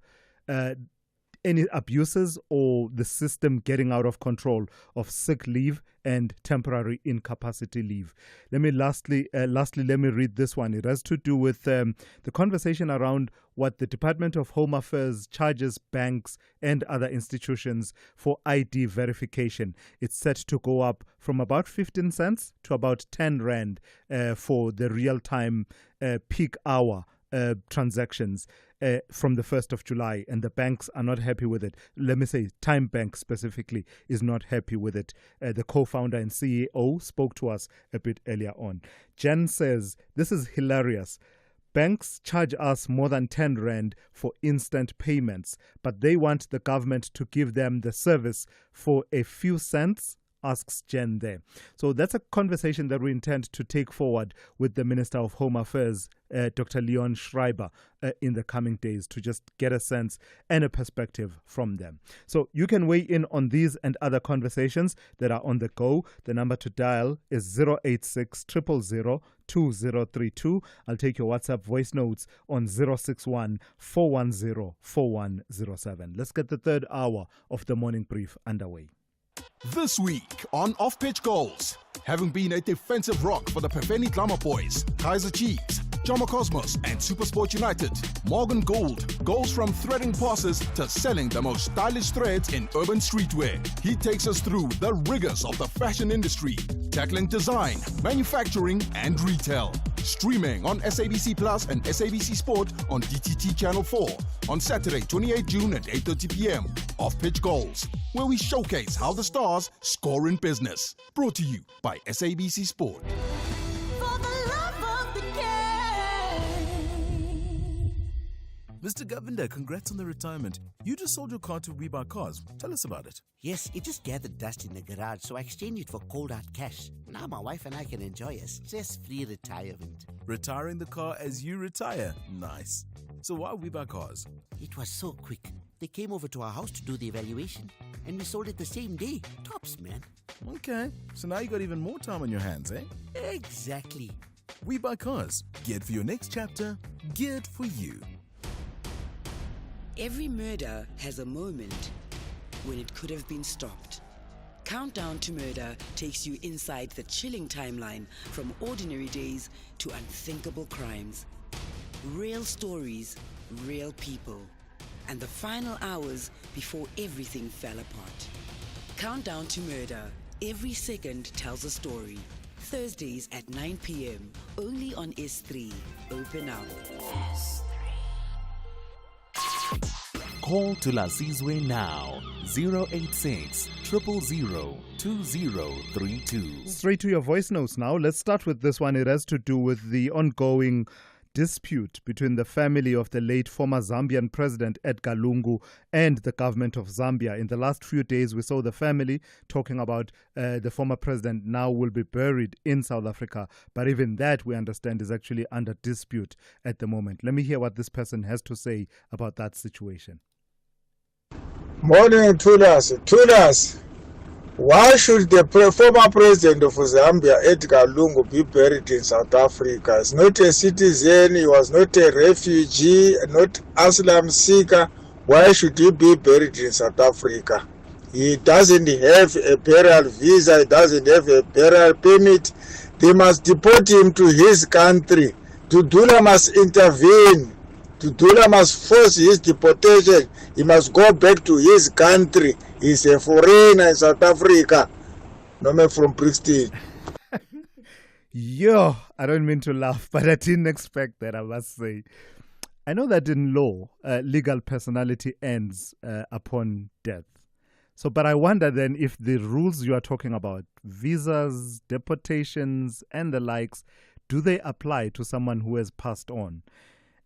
any abuses or the system getting out of control of sick leave and temporary incapacity leave. Lastly, let me read this one. It has to do with the conversation around what the Department of Home Affairs charges banks and other institutions for ID verification. It's set to go up from about 15 cents to about 10 rand for the real-time peak hour transactions from the 1st of July, and the banks are not happy with it. Let me say, Time Bank specifically is not happy with it. The co-founder and CEO spoke to us a bit earlier on. Jen says, this is hilarious. Banks charge us more than 10 rand for instant payments, but they want the government to give them the service for a few cents, asks Jen there. So that's a conversation that we intend to take forward with the Minister of Home Affairs, Dr. Leon Schreiber, in the coming days to just get a sense and a perspective from them. So you can weigh in on these and other conversations that are on the go. The number to dial is 086 000 2032. I'll take your WhatsApp voice notes on 061 410 4107. Let's get the third hour of the morning brief underway. This week on Off-Pitch Goals, having been a defensive rock for the Pefeni Glamour Boys, Kaiser Chiefs, Jomo Cosmos and Supersport United, Morgan Gould goes from threading passes to selling the most stylish threads in urban streetwear. He takes us through the rigors of the fashion industry, tackling design, manufacturing and retail. Streaming on SABC Plus and SABC Sport on DTT Channel 4 on Saturday, 28 June at 8:30 p.m. Off-Pitch Goals, where we showcase how the stars score in business. Brought to you by SABC Sport. Mr. Govinda, congrats on the retirement. You just sold your car to We Buy Cars. Tell us about it. Yes, it just gathered dust in the garage, so I exchanged it for cold hard cash. Now my wife and I can enjoy a stress-free retirement. Retiring the car as you retire. Nice. So why We Buy Cars? It was so quick. They came over to our house to do the evaluation, and we sold it the same day. Tops, man. Okay, so now you got even more time on your hands, eh? Exactly. We Buy Cars. Geared for your next chapter. Geared for you. Every murder has a moment when it could have been stopped. Countdown to Murder takes you inside the chilling timeline from ordinary days to unthinkable crimes. Real stories, real people, and the final hours before everything fell apart. Countdown to Murder. Every second tells a story. Thursdays at 9 p.m. only on S3. Open up. Call Thulasizwe now, 086 000 2032. Straight to your voice notes now. Let's start with this one. It has to do with the ongoing dispute between the family of the late former Zambian president Edgar Lungu and the government of Zambia. In the last few days, we saw the family talking about the former president now will be buried in South Africa. But even that, we understand, is actually under dispute at the moment. Let me hear what this person has to say about that situation. Morning, Thulas. Why should the former president of Zambia, Edgar Lungu, be buried in South Africa? He's not a citizen, he was not a refugee, not asylum seeker. Why should he be buried in South Africa? He doesn't have a burial visa, he doesn't have a burial permit. They must deport him to his country. Dudula must intervene. Dudula must force his deportation. He must go back to his country. He's a foreigner in South Africa. No man from Brixton. Yo, I don't mean to laugh, but I didn't expect that, I must say. I know that in law, legal personality ends upon death. So, but I wonder then if the rules you are talking about, visas, deportations, and the likes, do they apply to someone who has passed on?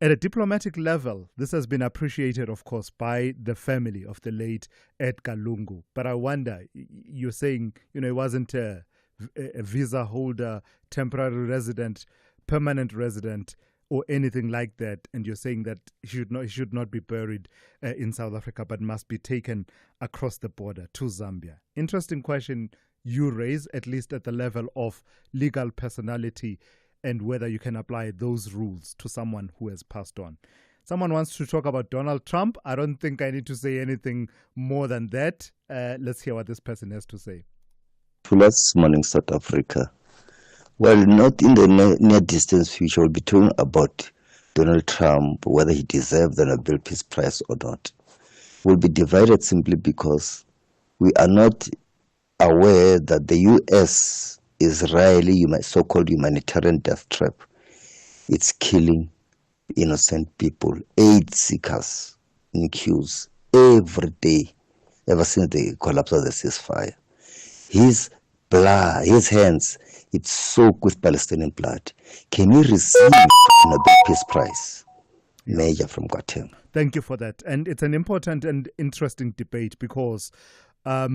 At a diplomatic level, this has been appreciated, of course, by the family of the late Edgar Lungu. But I wonder, you're saying, he wasn't a visa holder, temporary resident, permanent resident, or anything like that, and you're saying that he should not be buried in South Africa, but must be taken across the border to Zambia. Interesting question you raise, at least at the level of legal personality, and whether you can apply those rules to someone who has passed on. Someone wants to talk about Donald Trump. I don't think I need to say anything more than that. Let's hear what this person has to say. Last morning, South Africa. Well, not in the near distance future, we'll be talking about Donald Trump, whether he deserves the Nobel Peace Prize or not. We'll be divided simply because we are not aware that the U.S.-Israeli so-called humanitarian death trap, it's killing innocent people, aid seekers in queues every day, ever since the collapse of the ceasefire. His blood, his hands, it's soaked with Palestinian blood. Can he receive the Nobel Peace Prize? Major from Guatemala. Thank you for that. And it's an important and interesting debate because I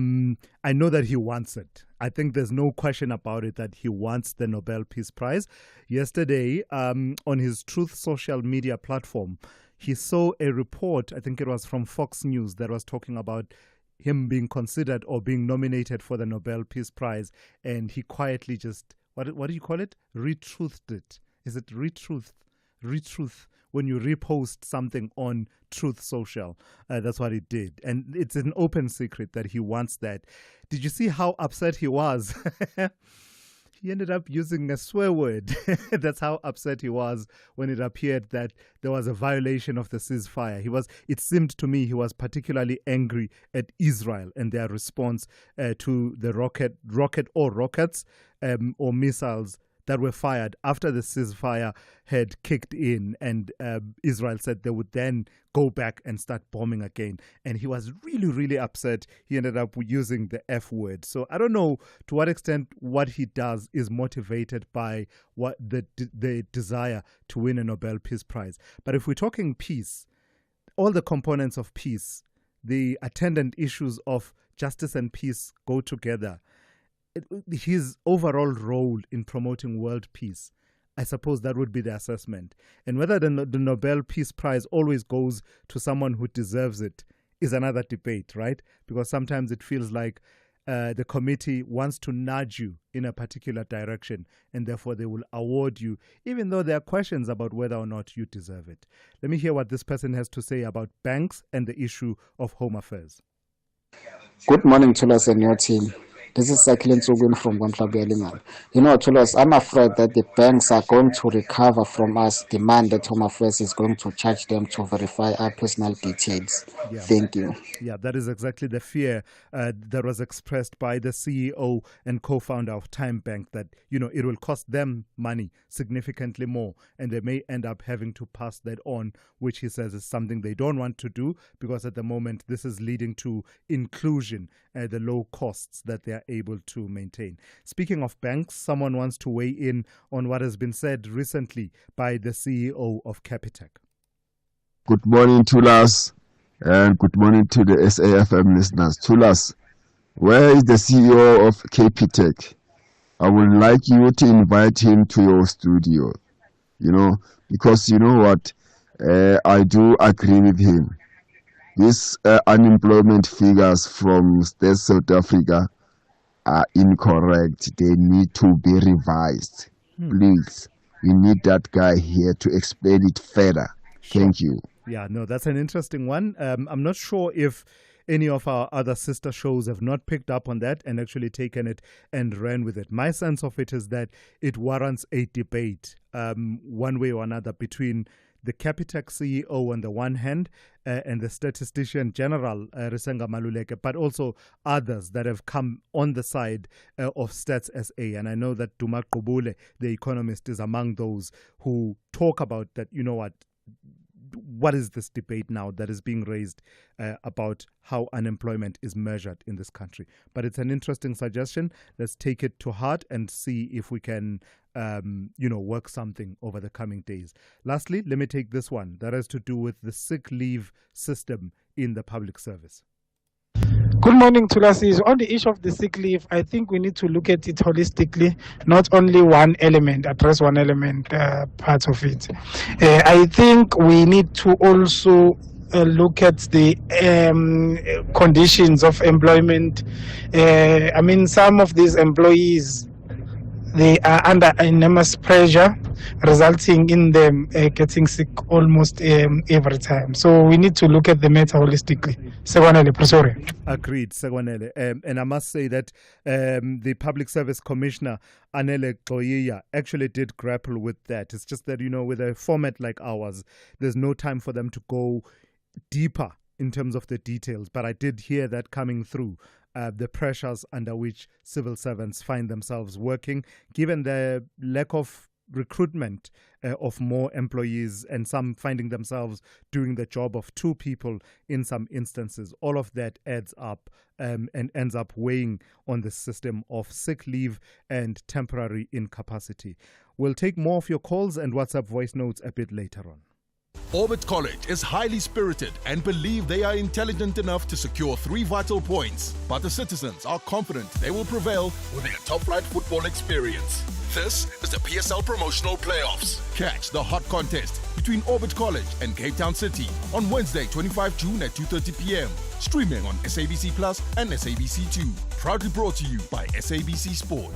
know that he wants it. I think there's no question about it that he wants the Nobel Peace Prize. Yesterday, on his Truth social media platform, he saw a report, I think it was from Fox News, that was talking about him being considered or being nominated for the Nobel Peace Prize, and he quietly just, what do you call it? Retruthed it. Is it retruth? Retruth. When you repost something on Truth Social, that's what he did. And it's an open secret that he wants that. Did you see how upset he was? He ended up using a swear word. That's how upset he was when it appeared that there was a violation of the ceasefire. It seemed to me he was particularly angry at Israel and their response to the rockets or missiles that were fired after the ceasefire had kicked in, and Israel said they would then go back and start bombing again. And he was really, really upset. He ended up using the F word. So I don't know to what extent what he does is motivated by what the desire to win a Nobel Peace Prize. But if we're talking peace, all the components of peace, the attendant issues of justice and peace go together. His overall role in promoting world peace, I suppose that would be the assessment. And whether the Nobel Peace Prize always goes to someone who deserves it is another debate, right? Because sometimes it feels like the committee wants to nudge you in a particular direction, and therefore they will award you, even though there are questions about whether or not you deserve it. Let me hear what this person has to say about banks and the issue of home affairs. Good morning, Thulas and your team. This is Sakilin Tsugwin from Gontlabellingal. Thulas, I'm afraid that the banks are going to recover from us demand that Home Affairs is going to charge them to verify our personal details. Yeah. Thank you. Yeah, that is exactly the fear that was expressed by the CEO and co-founder of Time Bank, that, it will cost them money significantly more, and they may end up having to pass that on, which he says is something they don't want to do, because at the moment this is leading to inclusion, the low costs that they are able to maintain. Speaking of banks, someone wants to weigh in on what has been said recently by the CEO of Capitec. Good morning, Thulas, and good morning to the SAFM listeners. Thulas, where is the CEO of Capitec? I would like you to invite him to your studio, because you know what, I do agree with him. These unemployment figures from South Africa are incorrect. They need to be revised. Please, we need that guy here to explain it further. Sure. Thank you. Yeah, no, that's an interesting one. I'm not sure if any of our other sister shows have not picked up on that and actually taken it and ran with it. My sense of it is that it warrants a debate, one way or another, between the Capitec CEO on the one hand and the statistician general, Risenga Maluleke, but also others that have come on the side of Stats SA. And I know that Duma Qubule, the economist, is among those who talk about that, what is this debate now that is being raised about how unemployment is measured in this country? But it's an interesting suggestion. Let's take it to heart and see if we can work something over the coming days. Lastly, let me take this one that has to do with the sick leave system in the public service. Good morning, Thulasizwe. On the issue of the sick leave, I think we need to look at it holistically, not only one element, address one element, part of it. I think we need to also look at the conditions of employment. Some of these employees, they are under enormous pressure, resulting in them getting sick almost every time. So we need to look at the matter holistically. Segwanele, Professor. Agreed, Segwanele. And I must say that the Public Service Commissioner, Anele Goyiya, actually did grapple with that. It's just that, with a format like ours, there's no time for them to go deeper in terms of the details. But I did hear that coming through. The pressures under which civil servants find themselves working, given the lack of recruitment of more employees and some finding themselves doing the job of two people in some instances. All of that adds up and ends up weighing on the system of sick leave and temporary incapacity. We'll take more of your calls and WhatsApp voice notes a bit later on. Orbit College is highly spirited and believe they are intelligent enough to secure 3 vital points. But the citizens are confident they will prevail with their top-flight football experience. This is the PSL Promotional Playoffs. Catch the hot contest between Orbit College and Cape Town City on Wednesday, 25 June at 2:30 p.m. Streaming on SABC Plus and SABC2. Proudly brought to you by SABC Sport.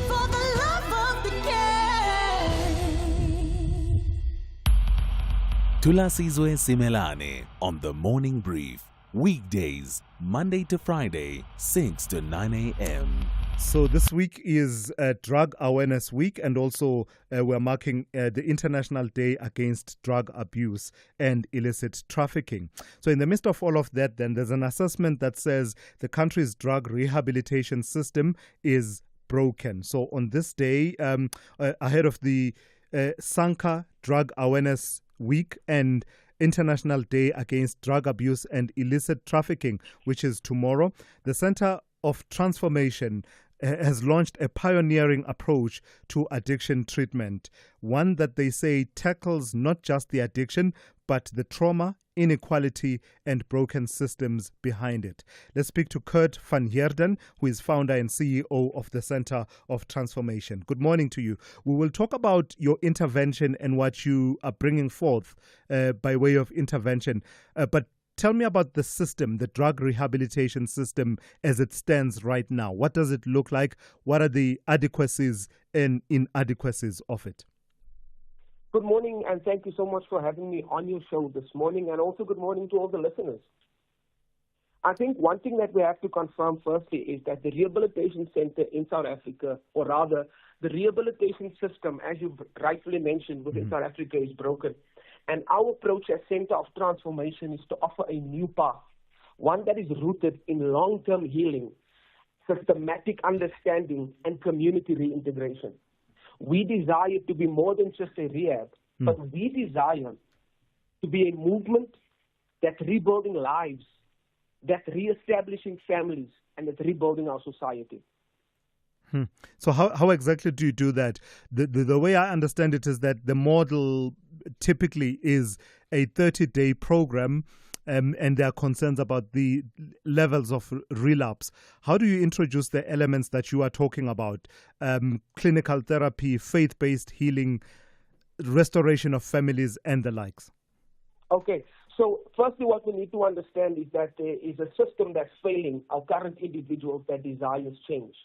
For the love of the game. Thulasizwe Simelane on the Morning Brief. Weekdays, Monday to Friday, 6 to 9 a.m. So this week is Drug Awareness Week, and also we're marking the International Day Against Drug Abuse and Illicit Trafficking. So in the midst of all of that, then there's an assessment that says the country's drug rehabilitation system is broken. So on this day, ahead of the Sanka Drug Awareness Week and International Day Against Drug Abuse and Illicit Trafficking, which is tomorrow, the Center of Transformation has launched a pioneering approach to addiction treatment, one that they say tackles not just the addiction, but the trauma, inequality, and broken systems behind it. Let's speak to Kurt van Heerden, who is founder and CEO of the Center of Transformation. Good morning to you. We will talk about your intervention and what you are bringing forth by way of intervention. But tell me about the system, the drug rehabilitation system as it stands right now. What does it look like? What are the adequacies and inadequacies of it? Good morning, and thank you so much for having me on your show this morning, and also good morning to all the listeners. I think one thing that we have to confirm firstly is that the rehabilitation center in South Africa, or rather the rehabilitation system, as you rightfully mentioned, within South Africa is broken. And our approach as Center of Transformation is to offer a new path, one that is rooted in long-term healing, systematic understanding, and community reintegration. We desire to be more than just a rehab, but we desire to be a movement that's rebuilding lives, that's reestablishing families, and that's rebuilding our society. So how exactly do you do that? The way I understand it is that the model typically is a 30-day program, and there are concerns about the levels of relapse. How do you introduce the elements that you are talking about? Clinical therapy, faith-based healing, restoration of families, and the likes? Okay, so firstly what we need to understand is that there is a system that's failing our current individuals that desires change.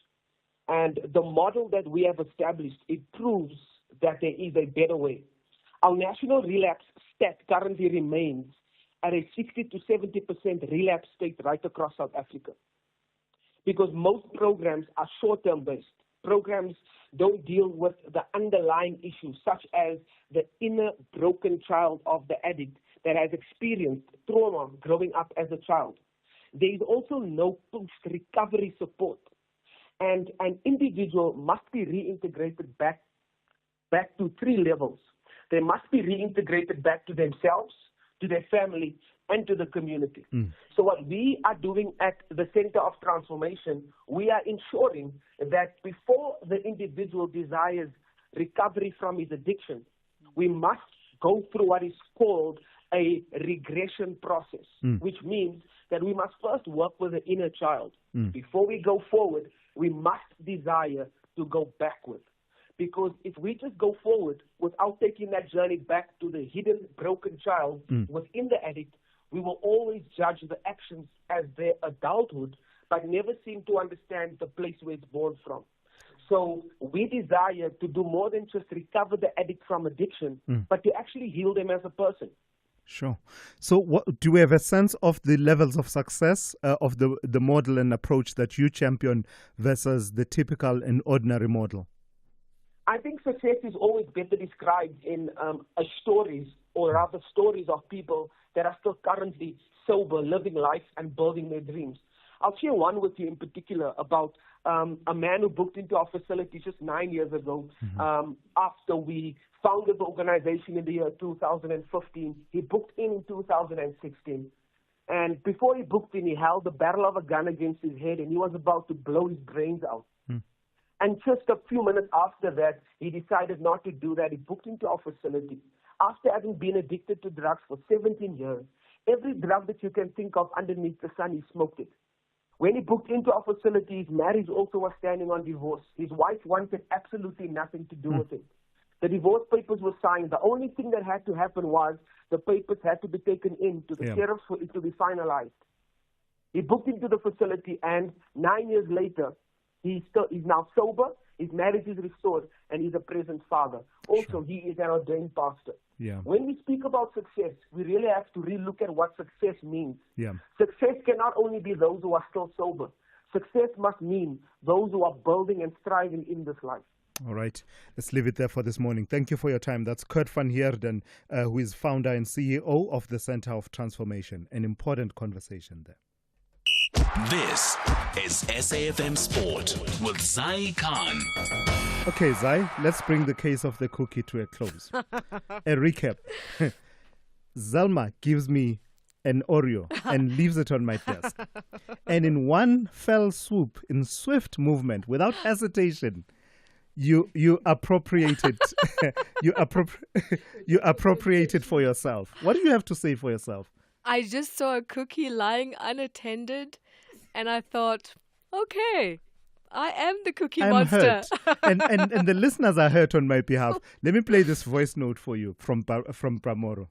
And the model that we have established, it proves that there is a better way. Our national relapse stat currently remains at a 60 to 70% relapse state right across South Africa. Because most programs are short-term based. Programs don't deal with the underlying issues, such as the inner broken child of the addict that has experienced trauma growing up as a child. There is also no post-recovery support. And an individual must be reintegrated back to 3 levels. They must be reintegrated back to themselves, to their family, and to the community. So what we are doing at the Center of Transformation, we are ensuring that before the individual desires recovery from his addiction, we must go through what is called a regression process, which means that we must first work with the inner child. Before we go forward, we must desire to go backward. Because if we just go forward without taking that journey back to the hidden, broken child within the addict, we will always judge the actions as their adulthood, but never seem to understand the place where it's born from. So we desire to do more than just recover the addict from addiction, but to actually heal them as a person. Sure. So do we have a sense of the levels of success of the model and approach that you champion versus the typical and ordinary model? I think success is always better described in stories, or rather stories of people that are still currently sober, living life and building their dreams. I'll share one with you in particular about a man who booked into our facility just 9 years ago after we founded the organization in the year 2015. He booked in 2016. And before he booked in, he held the barrel of a gun against his head and he was about to blow his brains out. And just a few minutes after that, he decided not to do that. He booked into our facility. After having been addicted to drugs for 17 years, every drug that you can think of underneath the sun, he smoked it. When he booked into our facility, his marriage also was standing on divorce. His wife wanted absolutely nothing to do with it. The divorce papers were signed. The only thing that had to happen was the papers had to be taken in to the sheriff for it to be finalized. He booked into the facility, and 9 years later, he's now sober, his marriage is restored, and he's a present father. Also, he is an ordained pastor. When we speak about success, we really have to relook at what success means. Success cannot only be those who are still sober. Success must mean those who are building and striving in this life. All right. Let's leave it there for this morning. Thank you for your time. That's Kurt van Heerden, who is founder and CEO of the Center of Transformation. An important conversation there. This is SAFM Sport with Zai Khan. Okay, Zai, let's bring the case of the cookie to a close. A recap. Zalma gives me an Oreo and leaves it on my desk. And in one fell swoop, in swift movement, without hesitation, you appropriate it. you appropriate it for yourself. What do you have to say for yourself? I just saw a cookie lying unattended, and I thought, okay, I am the cookie monster. Hurt. and the listeners are hurt on my behalf. Let me play this voice note for you from Bramoro.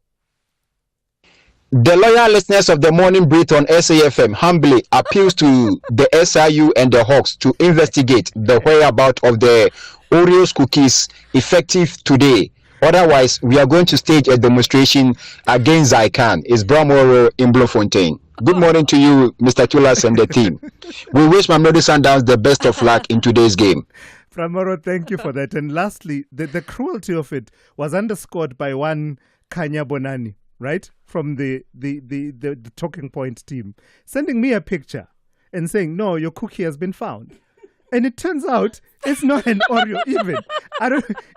The loyal listeners of the Morning Brief on SAFM humbly appeals to the SIU and the Hawks to investigate the whereabouts of the Oreos cookies effective today. Otherwise, we are going to stage a demonstration against Zycan. It's Bramoro in Bloemfontein. Good morning to you, Mr. Thulas and the team. We wish Mamelodi Sundowns the best of luck in today's game. Bramoro, thank you for that. And lastly, the cruelty of it was underscored by one Kanya Bonani, right, from the Talking Point team, sending me a picture and saying, no, your cookie has been found. And it turns out it's not an Oreo even.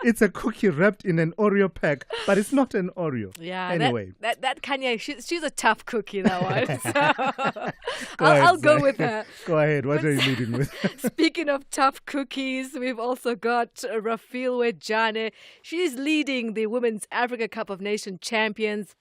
It's a cookie wrapped in an Oreo pack, but it's not an Oreo. Yeah. Anyway. That Kanye, she's a tough cookie, that one. So I'll go with her. Go ahead. What are you leading with? Speaking of tough cookies, we've also got Rafilwe Jane. She's leading the Women's Africa Cup of Nations champions,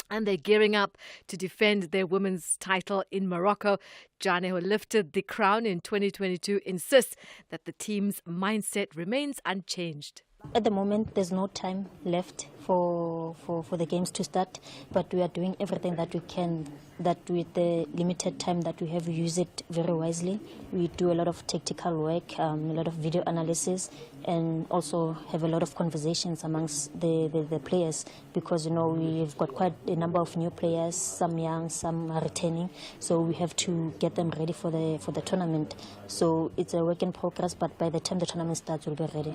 and they're gearing up to defend their women's title in Morocco. Jane, who lifted the crown in 2022, insists that the team's mindset remains unchanged. At the moment, there's no time left for the games to start, but we are doing everything that we can, that with the limited time that we have, we use it very wisely. We do a lot of tactical work, a lot of video analysis, and also have a lot of conversations amongst the players, because, you know, we've got quite a number of new players, some young, some are returning, so we have to get them ready for the tournament. So it's a work in progress, but by the time the tournament starts, we'll be ready.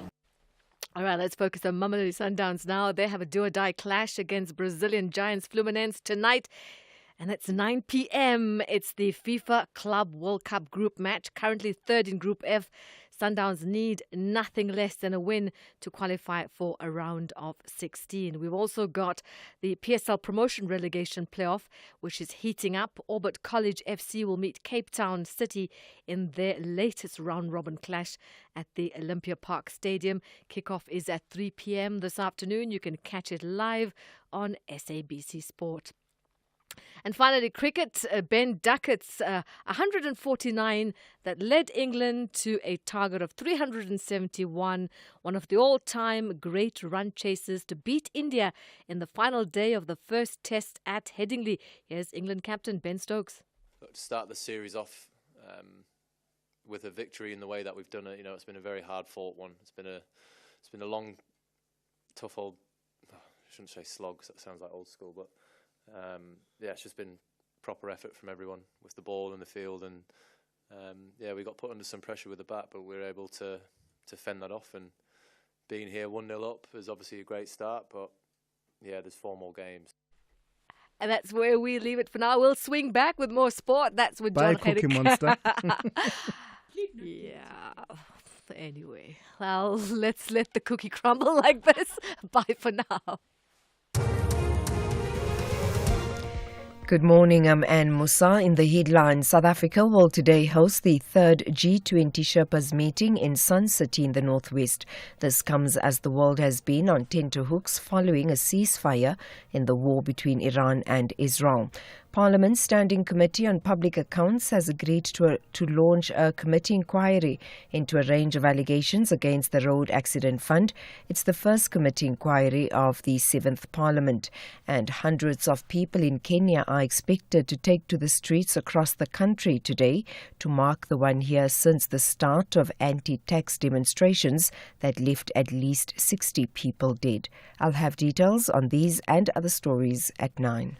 All right, let's focus on Mamelodi Sundowns now. They have a do-or-die clash against Brazilian giants Fluminense tonight. And it's 9 p.m. It's the FIFA Club World Cup group match, currently third in Group F. Sundowns need nothing less than a win to qualify for a round of 16. We've also got the PSL promotion relegation playoff, which is heating up. Ombud College FC will meet Cape Town City in their latest round-robin clash at the Olympia Park Stadium. Kickoff is at 3 p.m. this afternoon. You can catch it live on SABC Sport. And finally, cricket, Ben Duckett's 149 that led England to a target of 371, one of the all-time great run chasers to beat India in the final day of the first test at Headingley. Here's England captain Ben Stokes. To start the series off with a victory in the way that we've done it, it's been a very hard-fought one. It's been a long, tough old, I shouldn't say slog, because that sounds like old school, but it's just been proper effort from everyone with the ball in the field, and we got put under some pressure with the bat, but we were able to fend that off. And being here 1-0 up is obviously a great start, but there's 4 more games. And that's where we leave it for now. We'll swing back with more sport. That's with Bye, John Cookie Monster. Yeah. Anyway, well, let's let the cookie crumble like this. Bye for now. Good morning, I'm Anne Musa. In the headlines, South Africa will today host the third G20 Sherpas meeting in Sun City in the northwest. This comes as the world has been on tenterhooks following a ceasefire in the war between Iran and Israel. Parliament's Standing Committee on Public Accounts has agreed to launch a committee inquiry into a range of allegations against the Road Accident Fund. It's the first committee inquiry of the 7th Parliament, and hundreds of people in Kenya are expected to take to the streets across the country today to mark the 1 year since the start of anti-tax demonstrations that left at least 60 people dead. I'll have details on these and other stories at 9.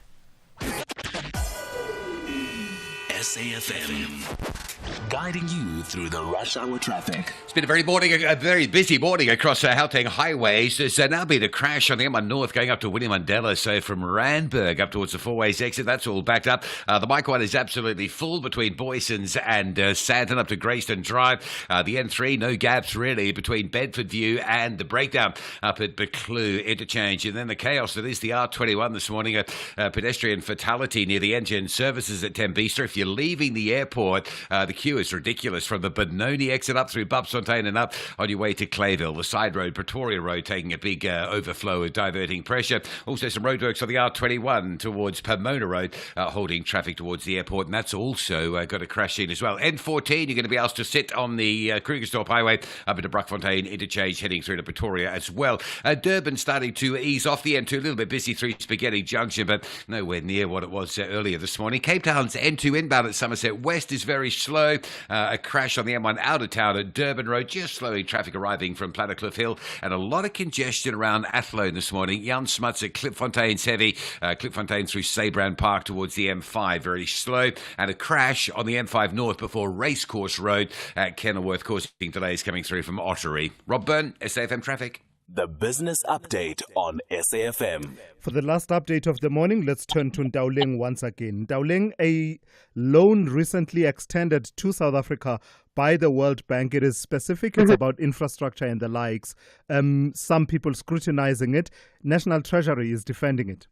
SAFM, guiding you through the rush hour traffic. It's been a very busy morning across Gauteng highways. There's now been a crash on the M1 North going up to Winnie Mandela, so from Randburg up towards the Fourways exit. That's all backed up. The Mike 1 is absolutely full between Boysons and Sandton up to Greyston Drive. The N3, no gaps really between Bedford View and the breakdown up at Buccleuch Interchange. And then the chaos that is the R21 this morning, a pedestrian fatality near the engine services at Tembisa. If you're leaving the airport, the queue is ridiculous from the Benoni exit up through Bupsfontein and up on your way to Clayville. The side road, Pretoria Road, taking a big overflow of diverting pressure. Also some roadworks on the R21 towards Pomona Road, holding traffic towards the airport, and that's also got a crash scene as well. N14, you're going to be asked to sit on the Krugersdorp Highway up into Bruckfontein Interchange, heading through to Pretoria as well. Durban starting to ease off the N2, a little bit busy through Spaghetti Junction, but nowhere near what it was earlier this morning. Cape Town's N2 inbound at Somerset West is very slow. A crash on the M1 out of town at Durban Road, just slowing traffic arriving from Plattercliff Hill, and a lot of congestion around Athlone this morning. Jan Smuts at Klipfontein's heavy. Klipfontein through Sabran Park towards the M5, very slow. And a crash on the M5 North before Racecourse Road at Kenilworth, causing delays coming through from Ottery. Rob Byrne, SAFM Traffic. The business update on SAFM. For the last update of the morning, let's turn to Ndauleng once again. Ndauleng, a loan recently extended to South Africa by the World Bank. It is specific. It's about infrastructure and the likes. Some people scrutinizing it. National Treasury is defending it.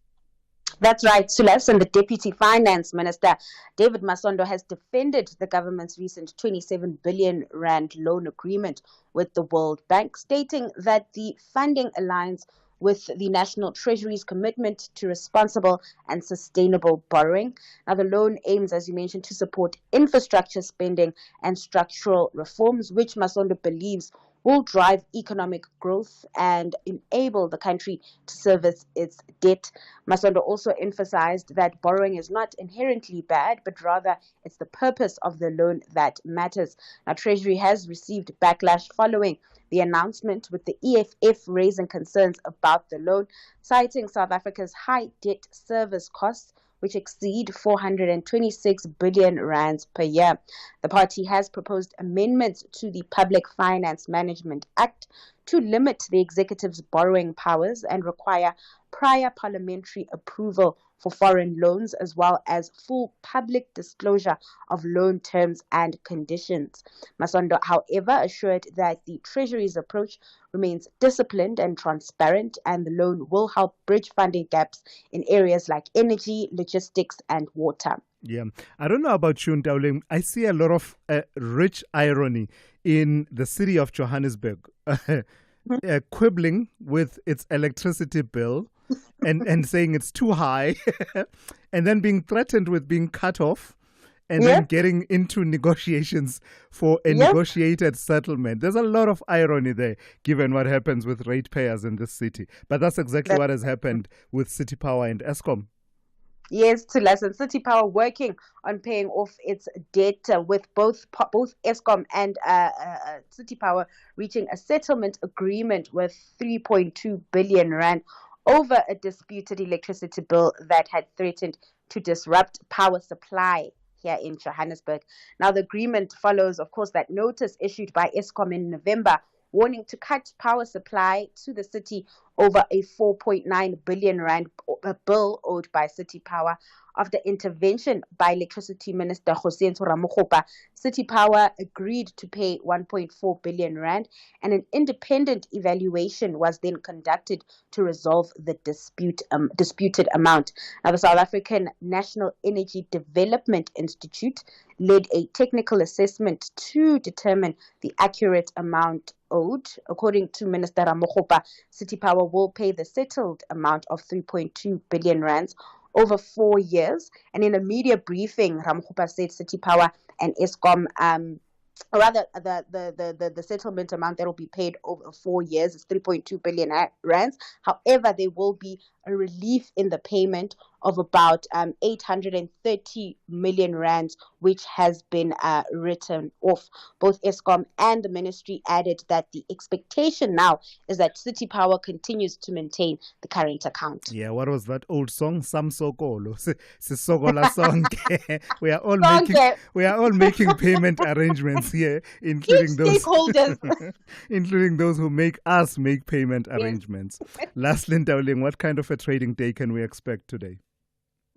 That's right, Thulas, and the Deputy Finance Minister, David Masondo, has defended the government's recent 27 billion rand loan agreement with the World Bank, stating that the funding aligns with the National Treasury's commitment to responsible and sustainable borrowing. Now, the loan aims, as you mentioned, to support infrastructure spending and structural reforms, which Masondo believes will drive economic growth and enable the country to service its debt. Masondo also emphasized that borrowing is not inherently bad, but rather it's the purpose of the loan that matters. Now, Treasury has received backlash following the announcement, with the EFF raising concerns about the loan, citing South Africa's high debt service costs, which exceed 426 billion rands per year. The party has proposed amendments to the Public Finance Management Act to limit the executive's borrowing powers and require prior parliamentary approval for foreign loans, as well as full public disclosure of loan terms and conditions. Masondo, however, assured that the Treasury's approach remains disciplined and transparent, and the loan will help bridge funding gaps in areas like energy, logistics, and water. Yeah, I don't know about you, Ndauling. I see a lot of rich irony in the city of Johannesburg quibbling with its electricity bill and saying it's too high and then being threatened with being cut off and then getting into negotiations for a negotiated settlement. There's a lot of irony there, given what happens with ratepayers in this city. But that's exactly what has happened with City Power and Eskom. Yes, Thulasizwe, City Power working on paying off its debt with both Eskom and City Power reaching a settlement agreement with 3.2 billion rand over a disputed electricity bill that had threatened to disrupt power supply here in Johannesburg. Now, the agreement follows, of course, that notice issued by Eskom in November warning to cut power supply to the city over a 4.9 billion rand bill owed by City Power. After intervention by Electricity Minister Jose Ramokgopa, City Power agreed to pay 1.4 billion rand, and an independent evaluation was then conducted to resolve the disputed amount. Now, the South African National Energy Development Institute led a technical assessment to determine the accurate amount owed. According to Minister Ramokgopa, City Power will pay the settled amount of 3.2 billion rands over 4 years. And in a media briefing, Ramokgopa said City Power and Eskom, or rather the settlement amount that will be paid over 4 years is 3.2 billion rands. However, there will be a relief in the payment of about 830 million rands, which has been written off. Both Eskom and the ministry added that the expectation now is that City Power continues to maintain the current account. Yeah, what was that old song? Samsokolo. Sisokola sonke. We are all making payment arrangements here, including those stakeholders, including those who make us make payment arrangements. Lastly, Ndauling, what kind of a trading day can we expect today?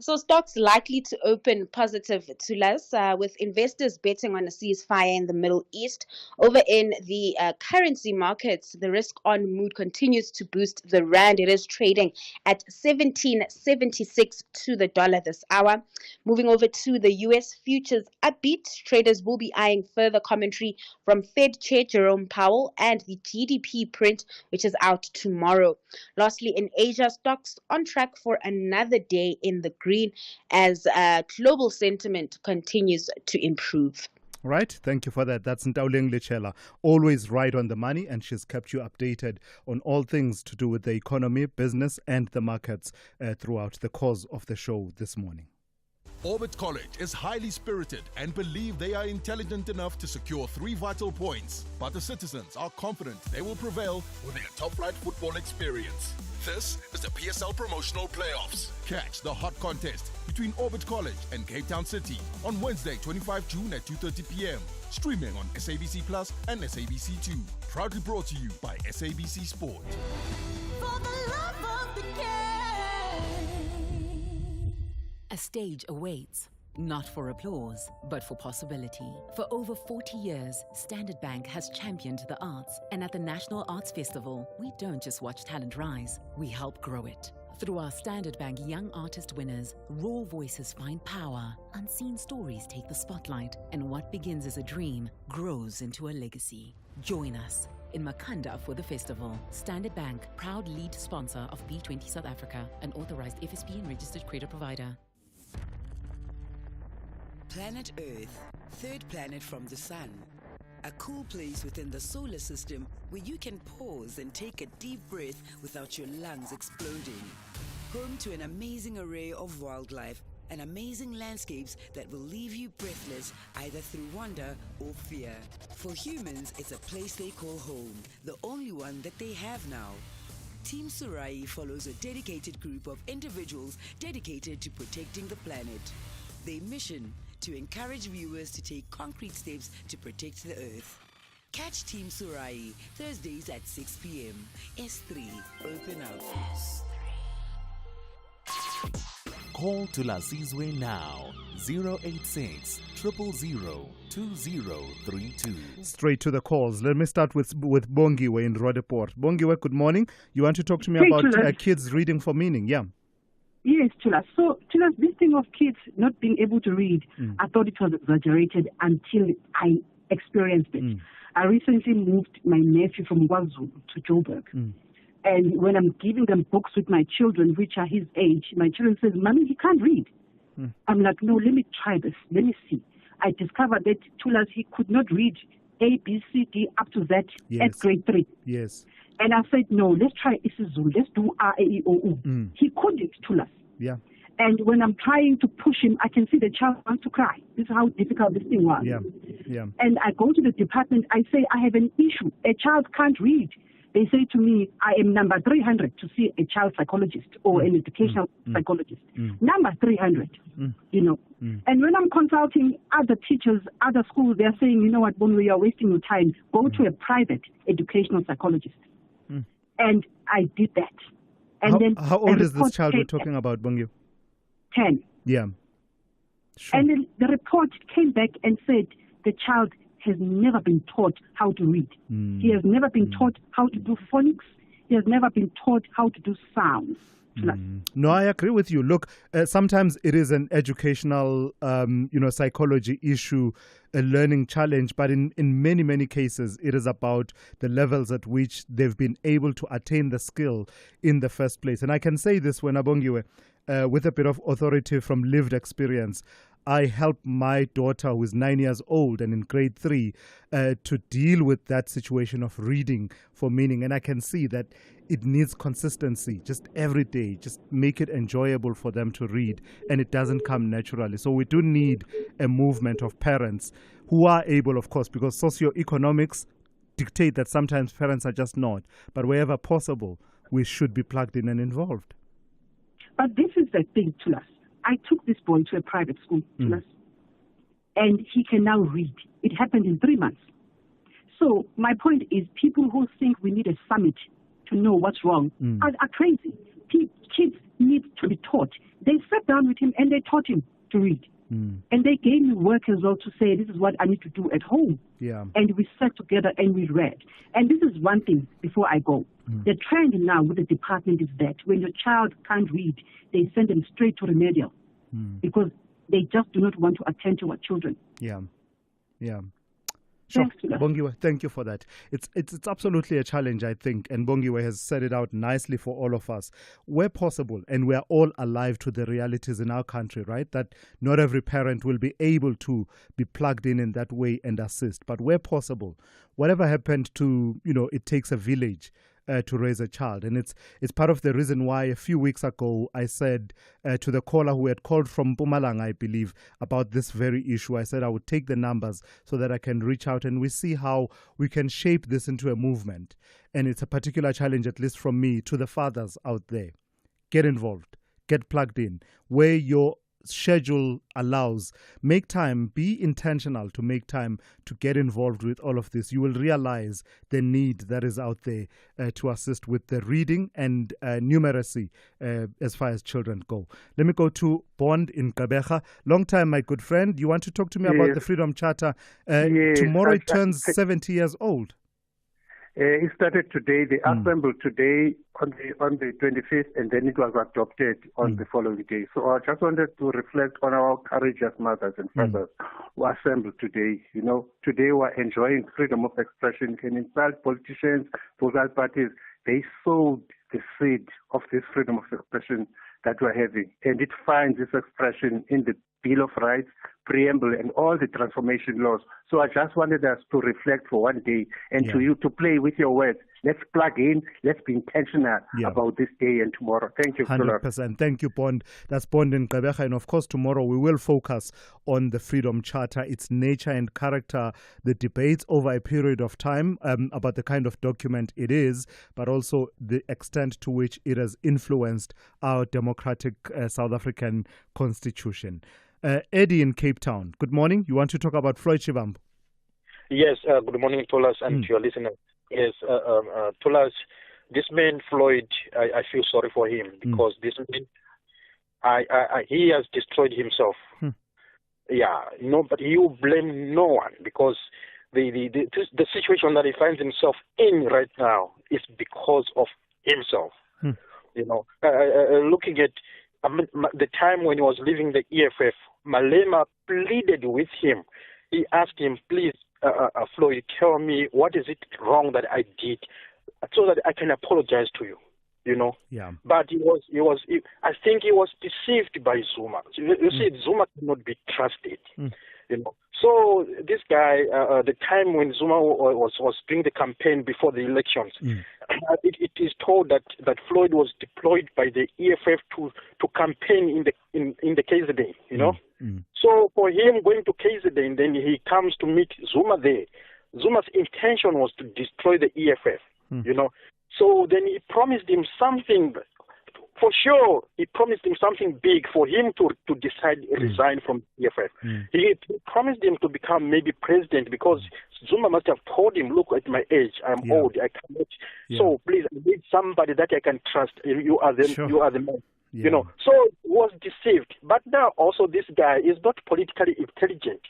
So stocks likely to open positive, Thulas, with investors betting on a ceasefire in the Middle East. Over in the currency markets, the risk-on mood continues to boost the rand. It is trading at 17.76 to the dollar this hour. Moving over to the U.S. futures upbeat, traders will be eyeing further commentary from Fed Chair Jerome Powell and the GDP print, which is out tomorrow. Lastly, in Asia, stocks on track for another day in the green as global sentiment continues to improve. Right, thank you for that. That's Ndauling Lichela, always right on the money, and she's kept you updated on all things to do with the economy, business, and the markets throughout the course of the show this morning. Orbit College is highly spirited and believe they are intelligent enough to secure 3 vital points. But the citizens are confident they will prevail with their top-flight football experience. This is the PSL Promotional Playoffs. Catch the hot contest between Orbit College and Cape Town City on Wednesday, 25 June at 2:30 p.m. Streaming on SABC Plus and SABC2. Proudly brought to you by SABC Sport. For the love of the game. A stage awaits. Not for applause, but for possibility. For over 40 years, Standard Bank has championed the arts. And at the National Arts Festival, we don't just watch talent rise, we help grow it. Through our Standard Bank Young Artist Winners, raw voices find power, unseen stories take the spotlight, and what begins as a dream grows into a legacy. Join us in Makanda for the festival. Standard Bank, proud lead sponsor of B20 South Africa, an authorized FSP and registered credit provider. Planet Earth, third planet from the sun. A cool place within the solar system where you can pause and take a deep breath without your lungs exploding. Home to an amazing array of wildlife and amazing landscapes that will leave you breathless either through wonder or fear. For humans, it's a place they call home, the only one that they have now. Team Surai follows a dedicated group of individuals dedicated to protecting the planet. Their mission: to encourage viewers to take concrete steps to protect the Earth. Catch Team Surai Thursdays at 6 p.m. S3, open up. Call Thulasizwe now. 086 000 2032. Straight to the calls. Let me start with Bongiwe in Rodeport. Bongiwe, good morning. You want to talk to me about kids reading for meaning? Yeah. Yes, Tulas. So, Tulas, this thing of kids not being able to read, I thought it was exaggerated until I experienced it. I recently moved my nephew from KwaZulu to Joburg. And when I'm giving them books with my children, which are his age, my children says, "Mommy, he can't read." I'm like, "No, let me try this. Let me see." I discovered that Tulas, he could not read A, B, C, D up to that at grade 3. Yes. And I said, "No, let's try isiZulu. Let's do R, A, E, O, U." He couldn't, Tulas. Yeah. And when I'm trying to push him, I can see the child wants to cry. This is how difficult this thing was. Yeah. Yeah. And I go to the department, I say, "I have an issue. A child can't read." They say to me, "I am number 300 to see a child psychologist or an educational psychologist." Number 300, you know. And when I'm consulting other teachers, other schools, they're saying, "You know what, Bonwe, you're wasting your time. Go to a private educational psychologist." And I did that. And how old is this child we're talking about, Bongi? 10. Yeah. Sure. And then the report came back and said the child has never been taught how to read. He has never been taught how to do phonics. He has never been taught how to do sounds. No, I agree with you. Look, sometimes it is an educational, psychology issue, a learning challenge. But in many, many cases, it is about the levels at which they've been able to attain the skill in the first place. And I can say this when Abongiwe, with a bit of authority from lived experience. I helped my daughter, who is 9 years old and in grade 3, to deal with that situation of reading for meaning. And I can see that it needs consistency, just every day, just make it enjoyable for them to read. And it doesn't come naturally. So we do need a movement of parents who are able, of course, because socioeconomics dictate that sometimes parents are just not. But wherever possible, we should be plugged in and involved. But this is the thing, Tulas. I took this boy to a private school, and he can now read. It happened in 3 months. So my point is, people who think we need a summit to know what's wrong are crazy. Kids need to be taught. They sat down with him and they taught him to read. And they gave me work as well to say, this is what I need to do at home. Yeah. And we sat together and we read. And this is one thing before I go. The trend now with the department is that when your child can't read, they send them straight to remedial because they just do not want to attend to our children. Yeah. Yeah. Sure. Bongiwe, thank you for that. It's absolutely a challenge, I think, and Bongiwe has set it out nicely for all of us. Where possible, and we're all alive to the realities in our country, right? That not every parent will be able to be plugged in that way and assist. But where possible, whatever happened to, it takes a village to raise a child. And it's part of the reason why a few weeks ago I said to the caller who had called from Mpumalanga, I believe, about this very issue, I said I would take the numbers so that I can reach out and we see how we can shape this into a movement. And it's a particular challenge, at least from me, to the fathers out there. Get involved. Get plugged in. Where your schedule allows, make time, be intentional to make time to get involved with all of this. You will realize the need that is out there to assist with the reading and numeracy as far as children go. Let me go to Bond in Kabeja. Long time, my good friend. You want to talk to me about the Freedom Charter? Tomorrow it turns 70 years old. It started today. They assembled today on the 25th, and then it was adopted on the following day. So I just wanted to reflect on our courageous mothers and fathers who assembled today. Today we're enjoying freedom of expression. Can insult politicians, political parties. They sowed the seed of this freedom of expression that we're having, and it finds its expression in the Bill of Rights, preamble, and all the transformation laws. So I just wanted us to reflect for one day and to play with your words. Let's plug in. Let's be intentional about this day and tomorrow. Thank you. 100%. Thank you, Bond. That's Bond in Kabeja. And of course, tomorrow we will focus on the Freedom Charter, its nature and character, the debates over a period of time about the kind of document it is, but also the extent to which it has influenced our democratic South African constitution. Eddie in Cape Town, good morning. You want to talk about Floyd Shivambu? Yes, good morning, Thulas, and to your listeners. Yes, Thulas, this man, Floyd, I feel sorry for him because this man he has destroyed himself. Yeah, but he will blame no one because the situation that he finds himself in right now is because of himself. Looking at the time when he was leaving the EFF, Malema pleaded with him. He asked him, please, Floyd, tell me what is it wrong that I did so that I can apologize to you. Yeah. But I think he was deceived by Zuma. You see, Zuma cannot be trusted. So this guy, the time when Zuma was doing the campaign before the elections, it is told that Floyd was deployed by the EFF to campaign in the KZN. So for him going to KZN, then he comes to meet Zuma there. Zuma's intention was to destroy the EFF. So then he promised him something. For sure, he promised him something big for him to decide resign from EFF. He promised him to become maybe president because Zuma must have told him, look, at my age, I'm old, I cannot. So please, I need somebody that I can trust. You are the man. So he was deceived. But now also this guy is not politically intelligent,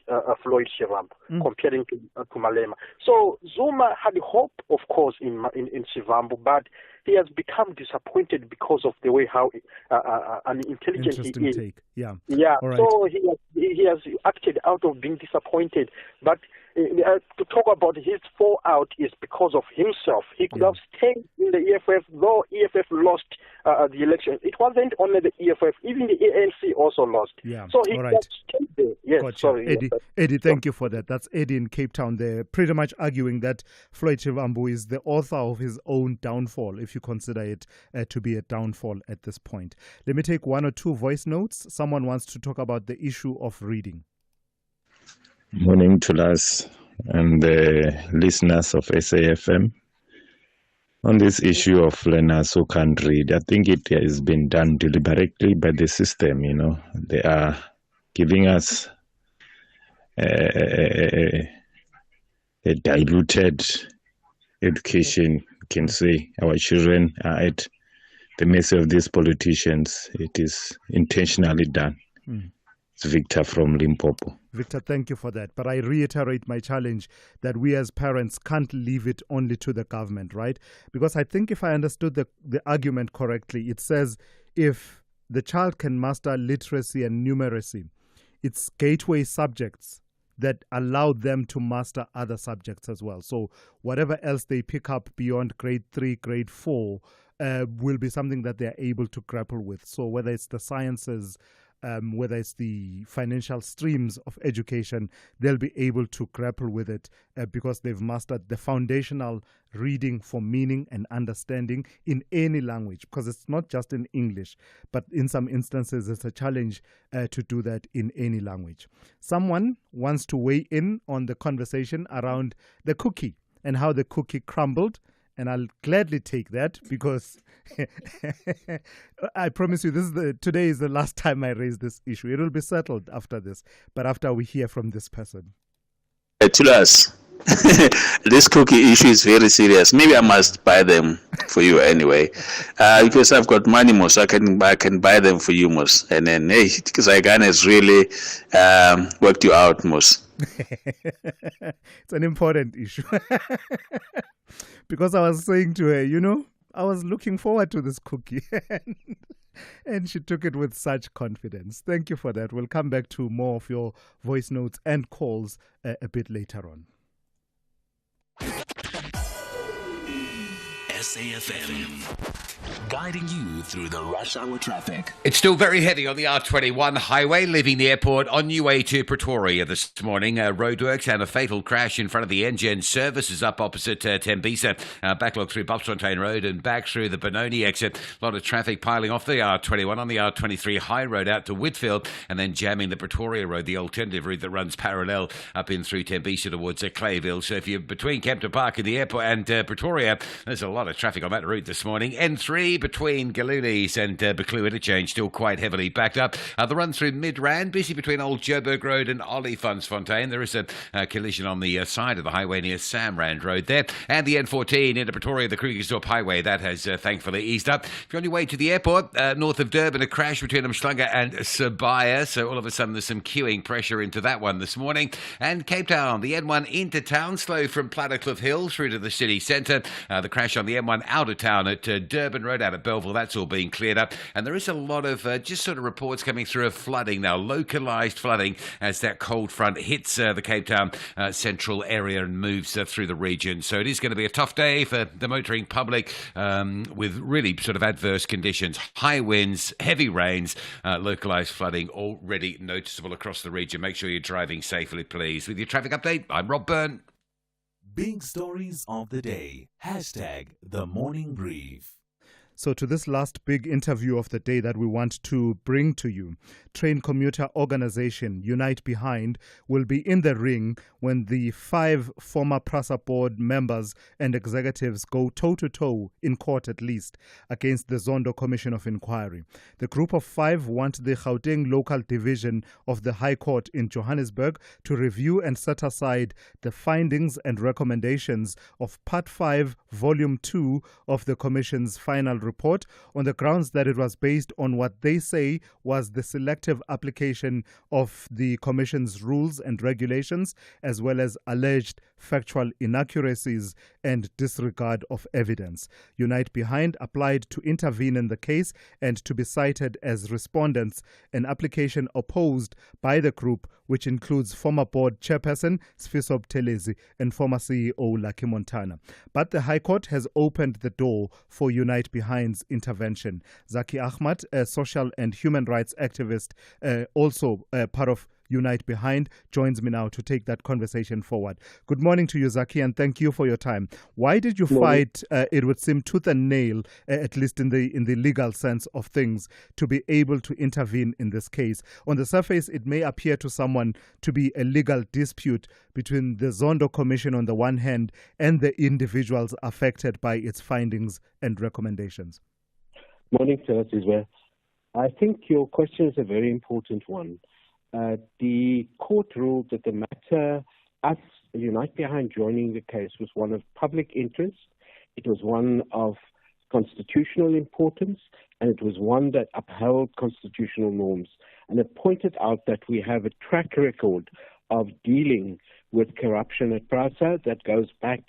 Floyd Shivambu, comparing to Malema. So Zuma had hope, of course, in Shivambu, but he has become disappointed because of the way how unintelligent he is. Take. Yeah. Yeah. Right. So he has acted out of being disappointed. But to talk about his fallout is because of himself. He could have stayed in the EFF, though EFF lost the election. It wasn't only the EFF, even the ANC also lost. Yeah. So he right. stayed there. Yes, gotcha. sorry. Eddie, thank you for that. That's Eddie in Cape Town there, pretty much arguing that Floyd Shivambu is the author of his own downfall, if you consider it to be a downfall at this point. Let me take one or two voice notes. Someone wants to talk about the issue of reading. Morning to us and the listeners of SAFM. On this issue of learners who can't read, I think it has been done deliberately by the system. They are giving us a diluted education. You can say our children are at the mercy of these politicians. It is intentionally done. It's Victor from Limpopo. Victor, thank you for that. But I reiterate my challenge that we as parents can't leave it only to the government, right? Because I think if I understood the argument correctly, it says if the child can master literacy and numeracy, it's gateway subjects that allow them to master other subjects as well. So whatever else they pick up beyond grade 3, grade 4 will be something that they're able to grapple with. So whether it's the sciences, whether it's the financial streams of education, they'll be able to grapple with it because they've mastered the foundational reading for meaning and understanding in any language, because it's not just in English, but in some instances it's a challenge to do that in any language. Someone wants to weigh in on the conversation around the cookie and how the cookie crumbled. And I'll gladly take that because I promise you today is the last time I raise this issue. It will be settled after this, but after we hear from this person. Tulas, this cookie issue is very serious. Maybe I must buy them for you anyway, because I've got money, Mos. I can buy them for you, Mos. And then, hey, Zaigan has really worked you out, Mos. It's an important issue. Because I was saying to her, I was looking forward to this cookie. And she took it with such confidence. Thank you for that. We'll come back to more of your voice notes and calls a bit later on. SAFM, guiding you through the rush hour traffic. It's still very heavy on the R21 highway, leaving the airport on your way to Pretoria this morning. Roadworks and a fatal crash in front of the Engen services up opposite Tembisa. Backlog through Bobsfontein Road and back through the Benoni exit. A lot of traffic piling off the R21 on the R23 High Road out to Whitfield, and then jamming the Pretoria Road, the alternative route that runs parallel up in through Tembisa towards Clayville. So if you're between Kempton Park and the airport and Pretoria, there's a lot of of traffic on that route this morning. N3 between Galulis and Buccleuch Interchange still quite heavily backed up. The run through Midrand, busy between Old Joburg Road and Olifantsfontein. There is a collision on the side of the highway near Samrand Road there. And the N14 into Pretoria, the Krugersdorp Highway, that has thankfully eased up. If you're on your way to the airport, north of Durban, a crash between Umhlanga and Sibaya. So all of a sudden there's some queuing pressure into that one this morning. And Cape Town, the N1 into town, slow from Plattercliff Hill through to the city centre. The crash on the M1 out of town at Durban Road, out at Belleville, that's all being cleared up. And there is a lot of just sort of reports coming through of flooding now, localised flooding as that cold front hits the Cape Town central area and moves through the region. So it is going to be a tough day for the motoring public with really sort of adverse conditions, high winds, heavy rains, localised flooding already noticeable across the region. Make sure you're driving safely, please. With your traffic update, I'm Rob Byrne. Big stories of the day. #The Morning Brief. So to this last big interview of the day that we want to bring to you, train commuter organization Unite Behind will be in the ring when the 5 former PRASA board members and executives go toe-to-toe in court at least against the Zondo Commission of Inquiry. The group of 5 want the Gauteng local division of the High Court in Johannesburg to review and set aside the findings and recommendations of Part 5, Volume 2 of the Commission's final report on the grounds that it was based on what they say was the selective application of the Commission's rules and regulations, as well as alleged factual inaccuracies and disregard of evidence. Unite Behind applied to intervene in the case and to be cited as respondents, an application opposed by the group, which includes former board chairperson Sfiso Buthelezi and former CEO Lucky Montana. But the High Court has opened the door for Unite Behind's intervention. Zaki Ahmad, a social and human rights activist, also part of Unite Behind, joins me now to take that conversation forward. Good morning to you, Zaki, and thank you for your time. Why did you fight, it would seem, tooth and nail, at least in the legal sense of things, to be able to intervene in this case? On the surface, it may appear to someone to be a legal dispute between the Zondo Commission on the one hand and the individuals affected by its findings and recommendations. Morning, Thulasizwe. I think your question is a very important one. The court ruled that the matter, us, Unite Behind joining the case, was one of public interest. It was one of constitutional importance, and it was one that upheld constitutional norms. And it pointed out that we have a track record of dealing with corruption at PRASA that goes back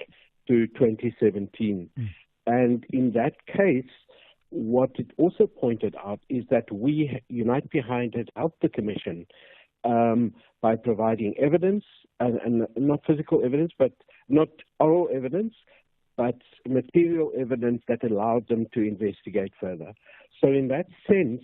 to 2017. And in that case, what it also pointed out is that we, Unite Behind, had helped the Commission by providing evidence, and not physical evidence, but not oral evidence, but material evidence that allowed them to investigate further. So in that sense,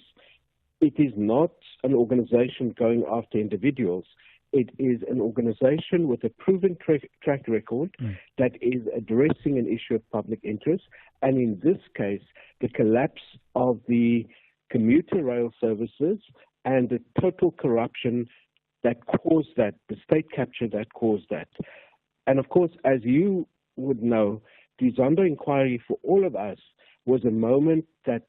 it is not an organization going after individuals. It is an organization with a proven track record that is addressing an issue of public interest. And in this case, the collapse of the commuter rail services and the total corruption that caused that, the state capture that caused that. And of course, as you would know, the Zondo inquiry for all of us was a moment that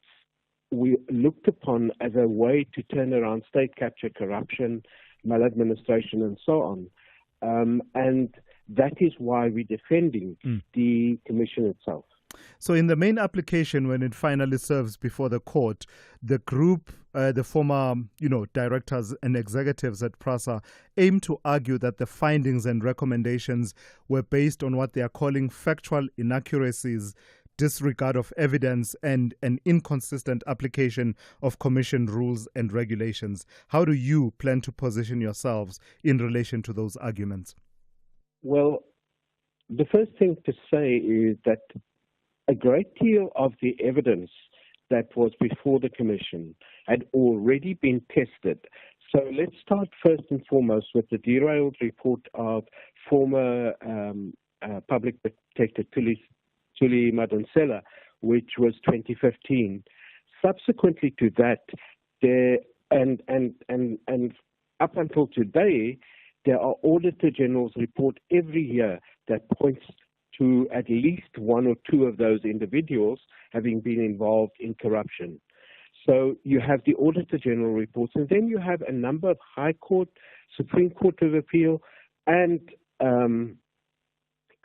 we looked upon as a way to turn around state capture, corruption, maladministration, and so on. And that is why we're defending the Commission itself. So in the main application, when it finally serves before the court, the group, the former directors and executives at PRASA, aim to argue that the findings and recommendations were based on what they are calling factual inaccuracies, disregard of evidence, and an inconsistent application of Commission rules and regulations. How do you plan to position yourselves in relation to those arguments? Well, the first thing to say is that a great deal of the evidence that was before the Commission had already been tested. So let's start first and foremost with the derailed report of former Public Protector Thuli Madonsela, which was 2015. Subsequently to that, and up until today, there are Auditor General's report every year that points to at least one or two of those individuals having been involved in corruption. So you have the Auditor General reports, and then you have a number of High Court, Supreme Court of Appeal, and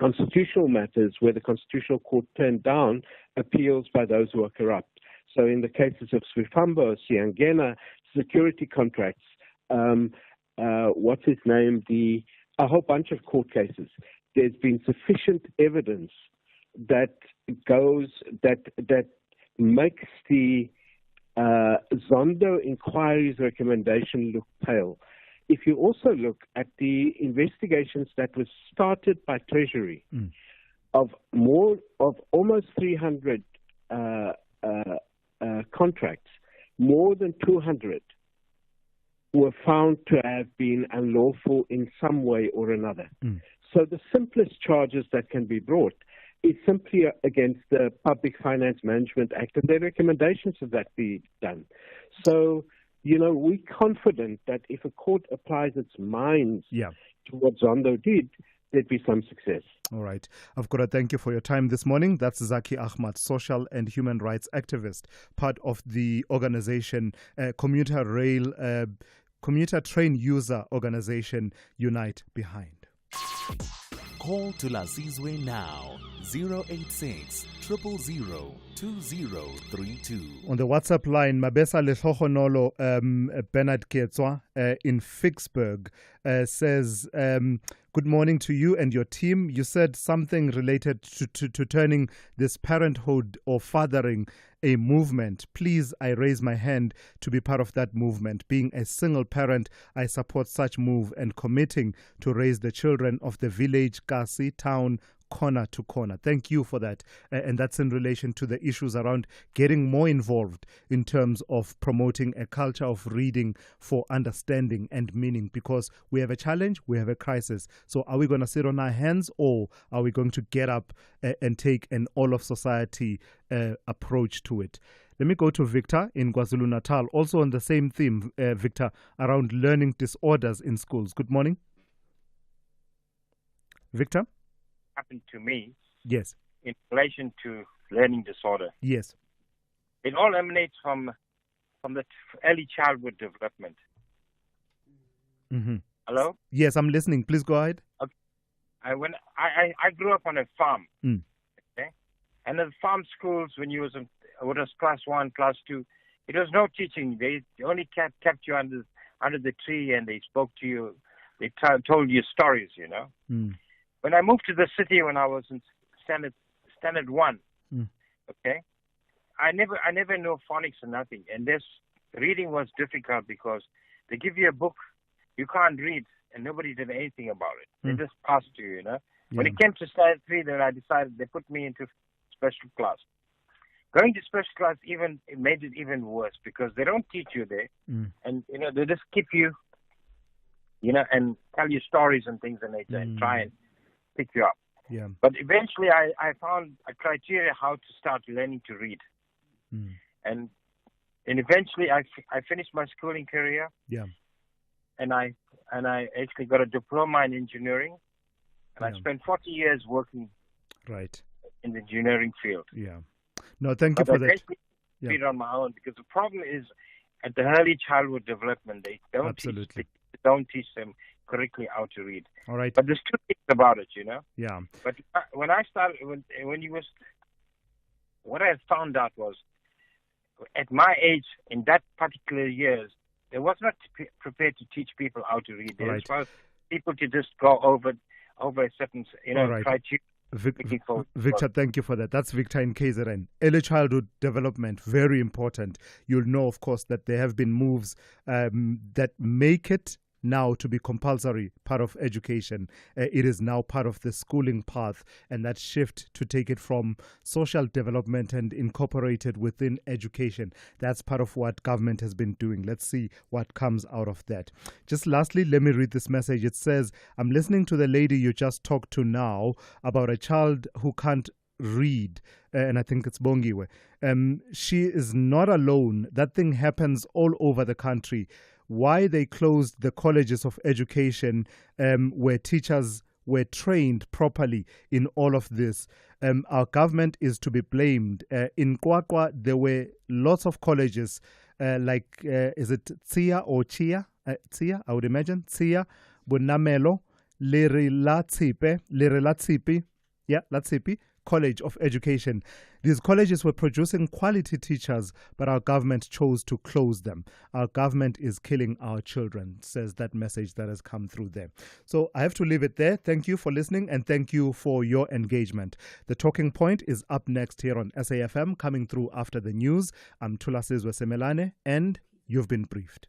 constitutional matters where the Constitutional Court turned down appeals by those who are corrupt. So in the cases of Swifambo, Siangena, security contracts, what's his name, a whole bunch of court cases, there's been sufficient evidence that makes the Zondo inquiry's recommendation look pale. If you also look at the investigations that were started by Treasury of almost 300 contracts, more than 200 were found to have been unlawful in some way or another. So the simplest charges that can be brought is simply against the Public Finance Management Act, and their recommendations of that be done. So, we're confident that if a court applies its mind to what Zondo did, there'd be some success. All right. I've got to thank you for your time this morning. That's Zaki Ahmad, social and human rights activist, part of the organization Commuter Train User Organization Unite Behind. Call Thulasizwe now, 086 000 2032. On the WhatsApp line, Mabesa Lehlohonolo Bernard Ketswa in Vicksburg says, good morning to you and your team. You said something related to turning this parenthood or fathering a movement. Please, I raise my hand to be part of that movement. Being a single parent, I support such move and committing to raise the children of the village, Kasi, town, corner to corner. Thank you for that. And that's in relation to the issues around getting more involved in terms of promoting a culture of reading for understanding and meaning, because we have a challenge, we have a crisis. So are we going to sit on our hands, or are we going to get up and take an all of society approach to it? Let me go to Victor in KwaZulu-Natal, also on the same theme, Victor, around learning disorders in schools. Good morning. Victor? Happened to me. Yes. In relation to learning disorder. Yes. It all emanates from the early childhood development. Mm-hmm. Hello? Yes, I'm listening. Please go ahead. Okay. I grew up on a farm. Okay. And the farm schools, when you was class 1, class 2, it was no teaching. They only kept you under the tree, and they spoke to you. They told you stories, When I moved to the city when I was in standard 1, okay, I never knew phonics or nothing. And this reading was difficult because they give you a book, you can't read, and nobody did anything about it. They just passed to you, When it came to standard 3, then I decided they put me into special class. Going to special class it made it even worse because they don't teach you there, and they just keep you, and tell you stories and things in nature and try and pick you up. Yeah. But eventually I found a criteria how to start learning to read. And eventually I finished my schooling career. Yeah. And I actually got a diploma in engineering. And I spent 40 years working in the engineering field. Yeah. No, thank you for that. I did on my own because the problem is at the early childhood development, they don't teach them correctly how to read. All right. But there's two things about it, Yeah. But when I started, what I found out was, at my age, in that particular years, they was not prepared to teach people how to read. They were supposed people to just go over a certain, criteria. Victor, thank you for that. That's Victor in KZN. Early childhood development, very important. You'll know, of course, that there have been moves that make it now to be compulsory part of education. It is now part of the schooling path, and that shift to take it from social development and incorporate it within education. That's part of what government has been doing. Let's see what comes out of that. Just lastly, let me read this message. It says, I'm listening to the lady you just talked to now about a child who can't read, and I think it's Bongiwe. She is not alone. That thing happens all over the country. Why they closed the colleges of education where teachers were trained properly in all of this. Our government is to be blamed. In Kwakwa, there were lots of colleges is it Tsia or Chia? Tsia, I would imagine. Tsia, Bunamelo, Latzipi, College of Education. These colleges were producing quality teachers, but our government chose to close them. Our government is killing our children, says that message that has come through there. So I have to leave it there. Thank you for listening and thank you for your engagement. The Talking Point is up next here on SAFM, coming through after the news. I'm Thulasizwe Simelane, and you've been briefed.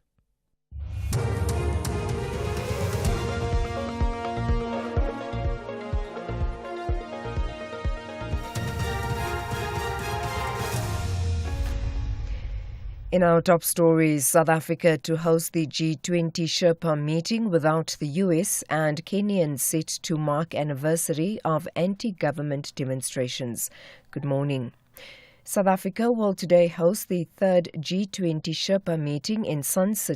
In our top stories, South Africa to host the G20 Sherpa meeting without the US, and Kenyans set to mark anniversary of anti-government demonstrations. Good morning. South Africa will today host the third G20 Sherpa meeting in Sun City